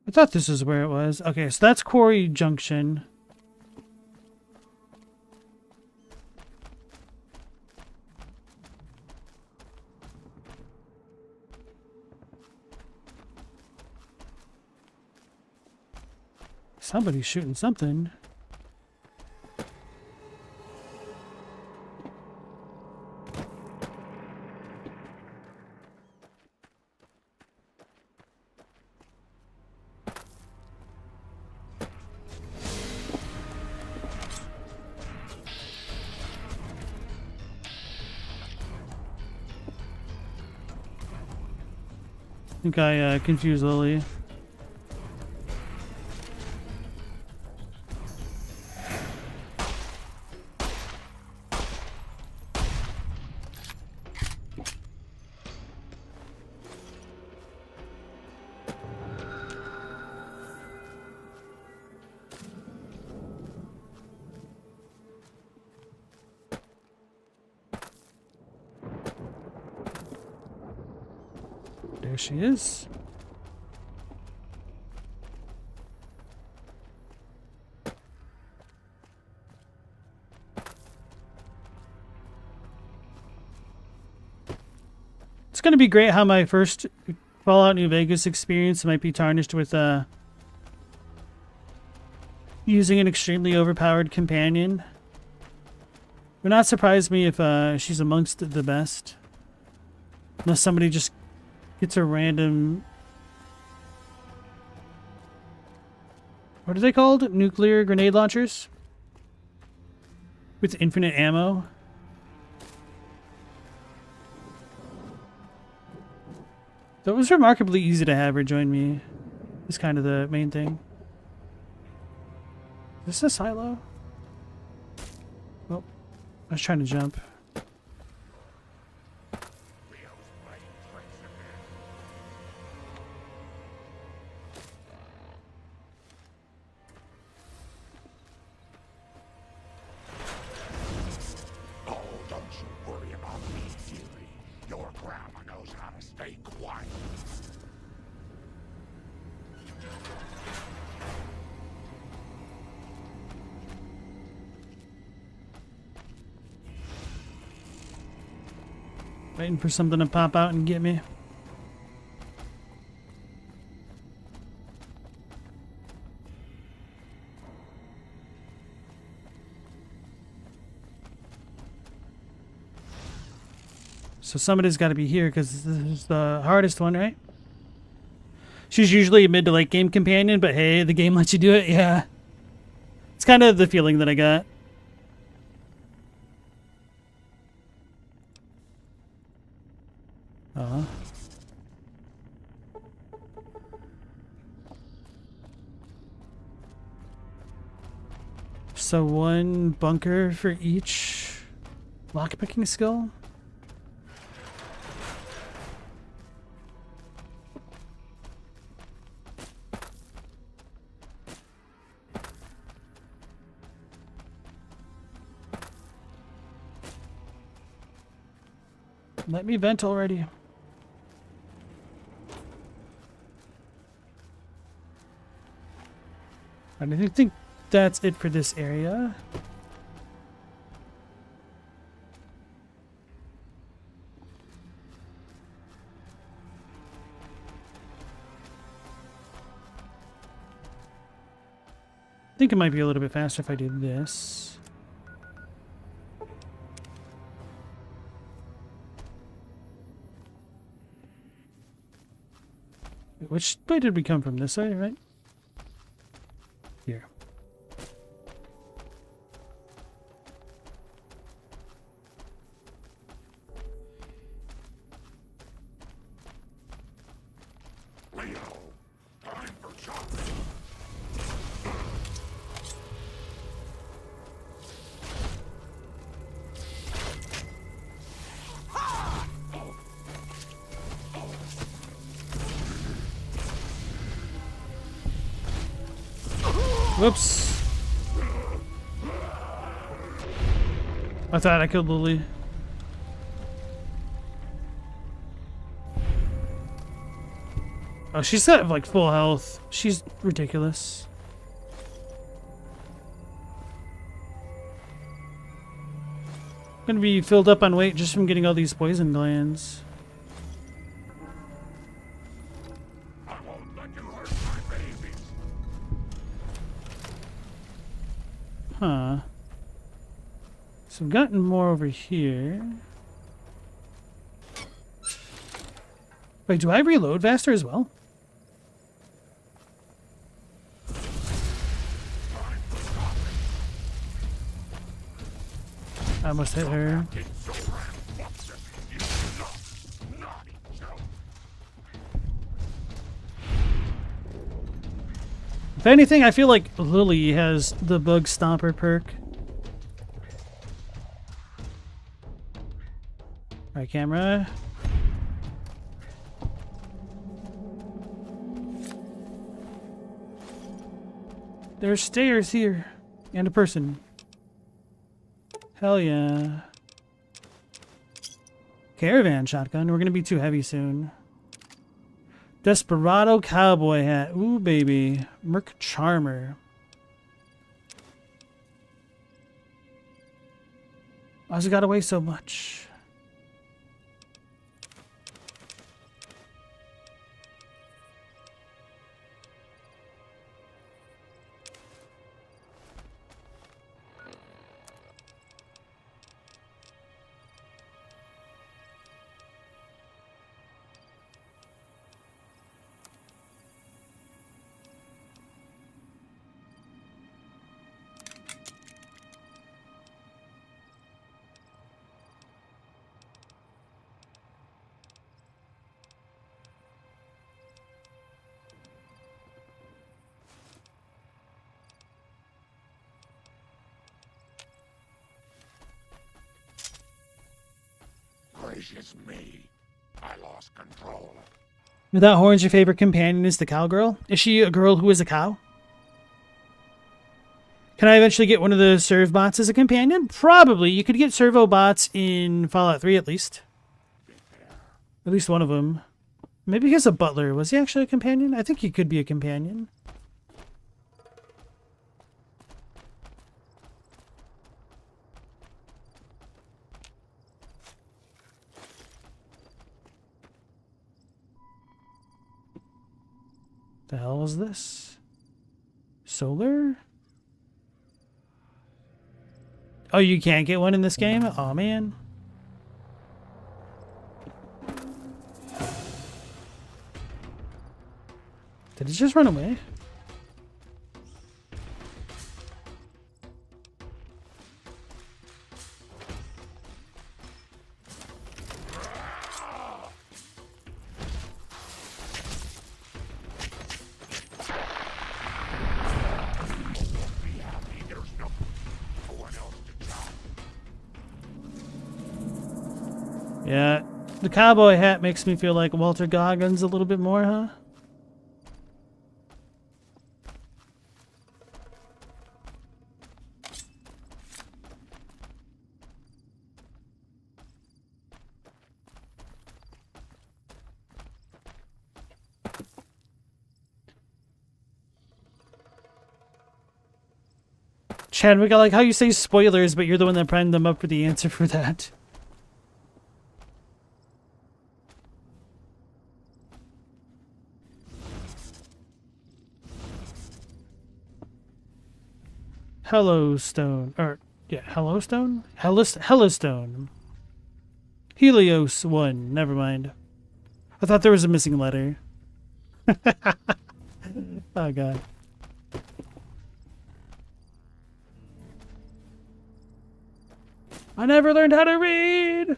I thought this is where it was. Okay, so that's Quarry Junction. Somebody's shooting something. I think I confused Lily. There she is. It's going to be great how my first Fallout New Vegas experience might be tarnished with using an extremely overpowered companion. Would not surprise me if she's amongst the best. Unless somebody just gets a random... What are they called? Nuclear grenade launchers? With infinite ammo? So it was remarkably easy to have her join me. Is kind of the main thing. Is this a silo? Oh, I was trying to jump. Oh, don't you worry about me, dearie. Your grandma knows how to stay quiet. Waiting for something to pop out and get me. So somebody's got to be here because this is the hardest one, right? She's usually a mid to late game companion, but hey, the game lets you do it. Yeah. It's kind of the feeling that I got. So one bunker for each lockpicking skill? Let me vent already. I think that's it for this area. I think it might be a little bit faster if I do this. Which way did we come from? This way, right? Here. Leo, time for chocolate. Whoops. I thought I killed Lily. Oh, she's got like full health. She's ridiculous. I'm gonna be filled up on weight just from getting all these poison glands. I won't let you hurt my babies. Huh. So I've gotten more over here. Wait, do I reload faster as well? I almost hit her. If anything, I feel like Lily has the bug stomper perk. Alright, camera. There's stairs here. And a person. Hell yeah. Caravan shotgun. We're gonna be too heavy soon. Desperado cowboy hat. Ooh, baby. Merc charmer. Why's it gotta weigh so much? foolish as me. I lost control. Without horns, your favorite companion is the cowgirl? Is she a girl who is a cow? Can I eventually get one of the serve bots as a companion? Probably. You could get servo bots in Fallout 3 at least. At least one of them. Maybe he has a butler. Was he actually a companion? I think he could be a companion. The hell was this? Solar? Oh, you can't get one in this game? Oh, man. Did he just run away? Yeah, the cowboy hat makes me feel like Walter Goggins a little bit more, huh? Chadwick, I like how you say spoilers, but you're the one that primed them up for the answer for that. Hellostone, or yeah, Hellostone? Hellostone. Helios 1, never mind. I thought there was a missing letter. Oh god. I never learned how to read!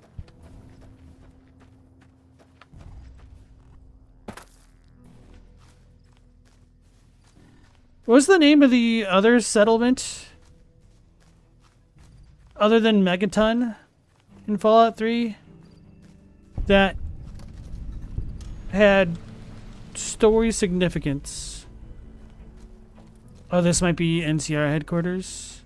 What's the name of the other settlement? Other than Megaton in Fallout 3? That had story significance. Oh, this might be NCR headquarters.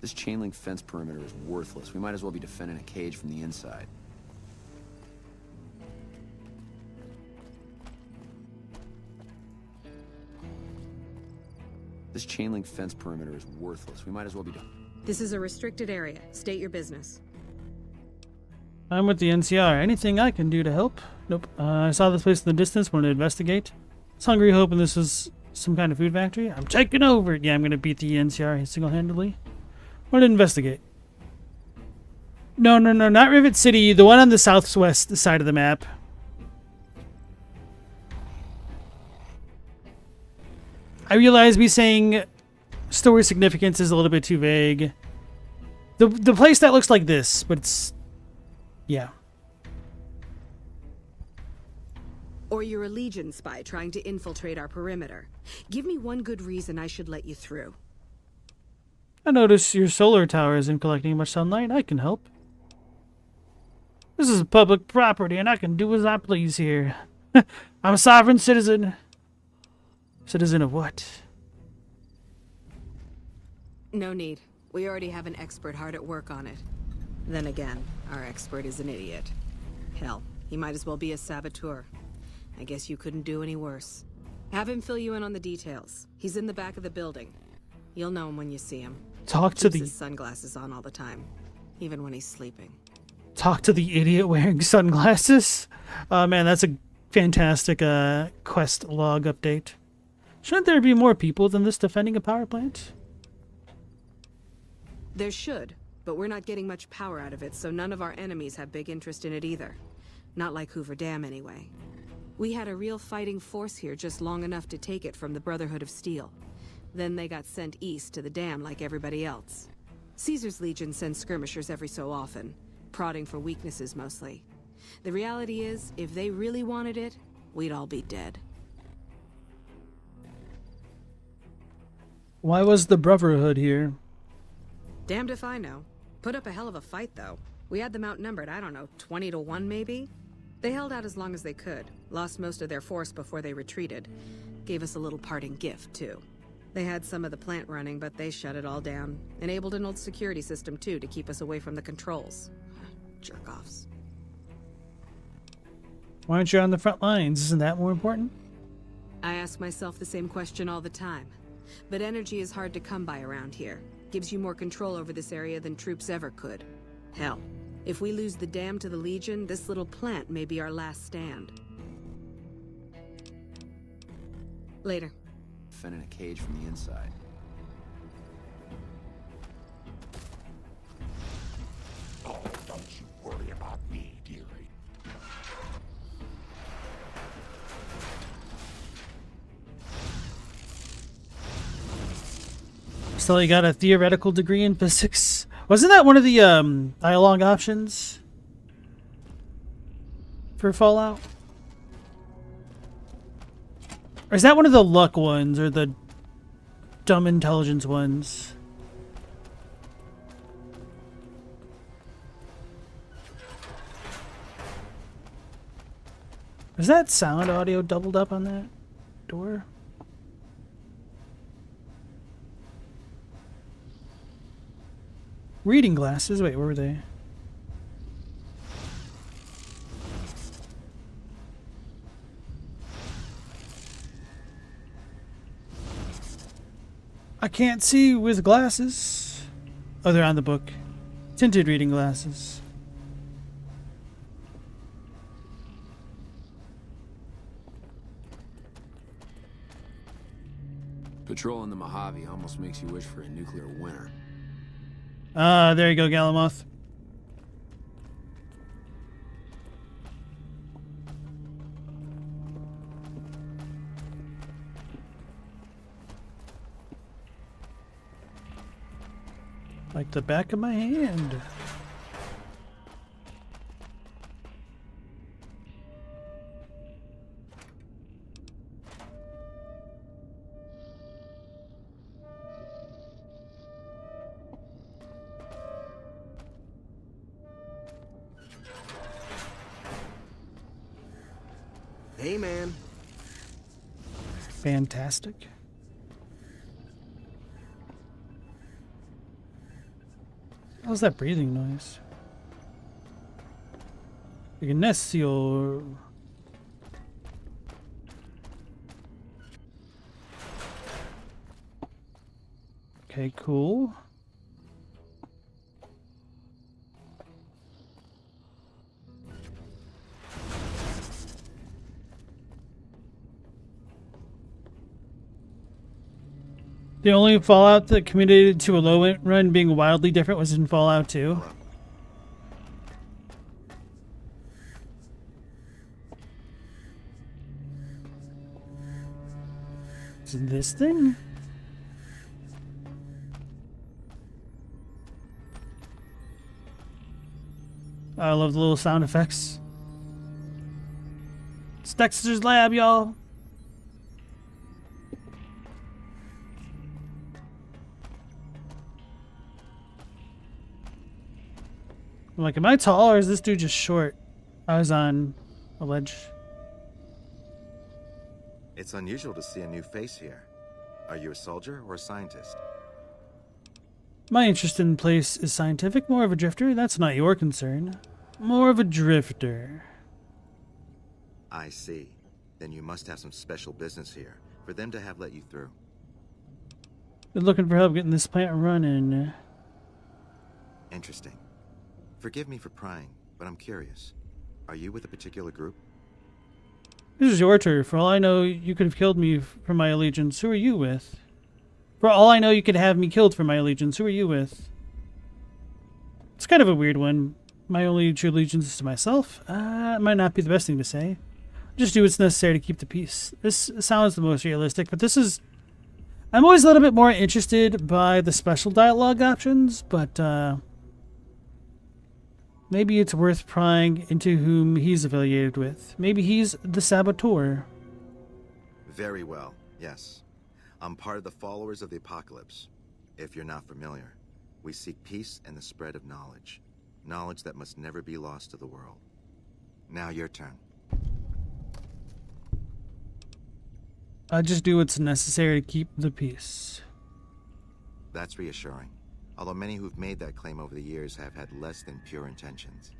This chain link fence perimeter is worthless. We might as well be defending a cage from the inside. This chain link fence perimeter is worthless. We might as well be This is a restricted area. State your business. I'm with the NCR. Anything I can do to help? Nope. I saw this place in the distance, wanted to investigate. I was hungry, hoping this was some kind of food factory. I'm taking over. Yeah, I'm going to beat the NCR single-handedly. Wanted to investigate. No, not Rivet City. The one on the southwest side of the map. I realize me saying story significance is a little bit too vague. The place that looks like this, but it's... yeah. Or you're a Legion spy trying to infiltrate our perimeter. Give me one good reason I should let you through. I notice your solar tower isn't collecting much sunlight. I can help. This is public property, and I can do as I please here. I'm a sovereign citizen. Citizen of what? No need. We already have an expert hard at work on it. Then again, our expert is an idiot. Hell, he might as well be a saboteur. I guess you couldn't do any worse. Have him fill you in on the details. He's in the back of the building. You'll know him when you see him. Talk to the... Keeps his sunglasses on all the time, even when he's sleeping. Talk to the idiot wearing sunglasses? Man, that's a fantastic quest log update. Shouldn't there be more people than this defending a power plant? There should, but we're not getting much power out of it, so none of our enemies have big interest in it either. Not like Hoover Dam, anyway. We had a real fighting force here just long enough to take it from the Brotherhood of Steel. Then they got sent east to the dam like everybody else. Caesar's Legion sends skirmishers every so often, prodding for weaknesses mostly. The reality is, if they really wanted it, we'd all be dead. Why was the Brotherhood here? Damned if I know. Put up a hell of a fight, though. We had them outnumbered, I don't know, 20 to 1 maybe? They held out as long as they could, lost most of their force before they retreated. Gave us a little parting gift, too. They had some of the plant running, but they shut it all down. Enabled an old security system, too, to keep us away from the controls. Jerk-offs. Why aren't you on the front lines? Isn't that more important? I ask myself the same question all the time. But energy is hard to come by around here. Gives you more control over this area than troops ever could. Hell, if we lose the dam to the Legion, this little plant may be our last stand. Later. Finn in a cage from the inside. Oh, don't you worry about me, dearie. So you got a theoretical degree in physics. Wasn't that one of the dialogue options for Fallout? Or is that one of the luck ones or the dumb intelligence ones? Is that sound audio doubled up on that door? Reading glasses? Wait, where were they? I can't see with glasses. Oh, they're on the book. Tinted reading glasses. Patrolling the Mojave almost makes you wish for a nuclear winter. Ah, there you go, Galamoth. Like the back of my hand. Hey, man. Fantastic. What was that breathing noise? Ignacio. Okay, cool. The only Fallout that committed to a low run being wildly different was in Fallout 2. Is it this thing? I love the little sound effects. It's Dexter's lab, y'all. I'm like, am I tall or is this dude just short? I was on a ledge. It's unusual to see a new face here. Are you a soldier or a scientist? My interest in place is scientific, more of a drifter. That's not your concern. More of a drifter. I see. Then you must have some special business here for them to have let you through. Been looking for help getting this plant running. Interesting. Forgive me for prying, but I'm curious. Are you with a particular group? This is your turf. For all I know, you could have killed me for my allegiance. Who are you with? For all I know, you could have me killed for my allegiance. Who are you with? It's kind of a weird one. My only true allegiance is to myself. It might not be the best thing to say. Just do what's necessary to keep the peace. This sounds the most realistic, but this is... I'm always a little bit more interested by the special dialogue options, but maybe it's worth prying into whom he's affiliated with. Maybe he's the saboteur. Very well, yes. I'm part of the followers of the apocalypse, if you're not familiar. We seek peace and the spread of knowledge. Knowledge that must never be lost to the world. Now your turn. I just do what's necessary to keep the peace. That's reassuring. Although many who've made that claim over the years have had less than pure intentions.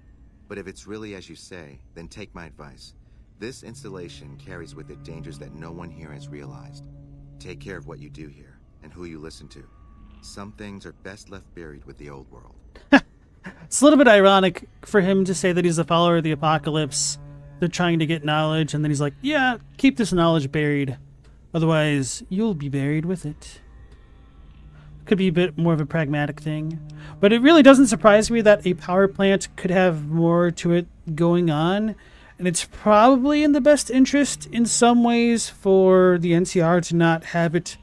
But if it's really as you say, then take my advice. This installation carries with it dangers that no one here has realized. Take care of what you do here, and who you listen to. Some things are best left buried with the old world. It's a little bit ironic for him to say that he's a follower of the apocalypse. They're trying to get knowledge, and then he's like, yeah, keep this knowledge buried. Otherwise, you'll be buried with it. Could be a bit more of a pragmatic thing. But it really doesn't surprise me that a power plant could have more to it going on. And it's probably in the best interest in some ways for the NCR to not have it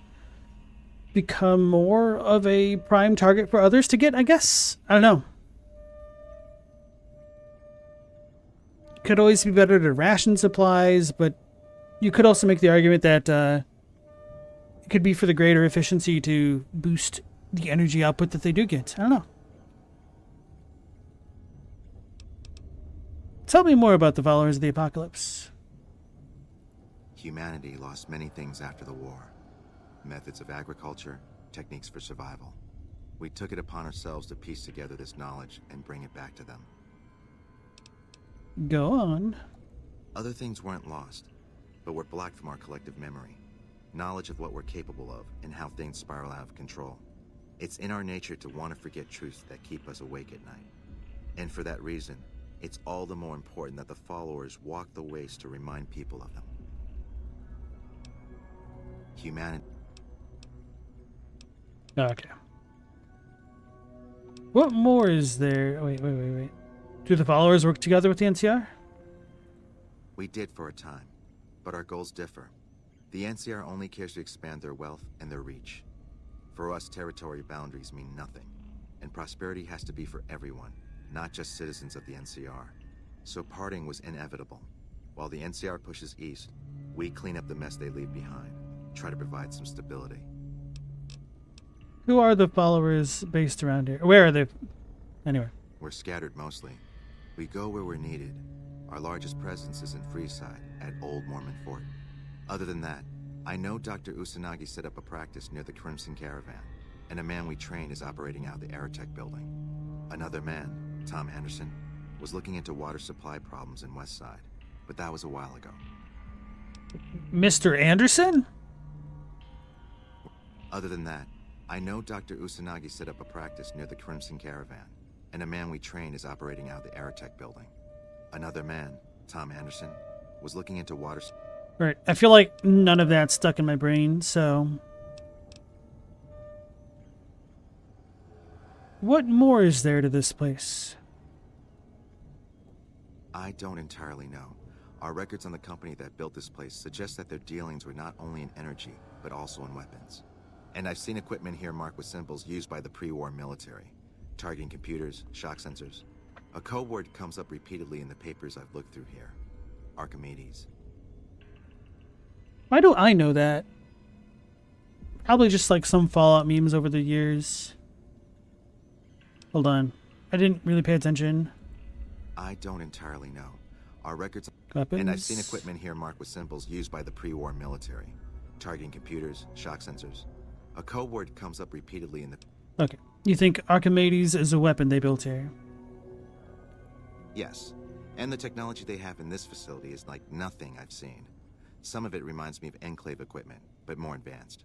become more of a prime target for others to get, I guess. I don't know. Could always be better to ration supplies, but you could also make the argument that it could be for the greater efficiency to boost the energy output that they do get. I don't know. Tell me more about the followers of the apocalypse. Humanity lost many things after the war. Methods of agriculture, techniques for survival. We took it upon ourselves to piece together this knowledge and bring it back to them. Go on. Other things weren't lost, but were blocked from our collective memory. Knowledge of what we're capable of and how things spiral out of control. It's in our nature to want to forget truths that keep us awake at night. And for that reason, it's all the more important that the followers walk the ways to remind people of them. Humanity. Okay. What more is there? Wait. Do the followers work together with the NCR? We did for a time, but our goals differ. The NCR only cares to expand their wealth and their reach. For us, territory boundaries mean nothing, and prosperity has to be for everyone, not just citizens of the NCR. So parting was inevitable. While the NCR pushes east, we clean up the mess they leave behind, try to provide some stability. Who are the followers based around here? Where are they? Anyway. We're scattered mostly. We go where we're needed. Our largest presence is in Freeside, at Old Mormon Fort. Other than that, I know Dr. Usanagi set up a practice near the Crimson Caravan, and a man we trained is operating out the Aerotech building. Another man, Tom Anderson, was looking into water supply problems in Westside, but that was a while ago. Mr. Anderson? Other than that, I know Dr. Usanagi set up a practice near the Crimson Caravan, and a man we trained is operating out the Aerotech building. Another man, Tom Anderson, was looking into water... Right. I feel like none of that stuck in my brain, so... What more is there to this place? I don't entirely know. Our records on the company that built this place suggest that their dealings were not only in energy, but also in weapons. And I've seen equipment here marked with symbols used by the pre-war military. Targeting computers, shock sensors. A code word comes up repeatedly in the papers I've looked through here. Archimedes. Why do I know that? Probably just like some Fallout memes over the years. Hold on. I didn't really pay attention. I don't entirely know. Our records... Weapons. And I've seen equipment here marked with symbols used by the pre-war military. Targeting computers, shock sensors. A code word comes up repeatedly in the... Okay. You think Archimedes is a weapon they built here? Yes. And the technology they have in this facility is like nothing I've seen. Some of it reminds me of Enclave equipment, but more advanced.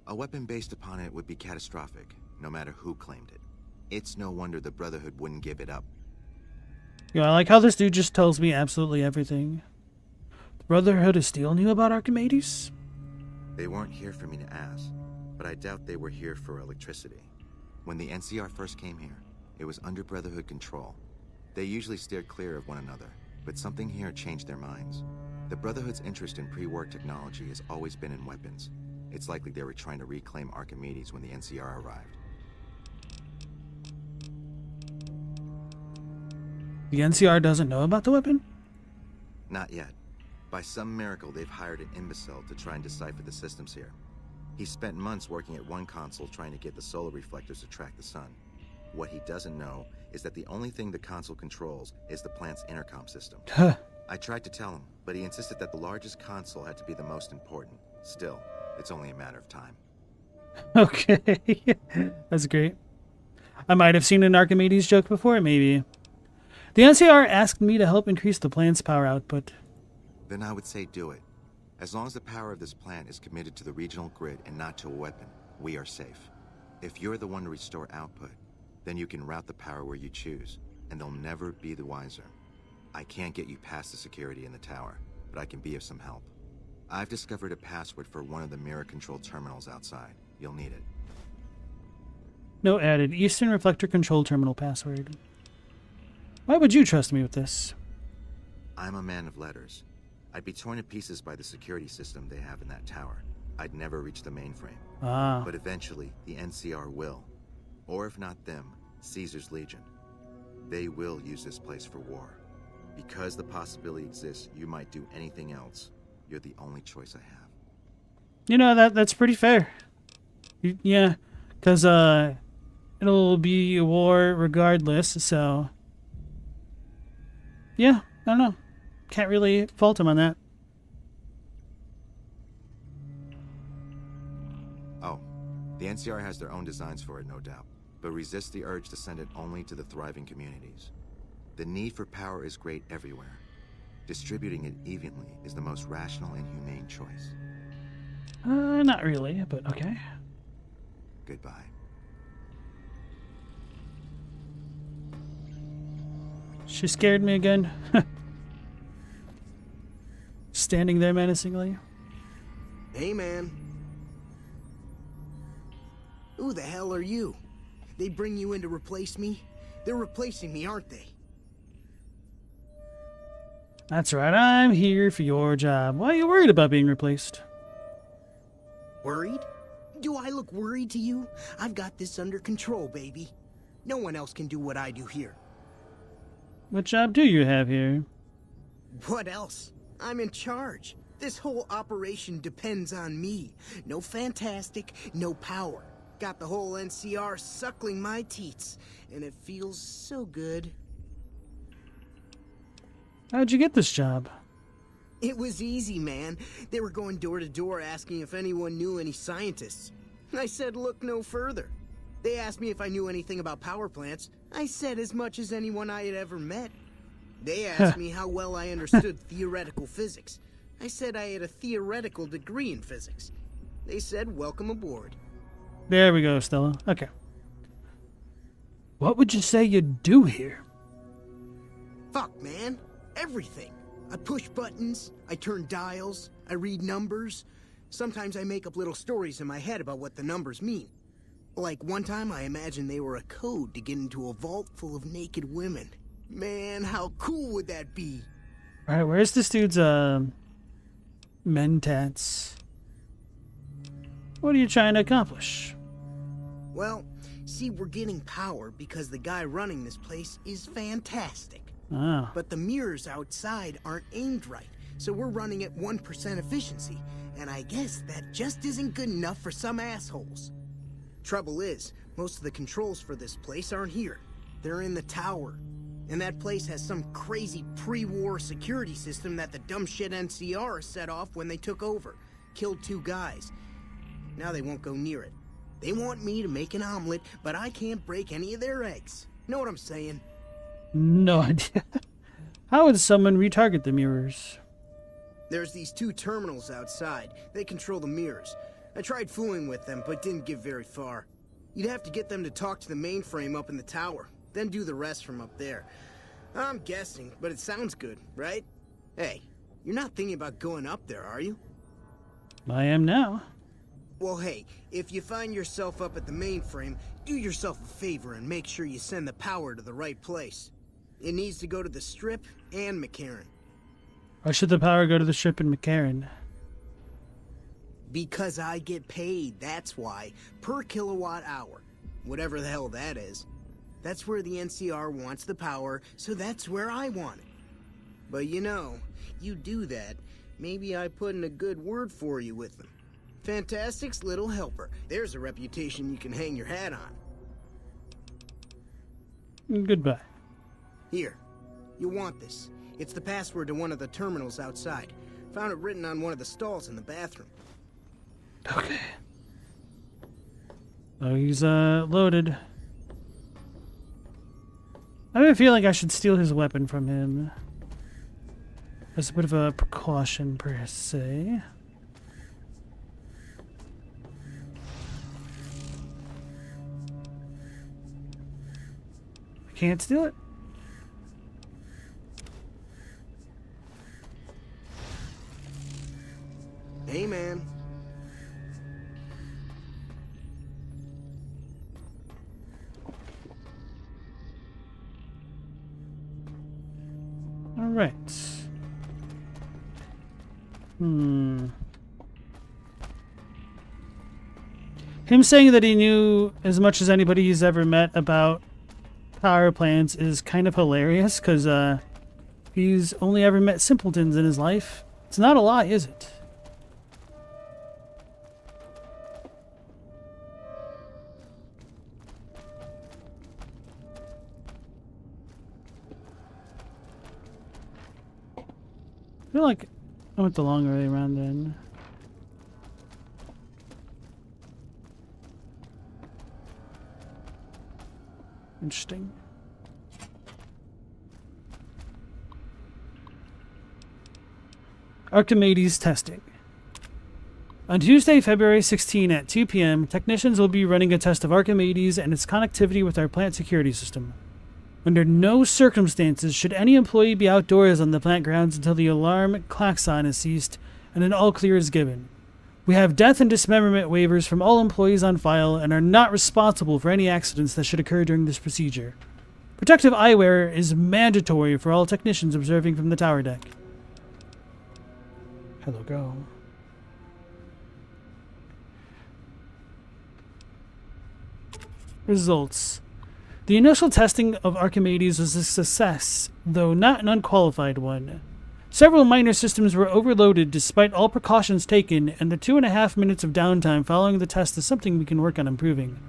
A weapon based upon it would be catastrophic, no matter who claimed it. It's no wonder the Brotherhood wouldn't give it up. Yeah, I like how this dude just tells me absolutely everything. The Brotherhood of Steel knew about Archimedes? They weren't here for me to ask, but I doubt they were here for electricity. When the NCR first came here, it was under Brotherhood control. They usually steered clear of one another, but something here changed their minds. The Brotherhood's interest in pre-war technology has always been in weapons. It's likely they were trying to reclaim Archimedes when the NCR arrived. The NCR doesn't know about the weapon? Not yet. By some miracle, they've hired an imbecile to try and decipher the systems here. He spent months working at one console trying to get the solar reflectors to track the sun. What he doesn't know is that the only thing the console controls is the plant's intercom system. I tried to tell him, but he insisted that the largest console had to be the most important. Still, it's only a matter of time. Okay. That's great. I might have seen an Archimedes joke before, maybe. The NCR asked me to help increase the plant's power output. Then I would say do it. As long as the power of this plant is committed to the regional grid and not to a weapon, we are safe. If you're the one to restore output, then you can route the power where you choose, and they'll never be the wiser. I can't get you past the security in the tower, but I can be of some help. I've discovered a password for one of the mirror control terminals outside. You'll need it. Note added. Eastern Reflector Control Terminal password. Why would you trust me with this? I'm a man of letters. I'd be torn to pieces by the security system they have in that tower. I'd never reach the mainframe. Ah. But eventually, the NCR will. Or if not them, Caesar's Legion. They will use this place for war. Because the possibility exists you might do anything else, you're the only choice I have. You know, that's pretty fair. Yeah, because it'll be a war regardless, so... Yeah, I don't know. Can't really fault him on that. Oh, the NCR has their own designs for it, no doubt, but resist the urge to send it only to the thriving communities. The need for power is great everywhere. Distributing it evenly is the most rational and humane choice. Not really, but okay. Goodbye. She scared me again. Standing there menacingly. Hey, man. Who the hell are you? They bring you in to replace me? They're replacing me, aren't they? That's right, I'm here for your job. Why are you worried about being replaced? Worried? Do I look worried to you? I've got this under control, baby. No one else can do what I do here. What job do you have here? What else? I'm in charge. This whole operation depends on me. No fantastic, no power. Got the whole NCR suckling my teats, and it feels so good. How'd you get this job? It was easy, man. They were going door to door asking if anyone knew any scientists. I said look no further. They asked me if I knew anything about power plants. I said as much as anyone I had ever met. They asked me how well I understood theoretical physics. I said I had a theoretical degree in physics. They said welcome aboard. There we go, Stella. Okay. What would you say you do here? Fuck, man. Everything. I push buttons, I turn dials, I read numbers. Sometimes I make up little stories in my head about what the numbers mean. Like one time I imagined they were a code to get into a vault full of naked women. Man, how cool would that be? Alright, where's this dude's, mentats? What are you trying to accomplish? Well, see, we're getting power because the guy running this place is fantastic. Oh. But the mirrors outside aren't aimed right, so we're running at 1% efficiency, and I guess that just isn't good enough for some assholes. Trouble is, most of the controls for this place aren't here. They're in the tower. And that place has some crazy pre-war security system that the dumb shit NCR set off when they took over. Killed 2 guys. Now they won't go near it. They want me to make an omelet, but I can't break any of their eggs. Know what I'm saying? No idea. How would someone retarget the mirrors? There's these 2 terminals outside. They control the mirrors. I tried fooling with them, but didn't get very far. You'd have to get them to talk to the mainframe up in the tower, then do the rest from up there. I'm guessing, but it sounds good, right? Hey, you're not thinking about going up there, are you? I am now. Well, hey, if you find yourself up at the mainframe, do yourself a favor and make sure you send the power to the right place. It needs to go to the Strip and McCarran. Why should the power go to the Strip and McCarran? Because I get paid, that's why. Per kilowatt hour. Whatever the hell that is. That's where the NCR wants the power, so that's where I want it. But you know, you do that, maybe I put in a good word for you with them. Fantastic's little helper. There's a reputation you can hang your hat on. Goodbye. Here. You want this. It's the password to one of the terminals outside. Found it written on one of the stalls in the bathroom. Okay. Oh, he's loaded. I have a feeling I should steal his weapon from him. That's a bit of a precaution, per se. I can't steal it. Hey, man. All right. Him saying that he knew as much as anybody he's ever met about power plants is kind of hilarious, because he's only ever met simpletons in his life. It's not a lie, is it? I feel like I went the long way around then. Interesting. Archimedes testing. On Tuesday, February 16 at 2 p.m., technicians will be running a test of Archimedes and its connectivity with our plant security system. Under no circumstances should any employee be outdoors on the plant grounds until the alarm klaxon is ceased and an all-clear is given. We have death and dismemberment waivers from all employees on file and are not responsible for any accidents that should occur during this procedure. Protective eyewear is mandatory for all technicians observing from the tower deck. Hello, go. Results. The initial testing of Archimedes was a success, though not an unqualified one. Several minor systems were overloaded despite all precautions taken, and the 2.5 minutes of downtime following the test is something we can work on improving.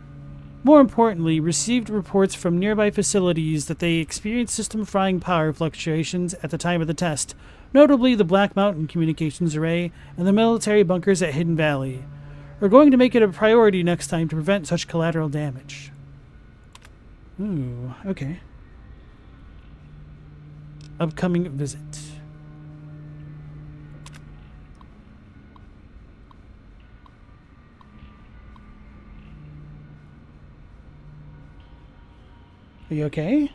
More importantly, received reports from nearby facilities that they experienced system frying power fluctuations at the time of the test, notably the Black Mountain communications array and the military bunkers at Hidden Valley. We're going to make it a priority next time to prevent such collateral damage. Ooh, okay. Upcoming visit. Are you okay?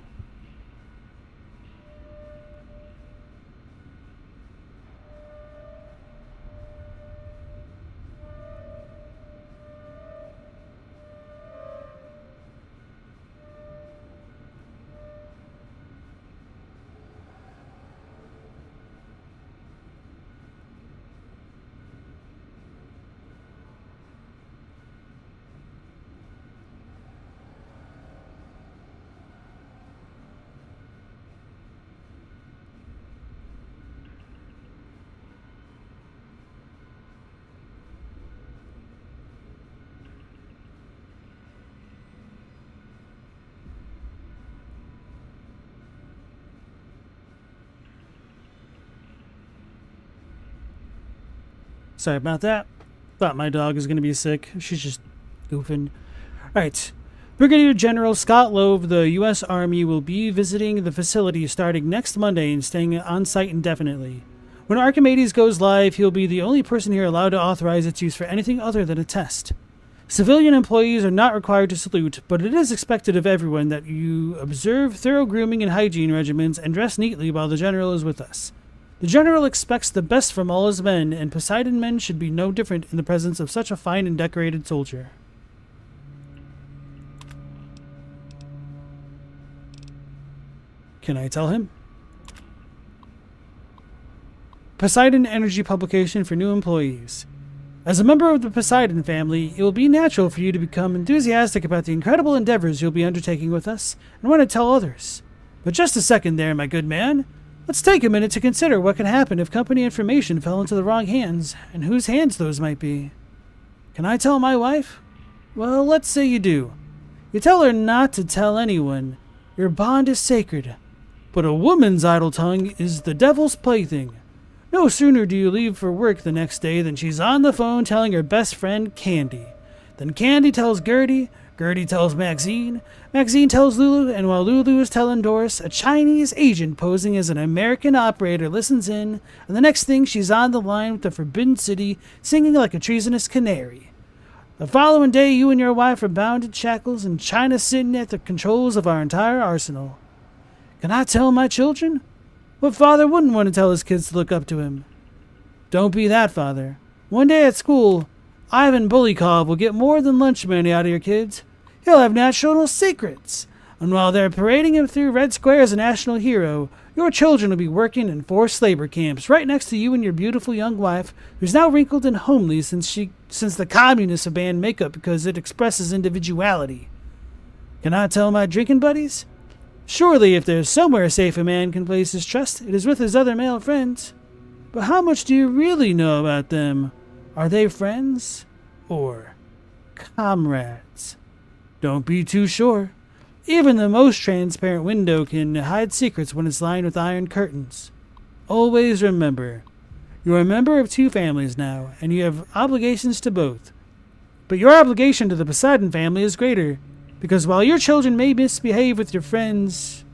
Sorry about that. Thought my dog was going to be sick. She's just goofing. Alright. Brigadier General Scott Lowe of the U.S. Army will be visiting the facility starting next Monday and staying on site indefinitely. When Archimedes goes live, he'll be the only person here allowed to authorize its use for anything other than a test. Civilian employees are not required to salute, but it is expected of everyone that you observe thorough grooming and hygiene regimens and dress neatly while the General is with us. The General expects the best from all his men, and Poseidon men should be no different in the presence of such a fine and decorated soldier. Can I tell him? Poseidon Energy publication for new employees. As a member of the Poseidon family, it will be natural for you to become enthusiastic about the incredible endeavors you'll be undertaking with us and want to tell others. But just a second there, my good man. Let's take a minute to consider what could happen if company information fell into the wrong hands, and whose hands those might be. Can I tell my wife? Well, let's say you do. You tell her not to tell anyone, Your bond is sacred, but a woman's idle tongue is the devil's plaything. No sooner do you leave for work the next day than she's on the phone telling her best friend Candy. Then Candy tells Gertie, Gertie tells Maxine, Maxine tells Lulu, and while Lulu is telling Doris, a Chinese agent posing as an American operator listens in, and the next thing she's on the line with the Forbidden City, singing like a treasonous canary. The following day, you and your wife are bound in shackles, and China's sitting at the controls of our entire arsenal. Can I tell my children? What father wouldn't want to tell his kids to look up to him? Don't be that father. One day at school, Ivan Bullykov will get more than lunch money out of your kids. He'll have national secrets. And while they're parading him through Red Square as a national hero, your children will be working in forced labor camps right next to you and your beautiful young wife, who's now wrinkled and homely since the communists have banned makeup because it expresses individuality. Can I tell my drinking buddies? Surely if there's somewhere safe a man can place his trust, it is with his other male friends. But how much do you really know about them? Are they friends or comrades? Don't be too sure. Even the most transparent window can hide secrets when it's lined with iron curtains. Always remember, you're a member of two families now, and you have obligations to both. But your obligation to the Poseidon family is greater, because while your children may misbehave with your friends,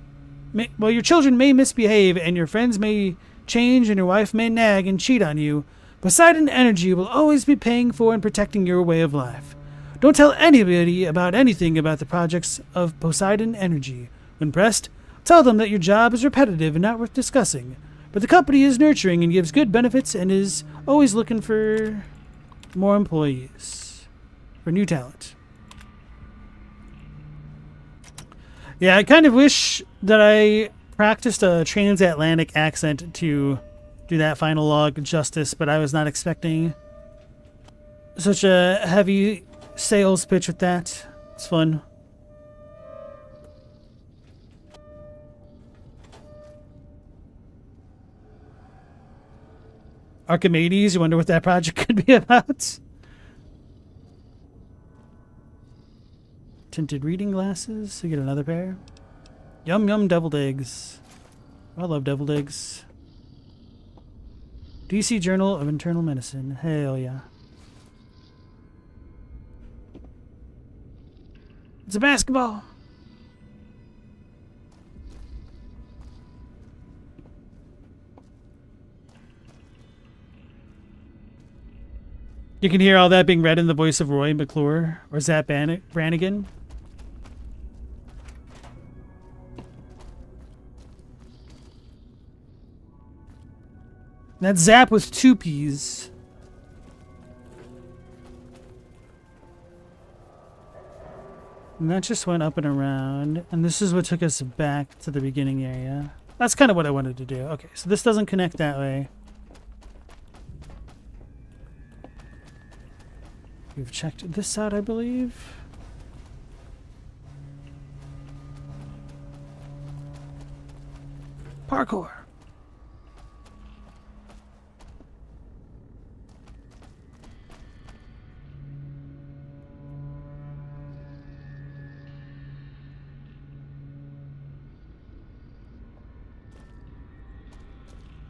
your children may misbehave and your friends may change and your wife may nag and cheat on you, Poseidon Energy will always be paying for and protecting your way of life. Don't tell anybody about anything about the projects of Poseidon Energy. When pressed, tell them that your job is repetitive and not worth discussing, but the company is nurturing and gives good benefits and is always looking for more employees, for new talent. Yeah, I kind of wish that I practiced a transatlantic accent to do that final log justice, but I was not expecting such a heavy sales pitch with that. It's fun. Archimedes, you wonder what that project could be about? Tinted reading glasses. We get another pair. Yum yum deviled eggs. I love deviled eggs. DC Journal of Internal Medicine. Hell yeah. It's a basketball. You can hear all that being read in the voice of Roy McClure or Zap Brannigan. That's Zap with 2 P's. And that just went up and around. And this is what took us back to the beginning area. That's kind of what I wanted to do. Okay, so this doesn't connect that way. We've checked this out, I believe. Parkour.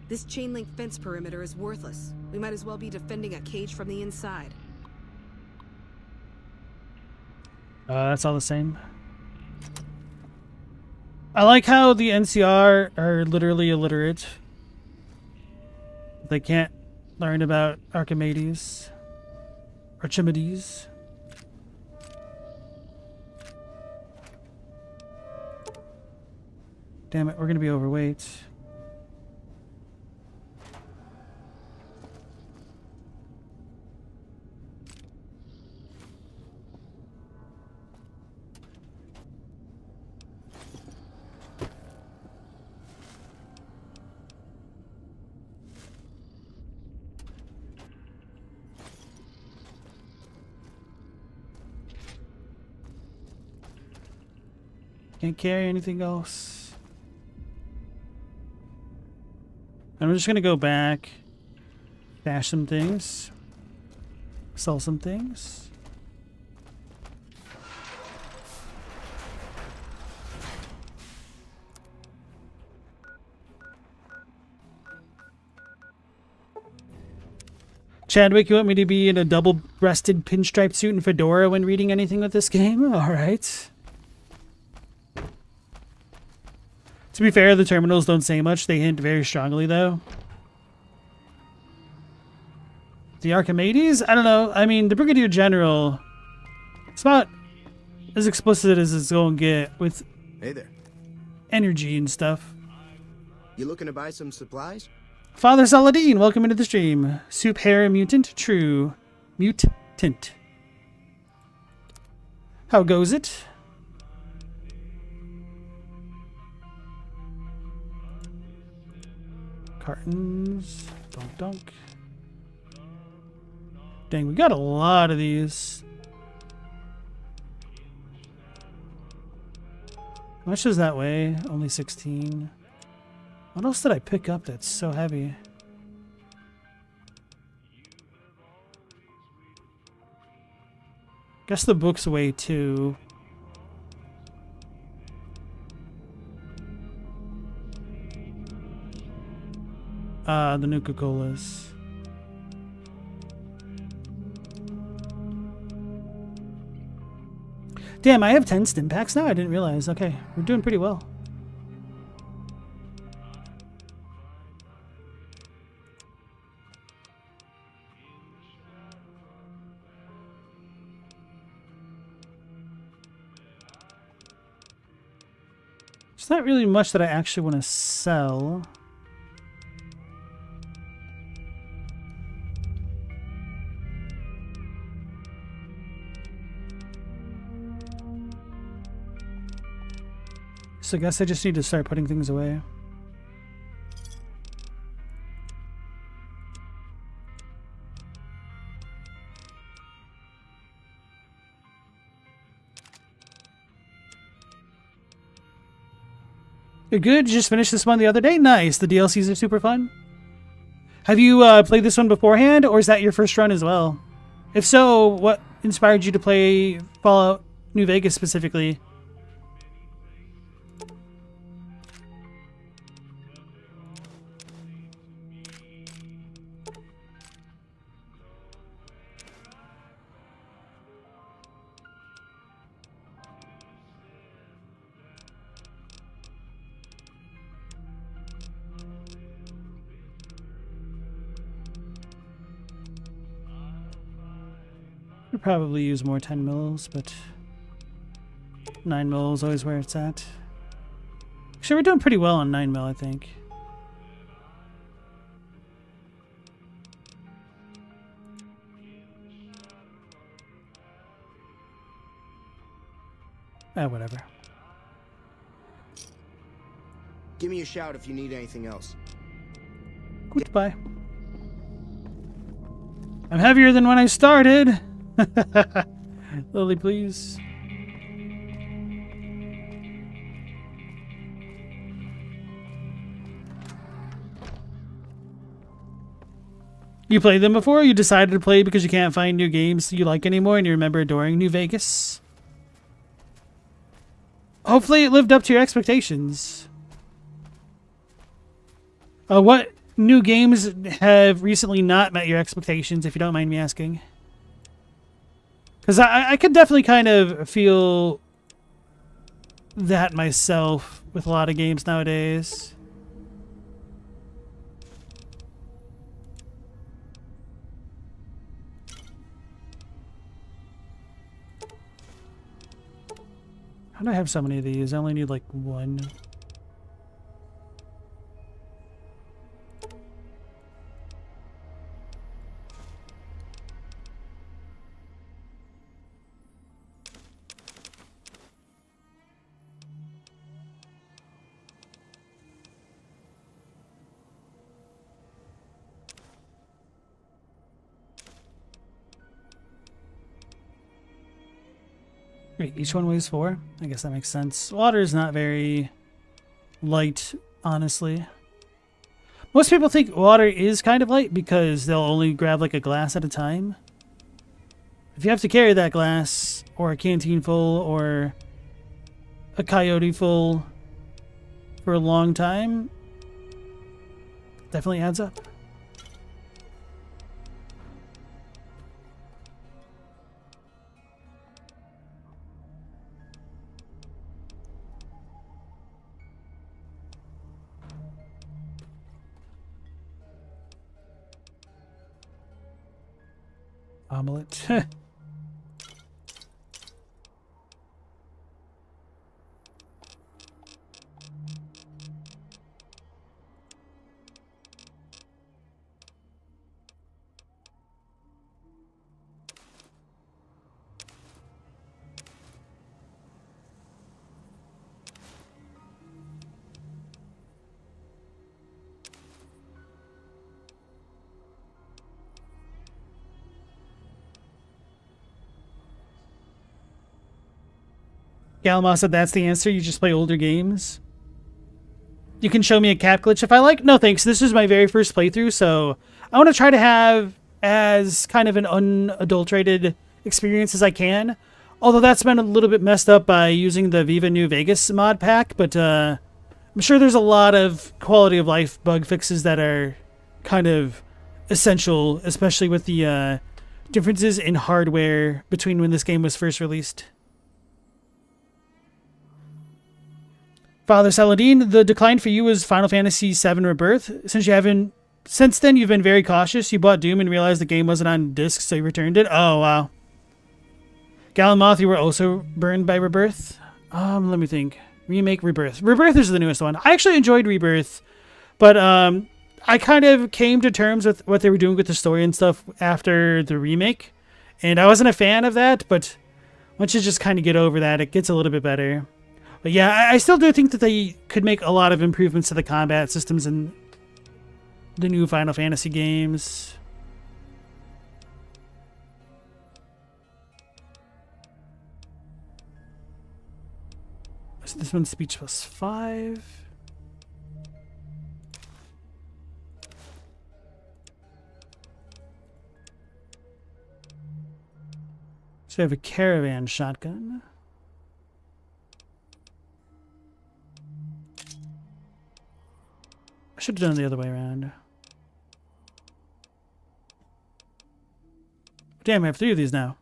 This chain link fence perimeter is worthless. We might as well be defending a cage from the inside. That's all the same. I like how the NCR are literally illiterate. They can't learn about Archimedes. Archimedes. Damn it, we're gonna be overweight. Can't carry anything else. And I'm just gonna go back, stash some things, sell some things. Chadwick, you want me to be in a double-breasted pinstripe suit and fedora when reading anything with this game? All right. To be fair, the terminals don't say much. They hint very strongly, though. The Archimedes? I don't know. I mean, the Brigadier General, it's about as explicit as it's going to get with Hey there. energy and stuff. You looking to buy some supplies? Father Saladin, welcome into the stream. Soup hair mutant? True. Mutant. How goes it? Cartons. Donk donk. Dang, we got a lot of these. How much is that weigh? Only 16. What else did I pick up that's so heavy? Guess the books weigh 2. The Nuka-Colas. Damn, I have 10 stim packs now? I didn't realize. Okay, we're doing pretty well. There's not really much that I actually want to sell. So I guess I just need to start putting things away. You're good? You just finished this one the other day? Nice. The DLCs are super fun. Have you played this one beforehand, or is that your first run as well? If so, what inspired you to play Fallout New Vegas specifically? Could probably use more 10 mils, but 9 mil is always where it's at. Actually, we're doing pretty well on 9 mil, I think. Whatever. Give me a shout if you need anything else. Goodbye. I'm heavier than when I started. Lily, please. You played them before? You decided to play because you can't find new games you like anymore and you remember adoring New Vegas? Hopefully it lived up to your expectations. What new games have recently not met your expectations, if you don't mind me asking? Because I could definitely kind of feel that myself with a lot of games nowadays. How do I have so many of these? I only need like one. Wait, each one weighs 4? I guess that makes sense. Water is not very light, honestly. Most people think water is kind of light because they'll only grab like a glass at a time. If you have to carry that glass, or a canteen full, or a coyote full for a long time, definitely adds up. omelet. Galma said that's the answer. You just play older games. You can show me a cap glitch if I like. No thanks. This is my very first playthrough, so I want to try to have as kind of an unadulterated experience as I can. Although that's been a little bit messed up by using the Viva New Vegas mod pack, but I'm sure there's a lot of quality of life bug fixes that are kind of essential, especially with the differences in hardware between when this game was first released. Father Saladin, the decline for you was Final Fantasy VII Rebirth. Since then you've been very cautious. You bought Doom and realized the game wasn't on disc, so you returned it. Oh wow. Galamoth, you were also burned by Rebirth. Let me think. Remake Rebirth. Rebirth is the newest one. I actually enjoyed Rebirth, but I kind of came to terms with what they were doing with the story and stuff after the remake, and I wasn't a fan of that. But once you just kind of get over that, it gets a little bit better. But yeah, I still do think that they could make a lot of improvements to the combat systems in the new Final Fantasy games. So this one's speech plus 5. So I have a caravan shotgun. I should have done it the other way around. Damn, I have 3 of these now.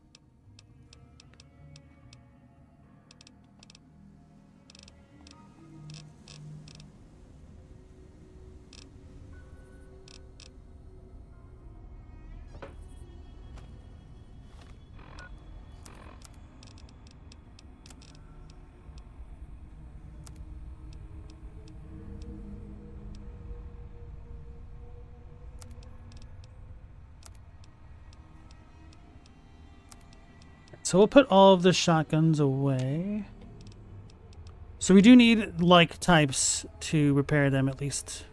So we'll put all of the shotguns away. So we do need like types to repair them, at least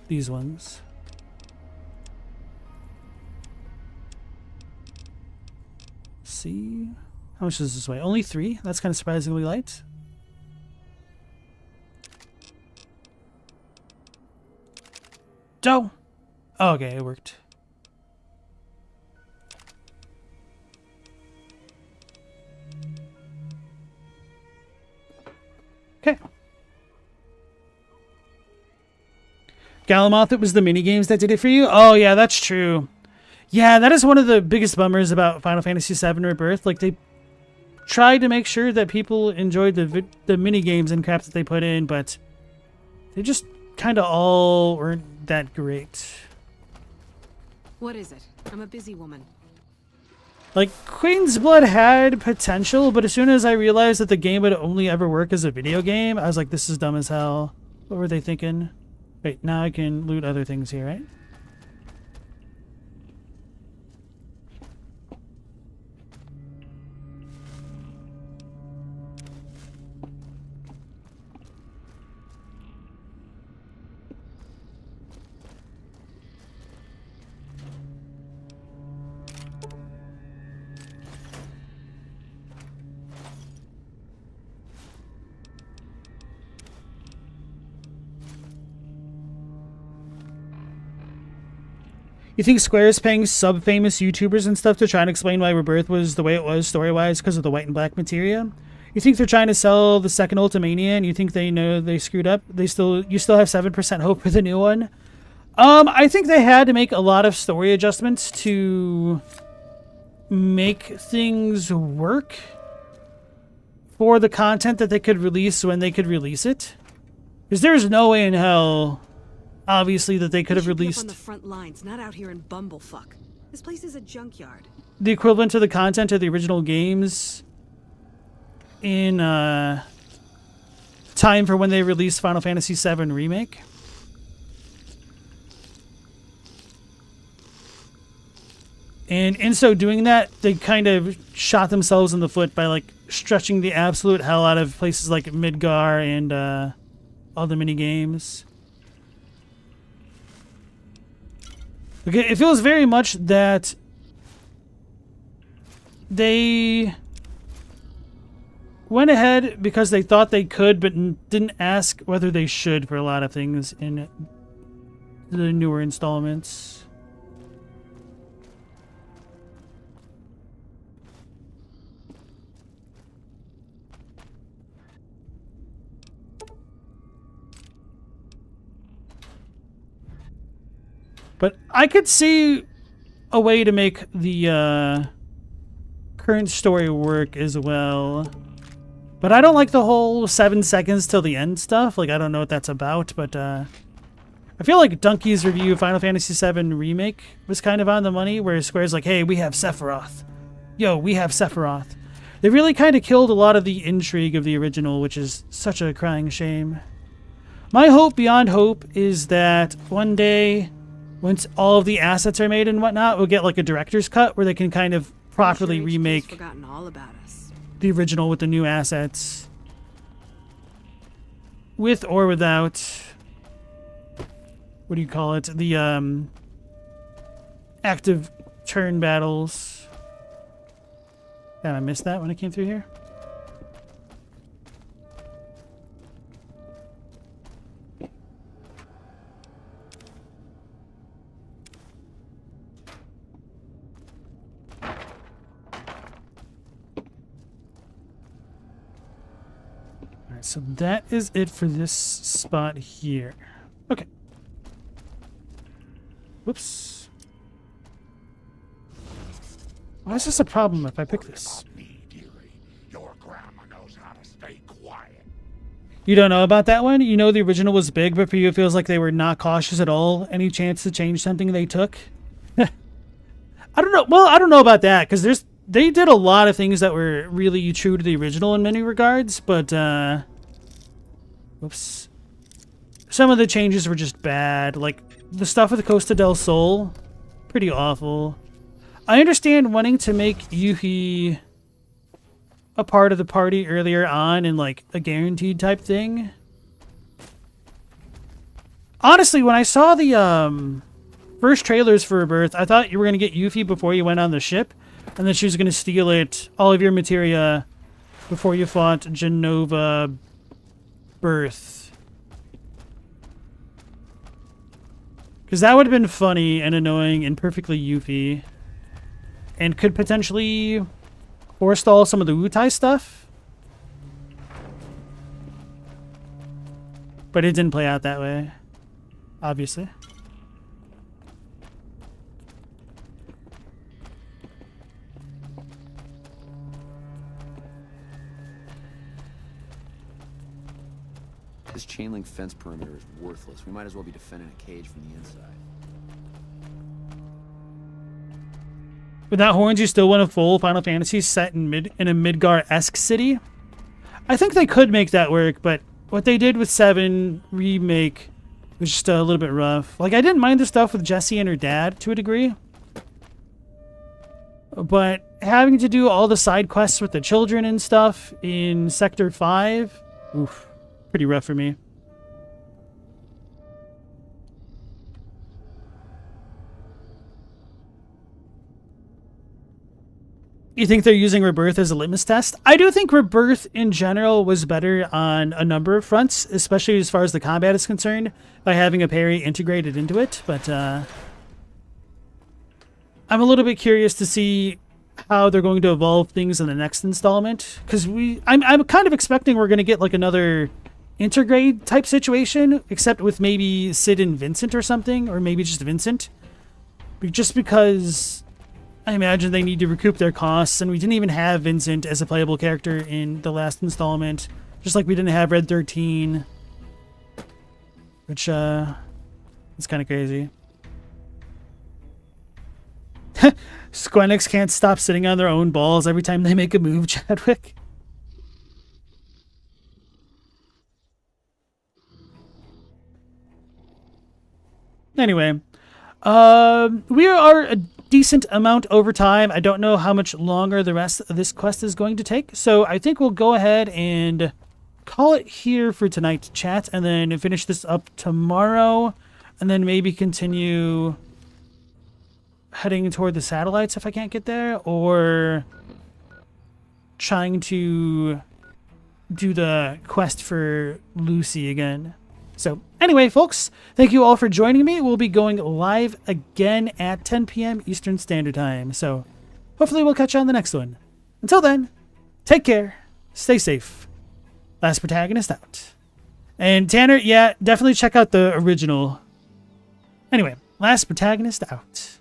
these ones. Let's see. How much is this weigh? Only 3? That's kind of surprisingly light. Oh! Okay, it worked. Okay. Galamoth, it was the minigames that did it for you? Oh, yeah, that's true. Yeah, that is one of the biggest bummers about Final Fantasy VII Rebirth. Like, they tried to make sure that people enjoyed the minigames and crap that they put in, but they just kind of all weren't that great. What is it? I'm a busy woman. Like, Queen's Blood had potential, but as soon as I realized that the game would only ever work as a video game, I was like, this is dumb as hell. What were they thinking? Wait, now I can loot other things here, right? You think Square is paying sub-famous YouTubers and stuff to try and explain why Rebirth was the way it was story-wise because of the white and black materia? You think they're trying to sell the second Ultimania and you think they know they screwed up? You still have 7% hope for the new one? I think they had to make a lot of story adjustments to make things work for the content that they could release when they could release it. Because there's no way in hell, obviously, that they could have released. On the front lines, not out here in bumblefuck. This place is a junkyard. the equivalent to the content of the original games in time for when they released Final Fantasy VII Remake. And in so doing that, they kind of shot themselves in the foot by like stretching the absolute hell out of places like Midgar and all the mini games. Okay, it feels very much that they went ahead because they thought they could, but didn't ask whether they should for a lot of things in the newer installments. But I could see a way to make the current story work as well. But I don't like the whole 7 seconds till the end stuff. Like, I don't know what that's about, but I feel like Donkey's review of Final Fantasy VII Remake was kind of on the money, where Square's like, hey, we have Sephiroth. Yo, we have Sephiroth. They really kind of killed a lot of the intrigue of the original, which is such a crying shame. My hope beyond hope is that one day, once all of the assets are made and whatnot, we'll get like a director's cut where they can kind of properly remake Forgotten all about us. the original with the new assets. With or without, what do you call it? The active turn battles. Damn, I missed that when I came through here. So that is it for this spot here. Okay. Whoops. Why is this a problem if I pick this? Your grandma knows how to stay quiet. You don't know about that one? You know the original was big, but for you it feels like they were not cautious at all. Any chance to change something they took? I don't know. Well, I don't know about that, because they did a lot of things that were really true to the original in many regards, but whoops. Some of the changes were just bad. Like, the stuff with Costa del Sol, pretty awful. I understand wanting to make Yuhi a part of the party earlier on and, like, a guaranteed type thing. Honestly, when I saw the first trailers for Rebirth, I thought you were going to get Yuffie before you went on the ship, and then she was going to steal all of your materia before you fought Genova Birth. Because that would have been funny and annoying and perfectly Yuffie. And could potentially forestall some of the Wutai stuff. But it didn't play out that way. Obviously. This chain link fence perimeter is worthless. We might as well be defending a cage from the inside. Without horns, you still want a full Final Fantasy set in a Midgar-esque city? I think they could make that work, but what they did with 7 Remake was just a little bit rough. Like, I didn't mind the stuff with Jessie and her dad to a degree. But having to do all the side quests with the children and stuff in Sector 5, oof, pretty rough for me. You think they're using Rebirth as a litmus test? I do think Rebirth in general was better on a number of fronts, especially as far as the combat is concerned, by having a parry integrated into it, but I'm a little bit curious to see how they're going to evolve things in the next installment, because I'm kind of expecting we're going to get like another intergrade type situation, except with maybe Sid and Vincent or something, or maybe just Vincent, just because I imagine they need to recoup their costs, and we didn't even have Vincent as a playable character in the last installment, just like we didn't have Red 13, which is kind of crazy. Squenix can't stop sitting on their own balls every time they make a move, Chadwick. Anyway, we are a decent amount over time. I don't know how much longer the rest of this quest is going to take, so I think we'll go ahead and call it here for tonight, chat, and then finish this up tomorrow, and then maybe continue heading toward the satellites if I can't get there, or trying to do the quest for Lucy again. So anyway, folks, thank you all for joining me. We'll be going live again at 10 p.m. Eastern Standard Time. So hopefully we'll catch you on the next one. Until then, take care, stay safe. Last Protagonist out. And Tanner, yeah, definitely check out the original. Anyway, Last Protagonist out.